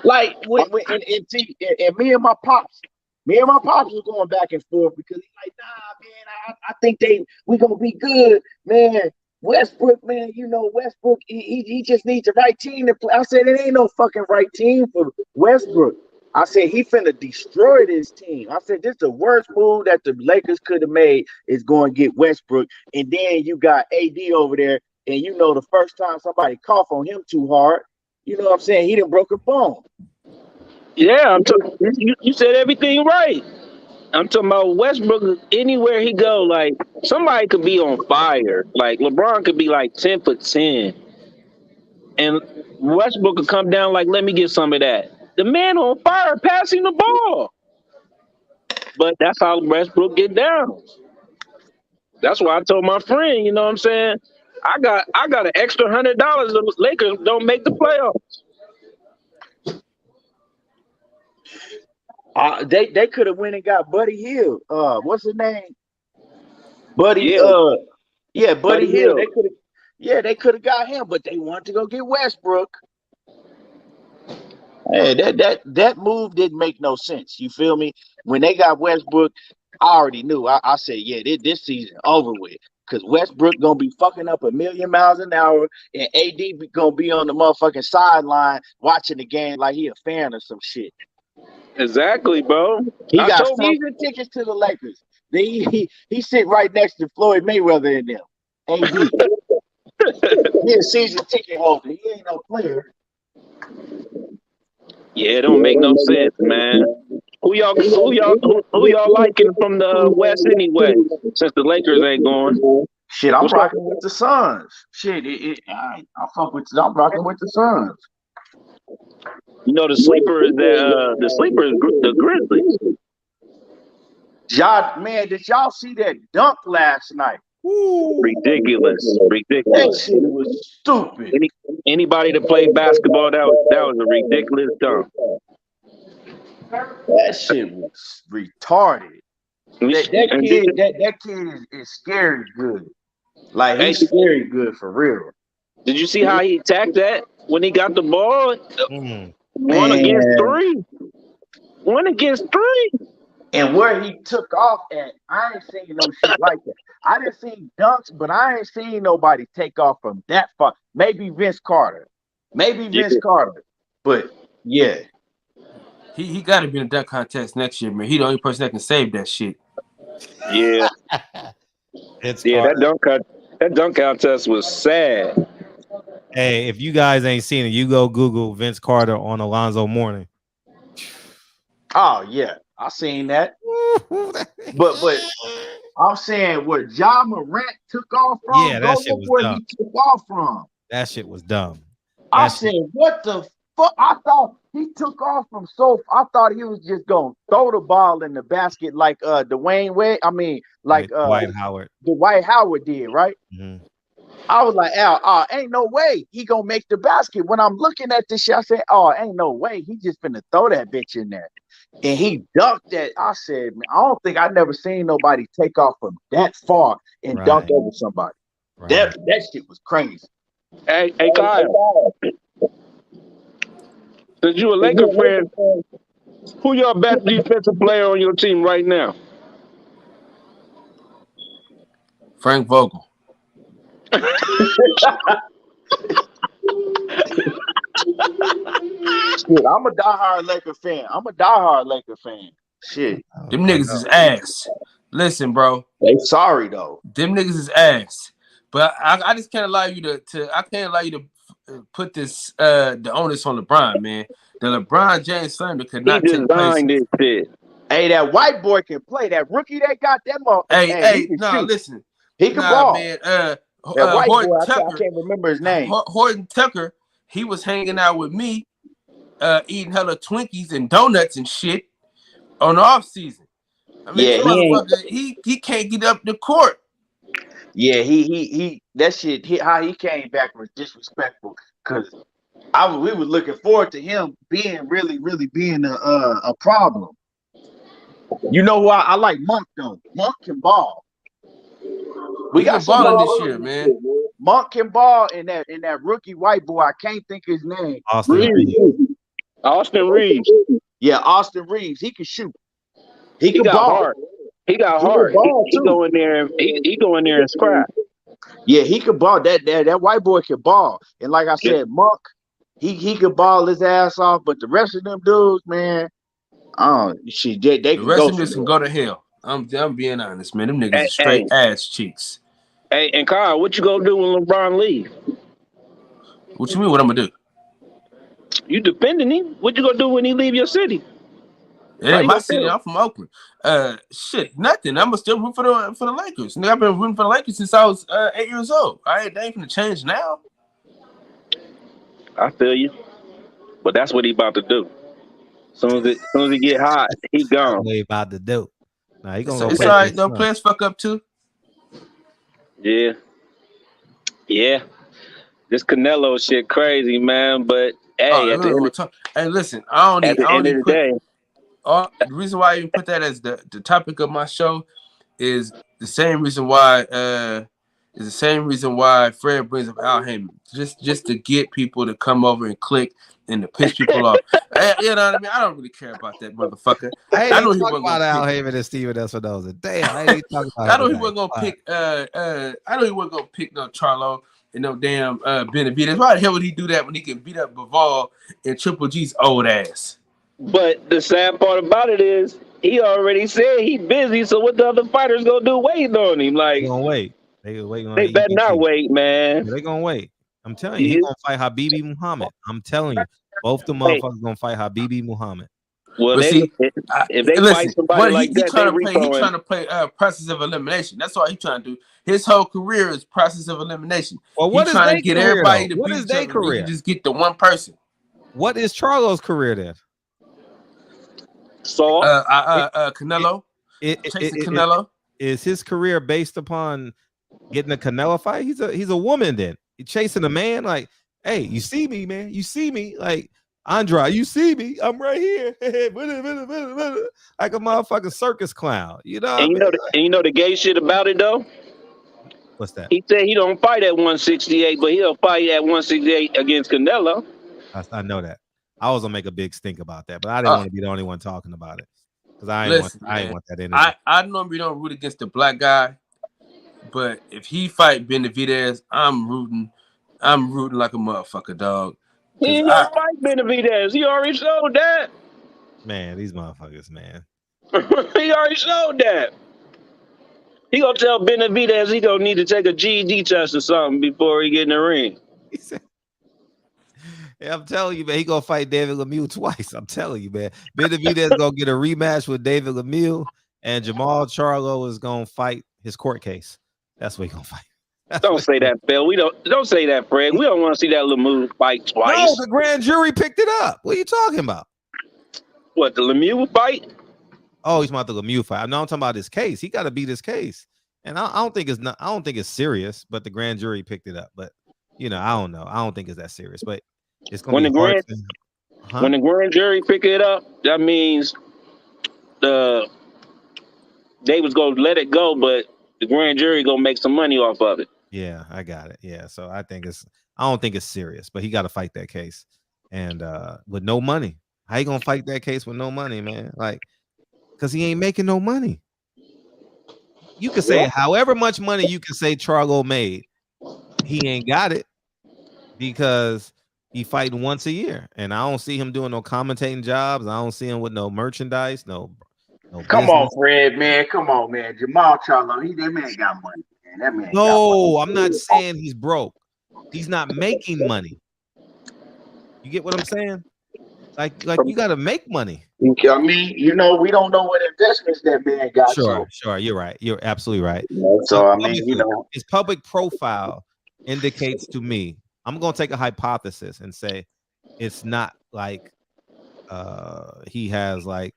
Like, and me and my pops was going back and forth because he's like, nah, man, I think we gonna be good, man. Westbrook, man, you know, Westbrook, he just needs the right team to play. I said, it ain't no fucking right team for Westbrook. I said, he finna destroy this team. I said, this is the worst move that the Lakers could have made is going to get Westbrook. And then you got AD over there. And you know, the first time somebody cough on him too hard, you know what I'm saying? He done broke a bone. Yeah, you said everything right. I'm talking about Westbrook. Anywhere he go, like somebody could be on fire. Like LeBron could be like 10 for 10, and Westbrook could come down like, let me get some of that. The man on fire passing the ball. But that's how Westbrook get down. That's why I told my friend, you know what I'm saying? I got an extra $100. The Lakers don't make the playoffs. They could have went and got Buddy Hield. What's his name? Buddy. Yeah. Buddy Hield. They could have got him, but they wanted to go get Westbrook. Hey, that move didn't make no sense. You feel me? When they got Westbrook, I already knew. I said, yeah, this season over with. Because Westbrook going to be fucking up 1,000,000 miles an hour, and AD going to be on the motherfucking sideline watching the game like he a fan or some shit. Exactly, bro. He got season tickets to the Lakers. He sit right next to Floyd Mayweather in them. AD. He a season ticket holder. He ain't no player. Yeah, it don't make no sense, man. Who y'all liking from the West anyway? Since the Lakers ain't going. Shit, I'm rocking with the Suns. Shit, I'm rocking with the Suns. You know, the sleeper is the Grizzlies. Did y'all see that dunk last night? Ridiculous. That shit was stupid. Anybody that played basketball, that was a ridiculous dunk. That shit was retarded. That kid is scary good. Like, he's scary good for real. Did you see how he attacked that when he got the ball? One against three. And where he took off at, I ain't seen no shit like that. I didn't see dunks, but I ain't seen nobody take off from that far. Maybe Vince Carter. But yeah. He got to be in a dunk contest next year, man. He the only person that can save that shit. Yeah. That dunk contest was sad. Hey, if you guys ain't seen it, you go Google Vince Carter on Alonzo Mourning. Oh yeah, I seen that. but I'm saying where Ja Morant took off from, yeah, that shit was where dumb. he took off from. That shit was dumb. I said, what the fuck? I thought he took off from I thought he was just gonna throw the ball in the basket like Dwayne Wade. I mean, like Dwight Howard. Dwight Howard did, right? Mm-hmm. I was like, ain't no way he gonna make the basket. When I'm looking at this shit, I said, ain't no way. He just finna throw that bitch in there. And he dunked that. I said, man, I don't think I never seen nobody take off from that far and dunk over somebody. Right. That shit was crazy. Hey, Kyle. Since you a Laker fan, who your best defensive player on your team right now? Frank Vogel. Shit, I'm a diehard Laker fan. Shit. Them niggas is ass. Listen, bro. They sorry though. Them niggas is ass. But I just can't allow you to put this the onus on LeBron, man. The LeBron James slander could not take place. This shit. Hey, that white boy can play. That rookie they got that motherfucker. Listen. He can ball. Man, Horton Tucker, I can't remember his name. Horton Tucker, he was hanging out with me, eating hella Twinkies and donuts and shit on the off season. I mean, he can't get up the court. Yeah, he that shit. How he came back was disrespectful because we were looking forward to him being really being a problem. You know why I like Monk though? Monk can ball. We got balling this year, man. Monk can ball in that rookie white boy. I can't think his name. Austin Reeves. Yeah, Austin Reeves. He can shoot. He can got ball. Hard. He got hard. He go in there and scrap. Yeah, he could ball. That white boy can ball. And like I said, Monk, he could ball his ass off. But the rest of them dudes, man, the rest of them can go to hell. I'm being honest, man. Them niggas are straight ass cheeks. Hey, and Kyle, what you gonna do when LeBron leave? What you mean? What I'm gonna do? You defending him? What you gonna do when he leave your city? It ain't my city. I'm from Oakland. Shit, nothing. I'm still root for the Lakers. Nigga, I've been rooting for the Lakers since I was 8 years old. They ain't gonna change now. I feel you, but that's what he about to do. As soon as he get hot, he gone. What he about to do? Nah, he gonna it's all right though. Players fuck up too. Yeah. This Canelo shit crazy, man. But hey, listen, I don't put. The reason why I even put that as the topic of my show is the same reason why Fred brings up Al Haymon, just to get people to come over and click and to piss people off. You know what I mean? I don't really care about that motherfucker. I know he wasn't about Al Haymon and Steven Espinoza. Damn, I ain't talking about. I know he wasn't gonna pick. I know he wasn't gonna pick no Charlo and no damn Benavidez. Why the hell would he do that when he can beat up Bivol and Triple G's old ass? But the sad part about it is he already said he's busy. So what the other fighters gonna do waiting on him? Like they gonna wait. They better not wait, man. They gonna wait. I'm telling you, he's gonna fight Habibi Muhammad. I'm telling you, both the motherfuckers gonna fight Habibi Muhammad. Well, if they fight somebody like that, he's trying to play process of elimination. That's all he's trying to do. His whole career is process of elimination. Well, what he's is trying to get everybody though? to What beat is each their other. career? You just get the one person. What is Charlo's career then? So Canelo. Chasing Canelo. Is his career based upon getting a Canelo fight? He's a woman then. He chasing a man like, hey, you see me, man? You see me? Like Andre, you see me? I'm right here. Like a motherfucking circus clown. You know? And you know the gay shit about it though? What's that? He said he don't fight at 168, but he'll fight at 168 against Canelo. I know that. I was gonna make a big stink about that, but I didn't want to be the only one talking about it. Because I ain't want that energy. I normally don't root against the black guy, but if he fight Benavidez, I'm rooting like a motherfucker, dog. He ain't gonna fight Benavidez. He already showed that. Man, these motherfuckers, man. He already showed that. He gonna tell Benavidez he gonna need to take a GED test or something before he get in the ring. Yeah, I'm telling you, man, he gonna fight David Lemieux twice. I'm telling you, man. Benavidez gonna get a rematch with David Lemieux, and Jamal Charlo is gonna fight his court case. That's what he gonna fight. Don't say that, Phil. Don't say that, Fred. We don't want to see that Lemieux fight twice. No, the grand jury picked it up. What are you talking about? What, the Lemieux fight? Oh, he's about the Lemieux fight. No, I'm talking about his case. He got to beat his case, and I don't think it's serious. But the grand jury picked it up. But I don't know. I don't think it's that serious. But it's gonna be hard. When the grand jury pick it up, that means they was gonna let it go, but the grand jury gonna make some money off of it. Yeah, I got it. Yeah, so I don't think it's serious, but he got to fight that case, and with no money. How you gonna fight that case with no money, man? Like, because he ain't making no money. You can say however much money you can say Charlo made, he ain't got it because he fighting once a year, and I don't see him doing no commentating jobs. I don't see him with no merchandise, no. Come on, Fred, man. Come on, man. Jamal Charlo, that man got money, man. That man. No, I'm not saying he's broke. He's not making money. You get what I'm saying? Like you got to make money. I mean, we don't know what investments that man got. Sure. You're right. You're absolutely right. So I mean, his public profile indicates to me. I'm gonna take a hypothesis and say it's not like he has like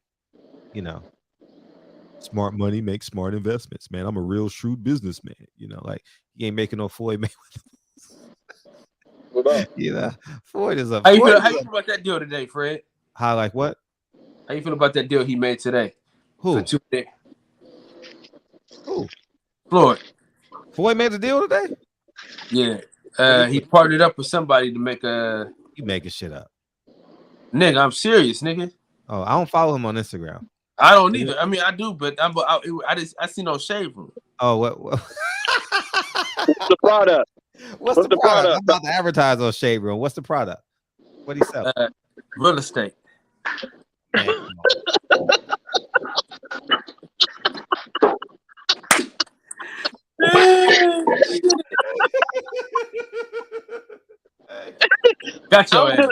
smart money makes smart investments, man. I'm a real shrewd businessman. Like he ain't making no Floyd Mayweather. Floyd is a. How you feel about that deal today, Fred? How like what? How you feel about that deal he made today? Who? Who? Floyd. Floyd made a deal today? Yeah. He partnered up with somebody to make a. You making shit up, nigga? I'm serious, nigga. Oh, I don't follow him on Instagram. I don't either. I mean, I do, but I see no shade from him. Oh, what? What's the product? What's the product? I'm about to advertise on Shade Room. What's the product? What do you sell? Real estate. Man, got your ass.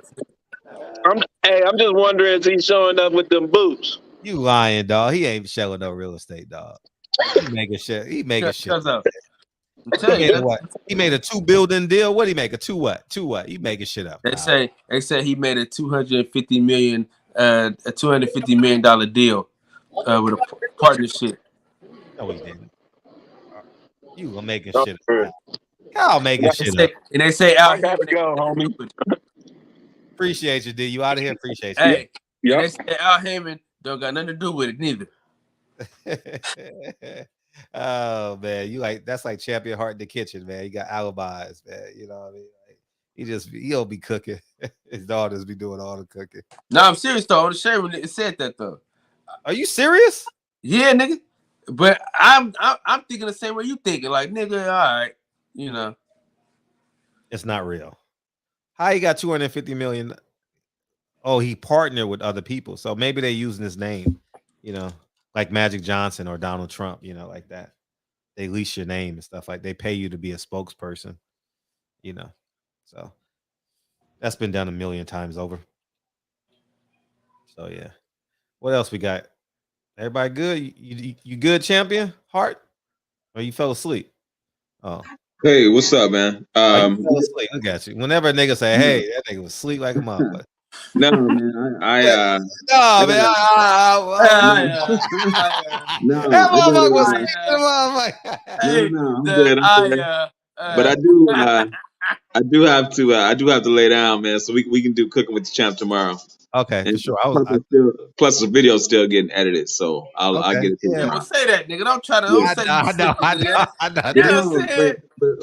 I'm just wondering if he's showing up with them boots. You lying, dog. He ain't showing no real estate, dog. He making shit. He making shit. He made a 2-building deal. What he make? A 2 what? 2 what? You making shit up. They say he made a $250 million deal with a partnership. No, he didn't. You gonna making shit up. Y'all making shit up. And they say I gotta go, homie. Appreciate you, D. You out of here. Appreciate you. Hey, they say Al Haymon don't got nothing to do with it neither. Oh man, that's like Champion Heart in the kitchen, man. You got alibis, man. You know what I mean? Like, he'll be cooking. His daughters be doing all the cooking. No, I'm serious though. On the show when it said that though. Are you serious? Yeah, nigga. But I'm thinking the same way you thinking. Like, nigga, all right, It's not real. How he got 250 million? Oh, he partnered with other people, so maybe they're using his name, like Magic Johnson or Donald Trump, like that. They lease your name and stuff like. They pay you to be a spokesperson, So that's been done a million times over. So yeah, what else we got? Everybody good? You good, Champion Heart? Or you fell asleep? Oh. Hey, what's up, man? You fell asleep. Look at you. Whenever a nigga say, "Hey," that nigga was asleep like a motherfucker. No, man. That motherfucker was asleep. I'm good. But I do have to lay down, man. So we can do Cooking with the Champ tomorrow. Okay, and for sure. Plus the video's still getting edited, so I'll get it. Yeah, well, say that, nigga. Don't try to. I know.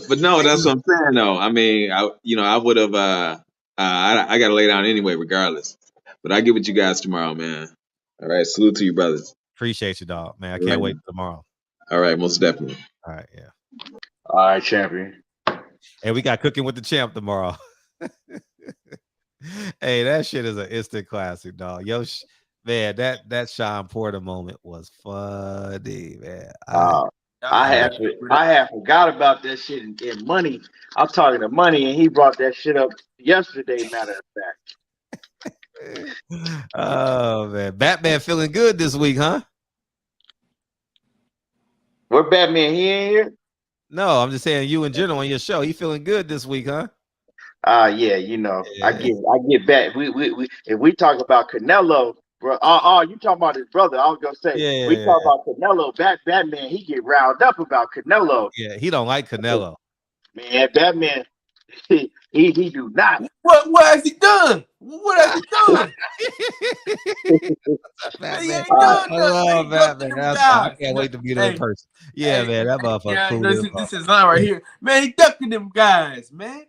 But no, that's what I'm saying, though. I mean, I would have. I got to lay down anyway, regardless. But I get with you guys tomorrow, man. All right, salute to you, brothers. Appreciate you, dog, man. I All can't right. wait for tomorrow. All right, most definitely. All right, yeah. All right, champion. And we got Cooking with the Champ tomorrow. Hey, that shit is an instant classic, dog. Yo, man, that Sean Porter moment was funny, man. I had forgot about that shit and Money. I'm talking to Money, and he brought that shit up yesterday. Matter of fact. Oh man, Batman feeling good this week, huh? Where Batman? He ain't here. No, I'm just saying you in general on your show. He feeling good this week, huh? Yeah, you know, yeah. I get back. We if we talk about Canelo, bro. You talking about his brother? I was gonna say we talk about Canelo. Batman, he get riled up about Canelo. Yeah, he don't like Canelo. Man, Batman, he do not. What has he done? What has he done? Batman. I can't wait to be there in person. Yeah, man, that motherfucker cool. This is line right here, man. He ducking them guys, man.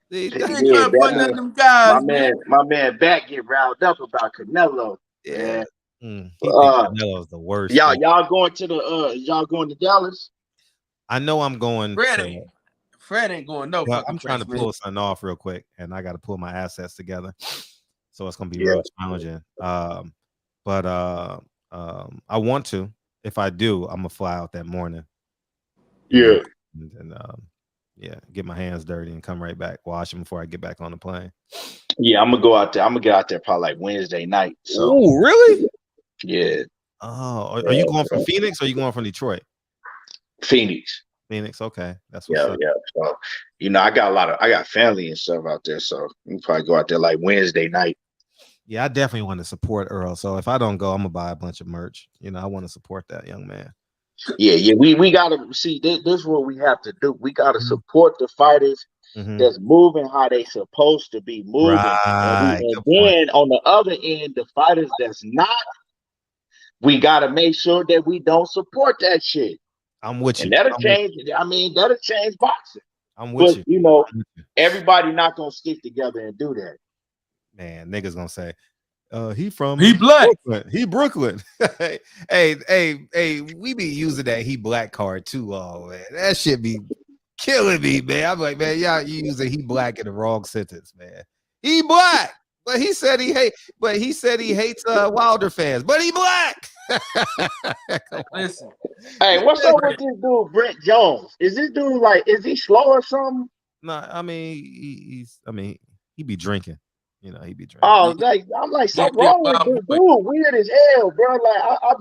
He ain't trying to put none of them guys, my man, Bat get riled up about Canelo. Yeah, he thinks Canelo's the worst. Y'all going to Dallas? I know I'm going. Fred ain't going no. Well, I'm trying to pull something off real quick, and I got to pull my assets together, so it's gonna be real challenging. But I want to. If I do, I'm gonna fly out that morning. Yeah. And get my hands dirty and come right back, wash them before I get back on the plane. Yeah, I'm gonna go out there. I'm gonna get out there probably like Wednesday night. So. Oh, really? Yeah. Oh, are you going from Phoenix or are you going from Detroit? Phoenix. Phoenix, okay. That's what's up. Yeah. So, you know, I got family and stuff out there, so we probably go out there like Wednesday night. Yeah, I definitely want to support Earl. So if I don't go, I'm gonna buy a bunch of merch. You know, I want to support that young man. Yeah. We gotta see this is what we have to do. We gotta support the fighters that's moving how they supposed to be moving. Right. And then on the other end, the fighters that's not, we gotta make sure that we don't support that shit. I'm with you. And that'll change. That'll change boxing. I'm with you. You know, everybody not gonna stick together and do that. Man, niggas gonna say, he black. Brooklyn. He Brooklyn. hey, we be using that he black card too. Oh man, that shit be killing me, man. I'm like, man, y'all using he black in the wrong sentence, man. He black, but he said he hates Wilder fans, but he black. Listen, hey, what's up with this dude, Brent Jones? Is this dude is he slow or something? No, I mean he be drinking. You know, he be drinking. Oh, I'm like, something wrong with this dude. Weird as hell, bro. Like, I'll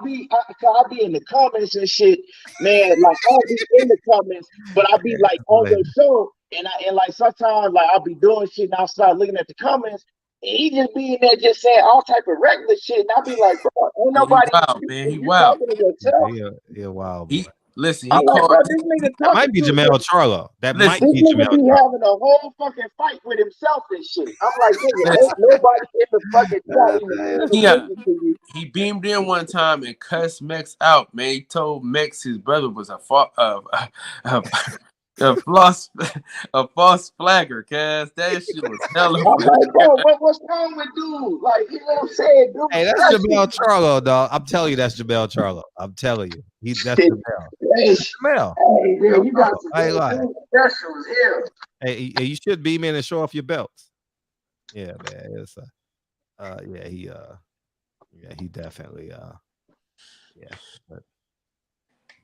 be in the comments and shit, man. Like, I'll be in the comments, but I'll be like on the show, and like sometimes like I'll be doing shit, and I'll start looking at the comments, and he just be in there just saying all type of regular shit, and I'll be like, bro, ain't nobody. He wild, man. He wild. He a wild. Listen, this nigga might be Jamel Charlo. That might this be nigga Jamel be Charlo. having a whole fucking fight with himself and shit. I'm like, nigga, ain't nobody in the fucking chat. He beamed in one time and cussed Mex out, man. He told Mex his brother was a false flagger, cuz that shit was hella. I'm like, bro, what's wrong with dude? Like, you know what I'm saying, dude? Hey, that's Jamel Charlo, dog. I'm telling you, that's Jamel Charlo. I'm telling you, that's Jamel. Jamel. Hey, man, you got I ain't lying. special as hell. Hey, you should beam in and show off your belts. Yeah, man. It's he definitely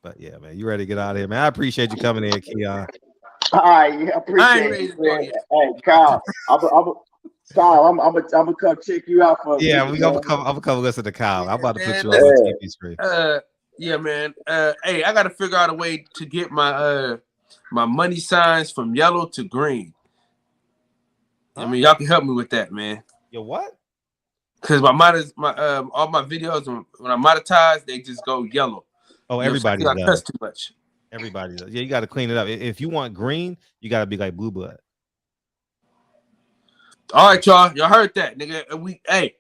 but yeah, man, you ready to get out of here, man? I appreciate you coming in, Keon. All right, yeah, I appreciate it. Man. Hey, Kyle, I'm gonna come check you out for. Yeah, I'm gonna come listen to Kyle. I'm about to put you on the TV screen. Yeah, man. Hey, I gotta figure out a way to get my my money signs from yellow to green. I mean, y'all can help me with that, man. Your what? Because all my videos when I monetize, they just go yellow. Oh, everybody does. does. Too much. Everybody does. Yeah, you got to clean it up. If you want green, you got to be like Blue Blood. All right, y'all. Y'all heard that, nigga.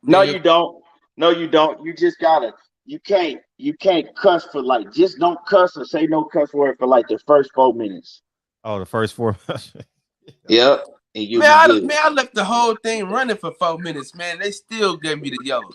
No, you don't. No, you don't. You just gotta. You can't cuss for just don't cuss or say no cuss word for the first 4 minutes. Oh, the first 4 minutes. Yep. and you'll Man, be good. I left the whole thing running for 4 minutes, man. They still gave me the yellow.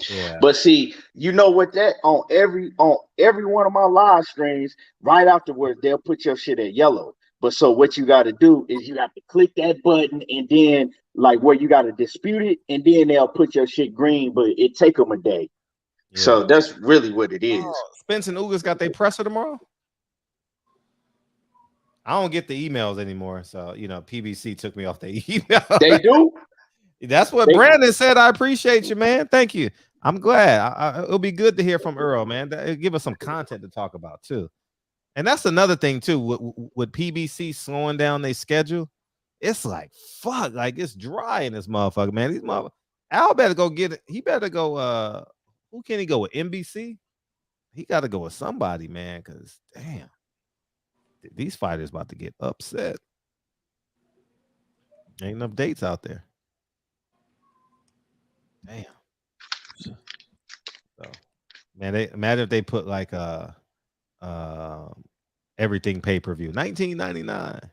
Yeah. But see, you know what? That on every one of my live streams, right afterwards, they'll put your shit at yellow. But so what you got to do is you have to click that button, and then like where you got to dispute it, and then they'll put your shit green. But it take them a day. Yeah. So that's really what it is. Spence and Ugas got their presser tomorrow. I don't get the emails anymore, so PBC took me off the email. They do. That's what Brandon said. I appreciate you, man. Thank you. I'm glad. It'll be good to hear from Earl, man. It'll give us some content to talk about too. And that's another thing too. With PBC slowing down their schedule, it's like fuck, like it's dry in this motherfucker, man. Al better go get it. He better go. Who can he go with? NBC. He got to go with somebody, man. Because damn, these fighters about to get upset. Ain't enough dates out there. Damn. So, man, imagine if they put like everything pay-per-view, $19.99.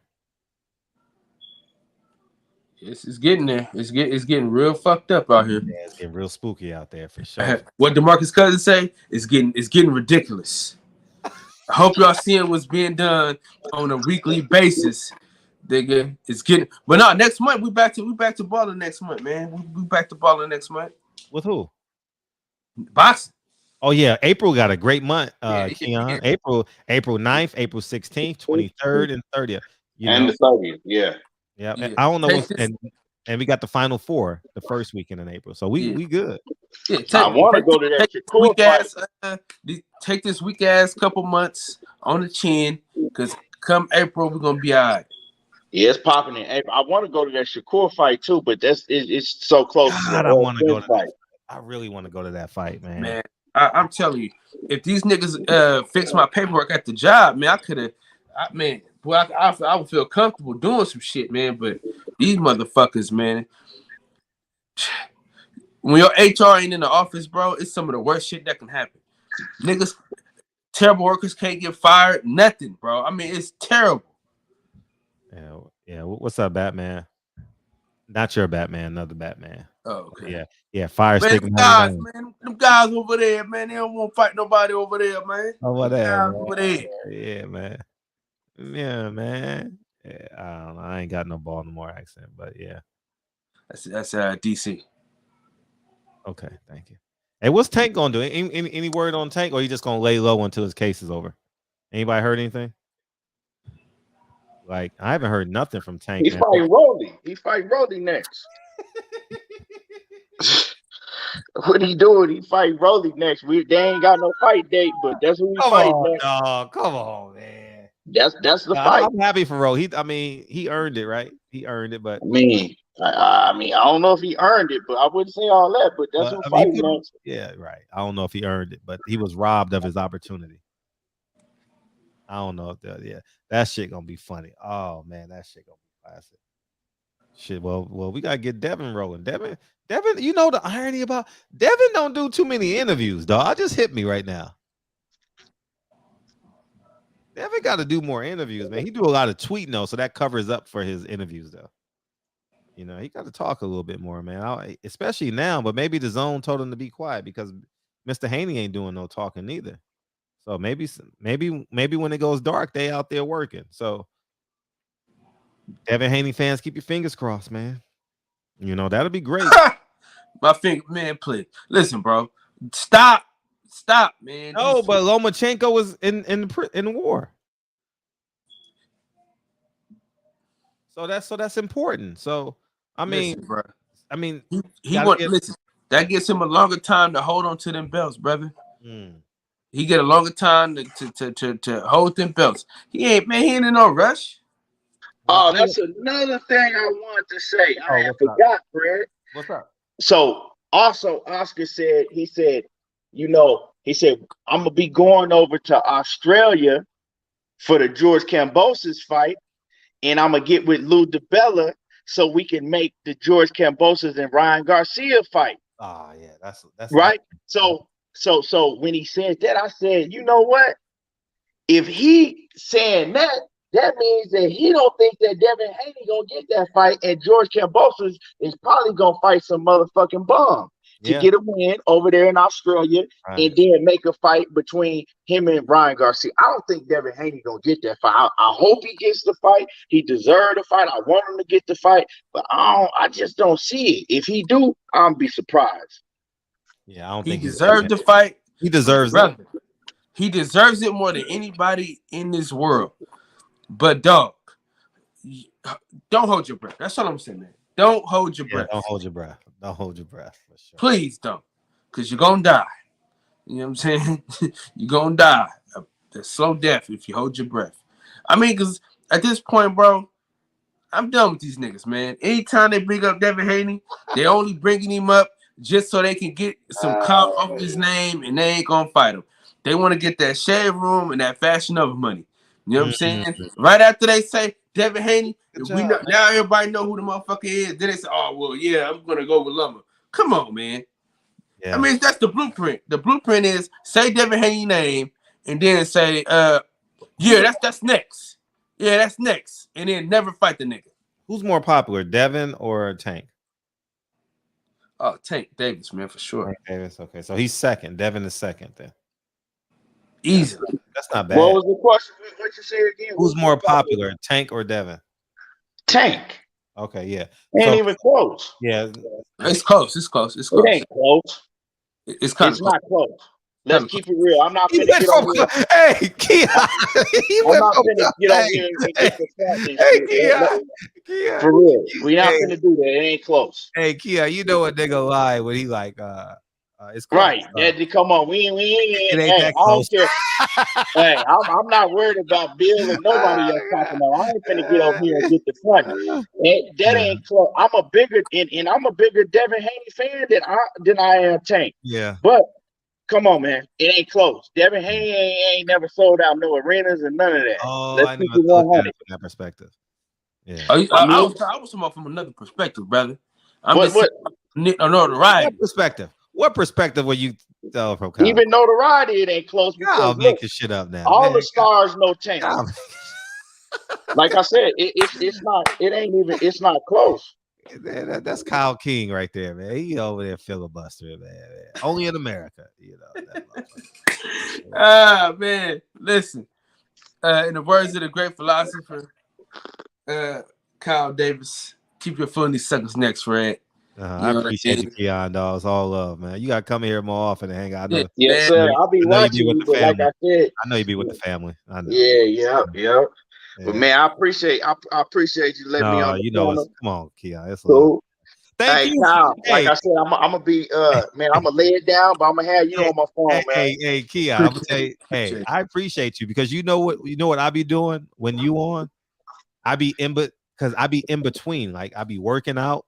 It's getting there. It's getting real fucked up out here. Yeah, it's getting real spooky out there for sure. What DeMarcus Cousins say? It's getting ridiculous. I hope y'all seeing what's being done on a weekly basis. It's getting. But no, next month we back to balling next month, man. We back to balling next month. With who? Boxing. Oh yeah, April got a great month. Keon. April 9th, April 16th, 23rd, and 30th. And the 30th, yeah. Yeah. I don't know. And we got the final four the first weekend in April, so we good. Yeah, I want to go to that week ass. Take this weak ass couple months on the chin, because come April we're gonna be all right. Yeah, it's popping in April. I want to go to that Shakur fight too, but it's so close. God, I want to go to that. I really want to go to that fight, man. Man, I'm telling you, if these niggas fix my paperwork at the job, man, I would feel comfortable doing some shit, man. But these motherfuckers, man, when your HR ain't in the office, bro, it's some of the worst shit that can happen. Niggas, terrible workers can't get fired, nothing, bro. I mean, it's terrible. Yeah. What's up, Batman? Not your Batman, another Batman. Oh, okay. Yeah. Fire stick. Them guys over there, man, they don't want to fight nobody over there, man. Over there. Yeah, man. Yeah, man. Yeah, I don't know. I ain't got no Baltimore accent, but yeah. That's DC. Okay, thank you. Hey, what's Tank gonna do? Any word on Tank, or you just gonna lay low until his case is over? Anybody heard anything? Like, I haven't heard nothing from Tank. He's fighting Rolly. He's fighting Rolly next. What he doing? He fighting Rolly next. They ain't got no fight date, but that's who he fighting next. Come on, man. That's the fight. I'm happy for Rolly. He earned it, right? He earned it, but I don't know if he earned it, but I wouldn't say all that. But that's who fighting next. Yeah, right. I don't know if he earned it, but he was robbed of his opportunity. I don't know if that shit gonna be funny. Oh man, that shit gonna be classic. Shit. Well, we gotta get Devin rolling. Devin, you know the irony about Devin don't do too many interviews, dog. Just hit me right now. Devin got to do more interviews, man. He do a lot of tweeting though, so that covers up for his interviews though. He got to talk a little bit more, man. Especially now, but maybe the zone told him to be quiet because Mr. Haney ain't doing no talking either. So maybe when it goes dark, they out there working. So Devin Haney fans, keep your fingers crossed, man. That'll be great. My finger, man, please. Listen, bro. Stop, man. No, but Lomachenko was in the war. So that's important. So listen, bro. Listen. That gives him a longer time to hold on to them belts, brother. He get a longer time to hold them belts. He ain't in no rush. Oh, that's another thing I wanted to say. I forgot, Fred. What's up? So also Oscar said, I'm gonna be going over to Australia for the George Kambosos fight, and I'm gonna get with Lou DiBella so we can make the George Kambosos and Ryan Garcia fight. Oh yeah, that's right. So when he said that, I said, you know what? If he saying that, that means that he don't think that Devin Haney gonna get that fight, and George Kambosos is probably gonna fight some motherfucking bum to get a win over there in Australia, and then make a fight between him and Brian Garcia. I don't think Devin Haney gonna get that fight. I hope he gets the fight. He deserved the fight. I want him to get the fight, but I just don't see it. If he do, I'll be surprised. Yeah, I don't he think deserved the fight. He deserves it. He deserves it more than anybody in this world. But dog, don't hold your breath. That's all I'm saying, man. Don't hold your breath. Don't hold your breath. Don't hold your breath. For sure. Please don't, because you're gonna die. You know what I'm saying? You're gonna die a slow death if you hold your breath. I mean, because at this point, bro, I'm done with these niggas, man. Anytime they bring up Devin Haney, they only bringing him up just so they can get some clout off his name, and they ain't gonna fight him. They want to get that shade room and that Fashion Nova money. You know what I'm saying? Right after they say Devin Haney, we know, now everybody know who the motherfucker is. Then they say, oh, well, yeah, I'm going to go with Lumber. Come on, man. Yeah. I mean, that's the blueprint. The blueprint is say Devin Haney's name and then say, yeah, that's next. Yeah, that's next. And then never fight the nigga. Who's more popular, Devin or Tank? Oh, Tank Davis, man, for sure. Tank Davis, okay. So he's second. Devin is second then. Easily. That's not bad. What was the question? What you say again? Who's more popular, Tank or Devin? Tank. Okay, yeah. Ain't even close. Yeah. It's close. It's close. It's close. It ain't close. It's kind of not close. Let's keep it real. I'm not finna get on here. Hey, Kia. I'm not finna get on here and get the fact. Hey, Kia. For real. We not finna do that. It ain't close. Hey, Kia, you know what nigga lie when he like it's close, right. Come on. We ain't hey, I don't care. Hey, I'm not worried about Bill or nobody else talking about. I ain't finna get over here and get the front. That ain't close. I'm a bigger Devin Haney fan than I am Tank. Yeah. But come on, man. It ain't close. Devin Haney ain't never sold out no arenas and none of that. Oh, Let's I keep never it looked 100. at it from that perspective. Yeah. I was talking about from another perspective, brother. Notoriety. What perspective were you from? Kyle? Even notoriety, it ain't close. I'll make your shit up now. All the stars know Tank. Like I said, it's not close. That's Kyle King right there, man. He over there filibustering, man. Only in America, you know. Man, listen. In the words of the great philosopher, Kyle Davis, keep your foot in these suckers' necks, Fred. I appreciate you, Keon, dog. It's all love, man. You gotta come here more often and hang out. Yes, sir. I'll be watching you, but like I said, I know you be with the family. I know. Yeah. But man, I appreciate you letting me on. You know, come on, Keon. It's cool. Thank you. Kyle, like I said, I'm gonna be man. I'm gonna lay it down, but I'm gonna have you on my phone, man. Hey, Keon, I'm gonna tell you. Hey, I appreciate you because you know what I be doing when you on. I be in between. Like I be working out.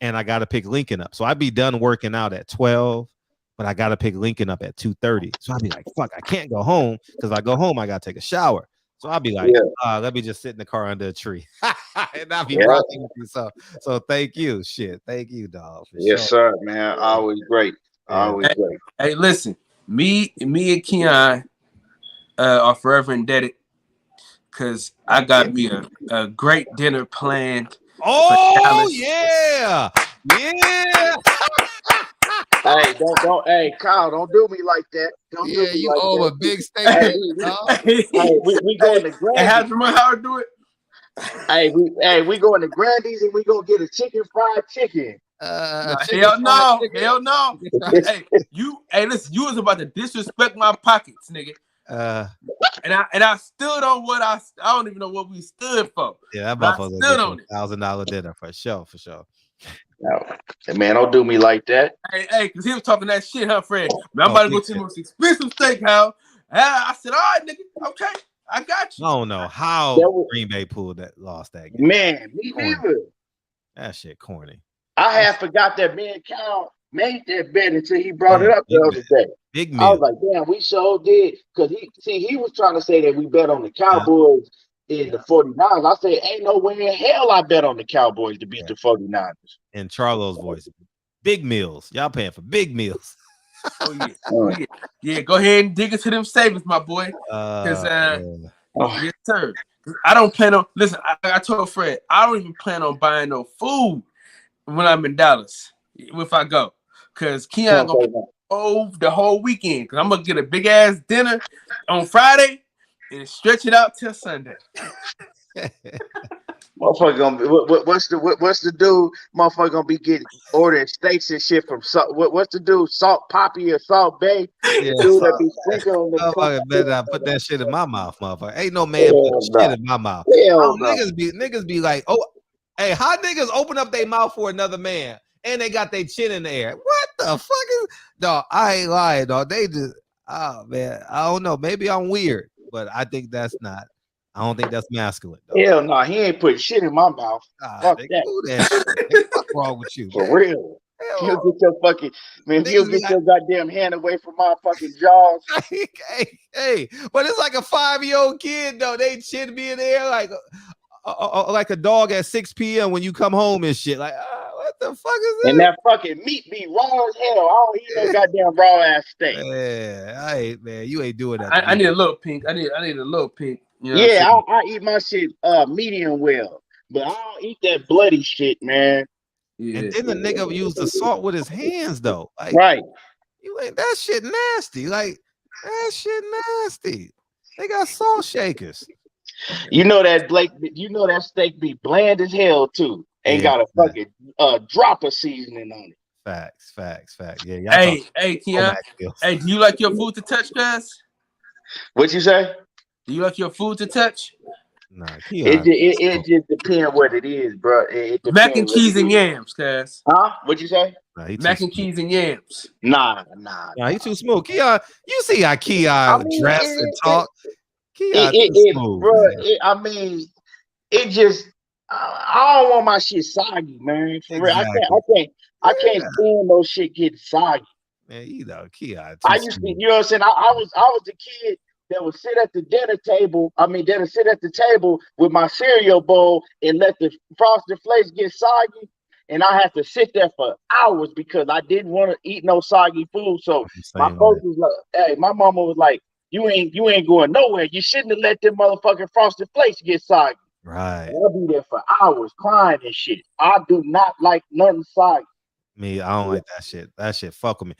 And I got to pick Lincoln up. So I'd be done working out at 12, but I got to pick Lincoln up at 2:30. So I'd be like, fuck, I can't go home because if I go home, I got to take a shower. So I'll be like, let me just sit in the car under a tree. And I'll be rocking with you. So thank you. Shit. Thank you, dog. Yes, sir, man. Always great. Always great. Hey, listen, me and Keon are forever indebted because I got me a great dinner planned. Oh yeah. Hey, don't hey, Kyle, don't do me like that. Don't do me you like owe that. a big steak. We going to Grandy's. Hey, how's my how do it? We going to Grandy's and we gonna get a fried chicken. Hell no. Listen, you was about to disrespect my pockets, nigga. And I stood on what I don't even know what we stood for. Yeah, that motherfucker stood on it. $1,000 dinner for sure. No, man, don't do me like that. Hey, because he was talking that shit, huh, Fred? Man, I'm about to go to the most expensive steakhouse. I said, all right, nigga, okay, I got you. I don't know how Green Bay lost that game. Man, me neither. That shit corny. I had forgot that me and Kyle made that bet until he brought it up the other day. Big meal. I was like, damn, we sure did. Because he was trying to say that we bet on the Cowboys in the 49ers. I said, ain't no way in hell I bet on the Cowboys to beat the 49ers. In Charlo's voice, big meals. Y'all paying for big meals. Yeah, go ahead and dig into them savings, my boy. Because sir. I don't plan on. Listen, I told Fred I don't even plan on buying no food when I'm in Dallas if I go, cause Keon gonna the whole weekend. Cause I'm gonna get a big ass dinner on Friday and stretch it out till Sunday. Motherfucker gonna be, what's the dude? Motherfucker gonna be getting ordering steaks and shit from what's the dude? Salt Poppy or Salt Bay? Yeah, The dude that be sprinkling the motherfucker better put that shit in my mouth, motherfucker. Ain't no man put shit in my mouth. Niggas be like, oh, hey, how niggas open up their mouth for another man and they got their chin in the air? What the fuck is? Dog, I ain't lying, dog. They just, oh man, I don't know. Maybe I'm weird, but I think that's not. I don't think that's masculine. Dog. Hell no, he ain't putting shit in my mouth. Fuck that. What's wrong with you? For real. He'll get your fucking he'll get your goddamn hand away from my fucking jaws. Hey, but it's like a 5-year-old kid though. They chin me in the air like a dog at 6 p.m. when you come home and shit. Like, what the fuck is this? And that fucking meat be raw as hell. I don't eat no goddamn raw ass steak. Yeah, man, you ain't doing that. I need a little pink. I need a little pink. You know yeah, I eat my shit medium well, but I don't eat that bloody shit, man. Yeah. And then the nigga used the salt with his hands though. Like, right. You ain't that shit nasty. Like that shit nasty. They got salt shakers. You know that that steak be bland as hell too. Ain't got a fucking drop of seasoning on it. Facts. Yeah. Hey, Keon. Hey, do you like your food to touch, guys? What you say? Do you like your food to touch? Nah, it just depends what it is, bro. Mac and cheese and yams, guys. Huh? What'd you say? Nah, Mac and cheese and yams. Nah, he too smooth. Keon, you see how Keon dress and talk. Keon too smooth, bro. It just I don't want my shit soggy, man. For real, I can't stand no shit getting soggy. Man, you know, Keon. I used to, you know what I'm saying? I was a kid that would sit at the dinner table. That would sit at the table with my cereal bowl and let the frosted flakes get soggy, and I had to sit there for hours because I didn't want to eat no soggy food. So my folks was like, "Hey," my mama was like, "You ain't going nowhere. You shouldn't have let them motherfucking frosted flakes get soggy." Right. And I'll be there for hours crying and shit. I do not like nothing soggy. Me, I don't like that shit. That shit fuck with me.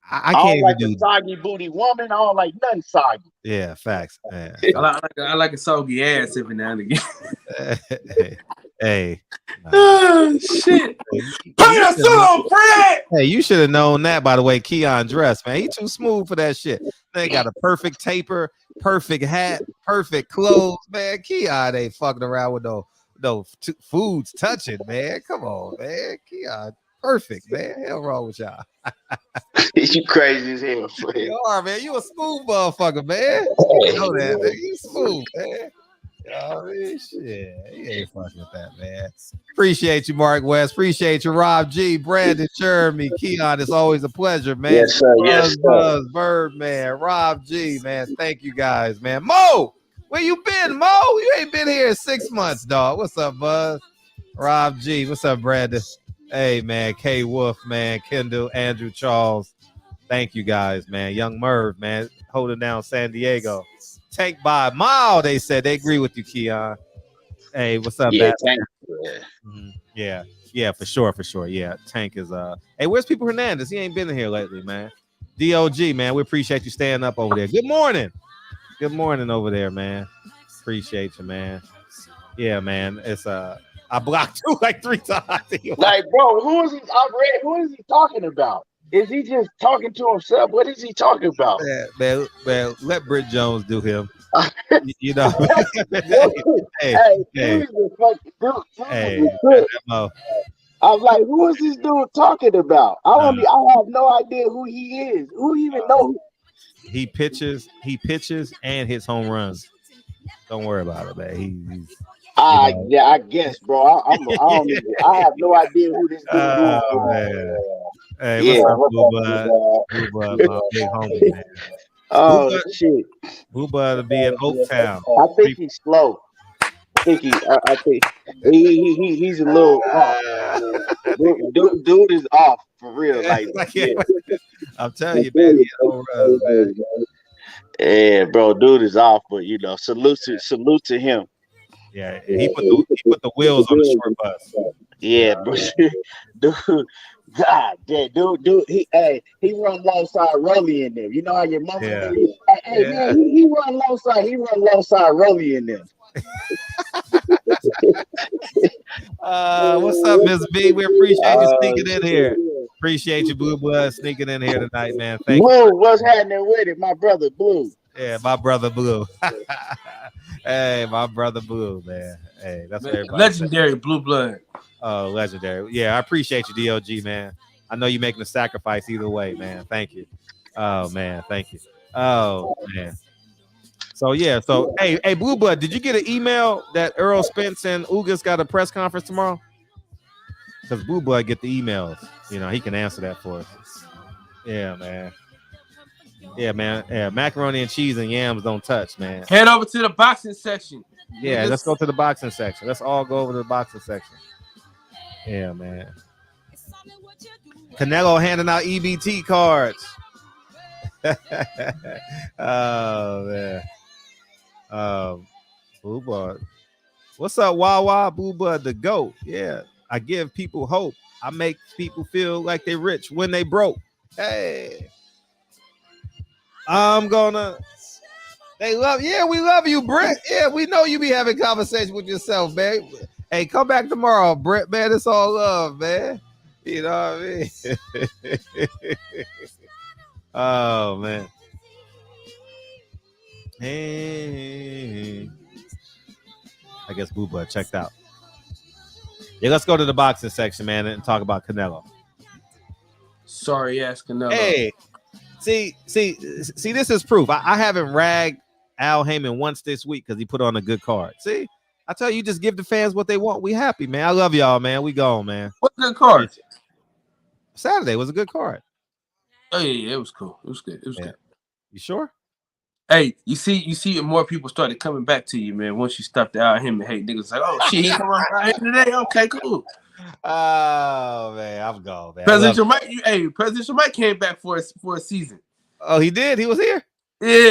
I can't like a soggy booty woman. I don't like nothing soggy. Yeah, facts. Yeah. I like a soggy ass every now and again. Hey. Oh, shit. Put your suit on, Fred. Hey, you should have known that by the way Keon dressed, man. He too smooth for that shit. They got a perfect taper, perfect hat, perfect clothes, man. Keon ain't fucking around with no foods touching, man. Come on, man. Keon. Perfect, man. Hell wrong with y'all. You crazy as hell, Fred. You are, man. You a smooth motherfucker, man. You know that, man. You smooth, man. Oh, shit. He ain't fucking with that, man. Appreciate you, Mark West. Appreciate you, Rob G, Brandon, Jeremy, Keon. It's always a pleasure, man. Yes, sir. Buzz, Birdman, Rob G, man. Thank you guys, man. Mo, where you been, Mo? You ain't been here in 6 months, dog. What's up, Buzz? Rob G. What's up, Brandon? Hey, man, K Wolf, man, Kendall, Andrew, Charles. Thank you guys, man. Young Merv, man, holding down San Diego. Tank by a mile, they said. They agree with you, Keon. Hey, what's up, man? Yeah, for sure. Yeah, Tank is Hey, where's People Hernandez? He ain't been in here lately, man. DOG, man, we appreciate you staying up over there. Good morning. Good morning over there, man. Appreciate you, man. Yeah, man. It's I blocked you like 3 times. Like, bro, who is he talking about? Is he just talking to himself? What is he talking about? Man, let Britt Jones do him. You know. Hey, I'm like, who is this dude talking about? I have no idea who he is. Who even knows? He pitches and hits home runs. Don't worry about it, man. He's yeah, I guess, bro. I have no idea who this dude is. Man. Hey, what's up, Boo Bud, my big homie, man. Oh, shit. Boo Bud to be in Oaktown. I think he's slow. I think he's a little off. Dude is off for real. Like, I'm telling you, man. Yeah, bro, dude is off, but you know, salute to him. Yeah, he put the wheels on the short bus. Yeah, bro. Dude, God damn, dude, he run alongside Rolly in them. You know how your mama man, he run alongside Rolly in them. What's up, Miss B? We appreciate you sneaking in here. Appreciate you, Blue Blood, sneaking in here tonight, man. Thank you. Blue, what's happening with it? My brother Blue. Yeah, my brother Blue. Hey, my brother Blue, man. Hey, that's what everybody legendary says. Blue blood. Oh, legendary. Yeah, I appreciate you, DOG, man. I know you're making a sacrifice either way, man. Thank you. Oh, man. Thank you. Oh, man. So, yeah. So, hey, Blue Blood, did you get an email that Errol Spence and Ugas got a press conference tomorrow? Because Blue Blood get the emails. You know, he can answer that for us. Yeah, man. Yeah, man. Yeah, macaroni and cheese and yams don't touch, man. Head over to the boxing section. Yeah, let's go to the boxing section. Let's all go over to the boxing section. Yeah, man. Canelo handing out EBT cards. Oh, man. Blue Blood. What's up, Wawa? Blue Blood, the GOAT. Yeah, I give people hope. I make people feel like they rich when they broke. Hey. I'm gonna. They love. Yeah, we love you, Brett. Yeah, we know you be having conversation with yourself, man. Hey, come back tomorrow, Brett. Man, it's all love, man. You know what I mean? Oh man. Hey. I guess Boo Butt checked out. Yeah, let's go to the boxing section, man, and talk about Canelo. Sorry, ass Canelo. Hey. See, this is proof. I haven't ragged Al Haymon once this week because he put on a good card. See, I tell you, just give the fans what they want. We happy, man. I love y'all, man. We gone, man. What good card? Saturday was a good card. Oh yeah, it was cool. It was good. It was good. You sure? Hey, you see, more people started coming back to you, man. Once you stopped Al Haymon, hey, niggas like, oh shit, he come on out here today. Okay, cool. Oh man, I'm gone, man. Presidential Mike, Presidential Mike came back for a season. Oh, he did. He was here. Yeah.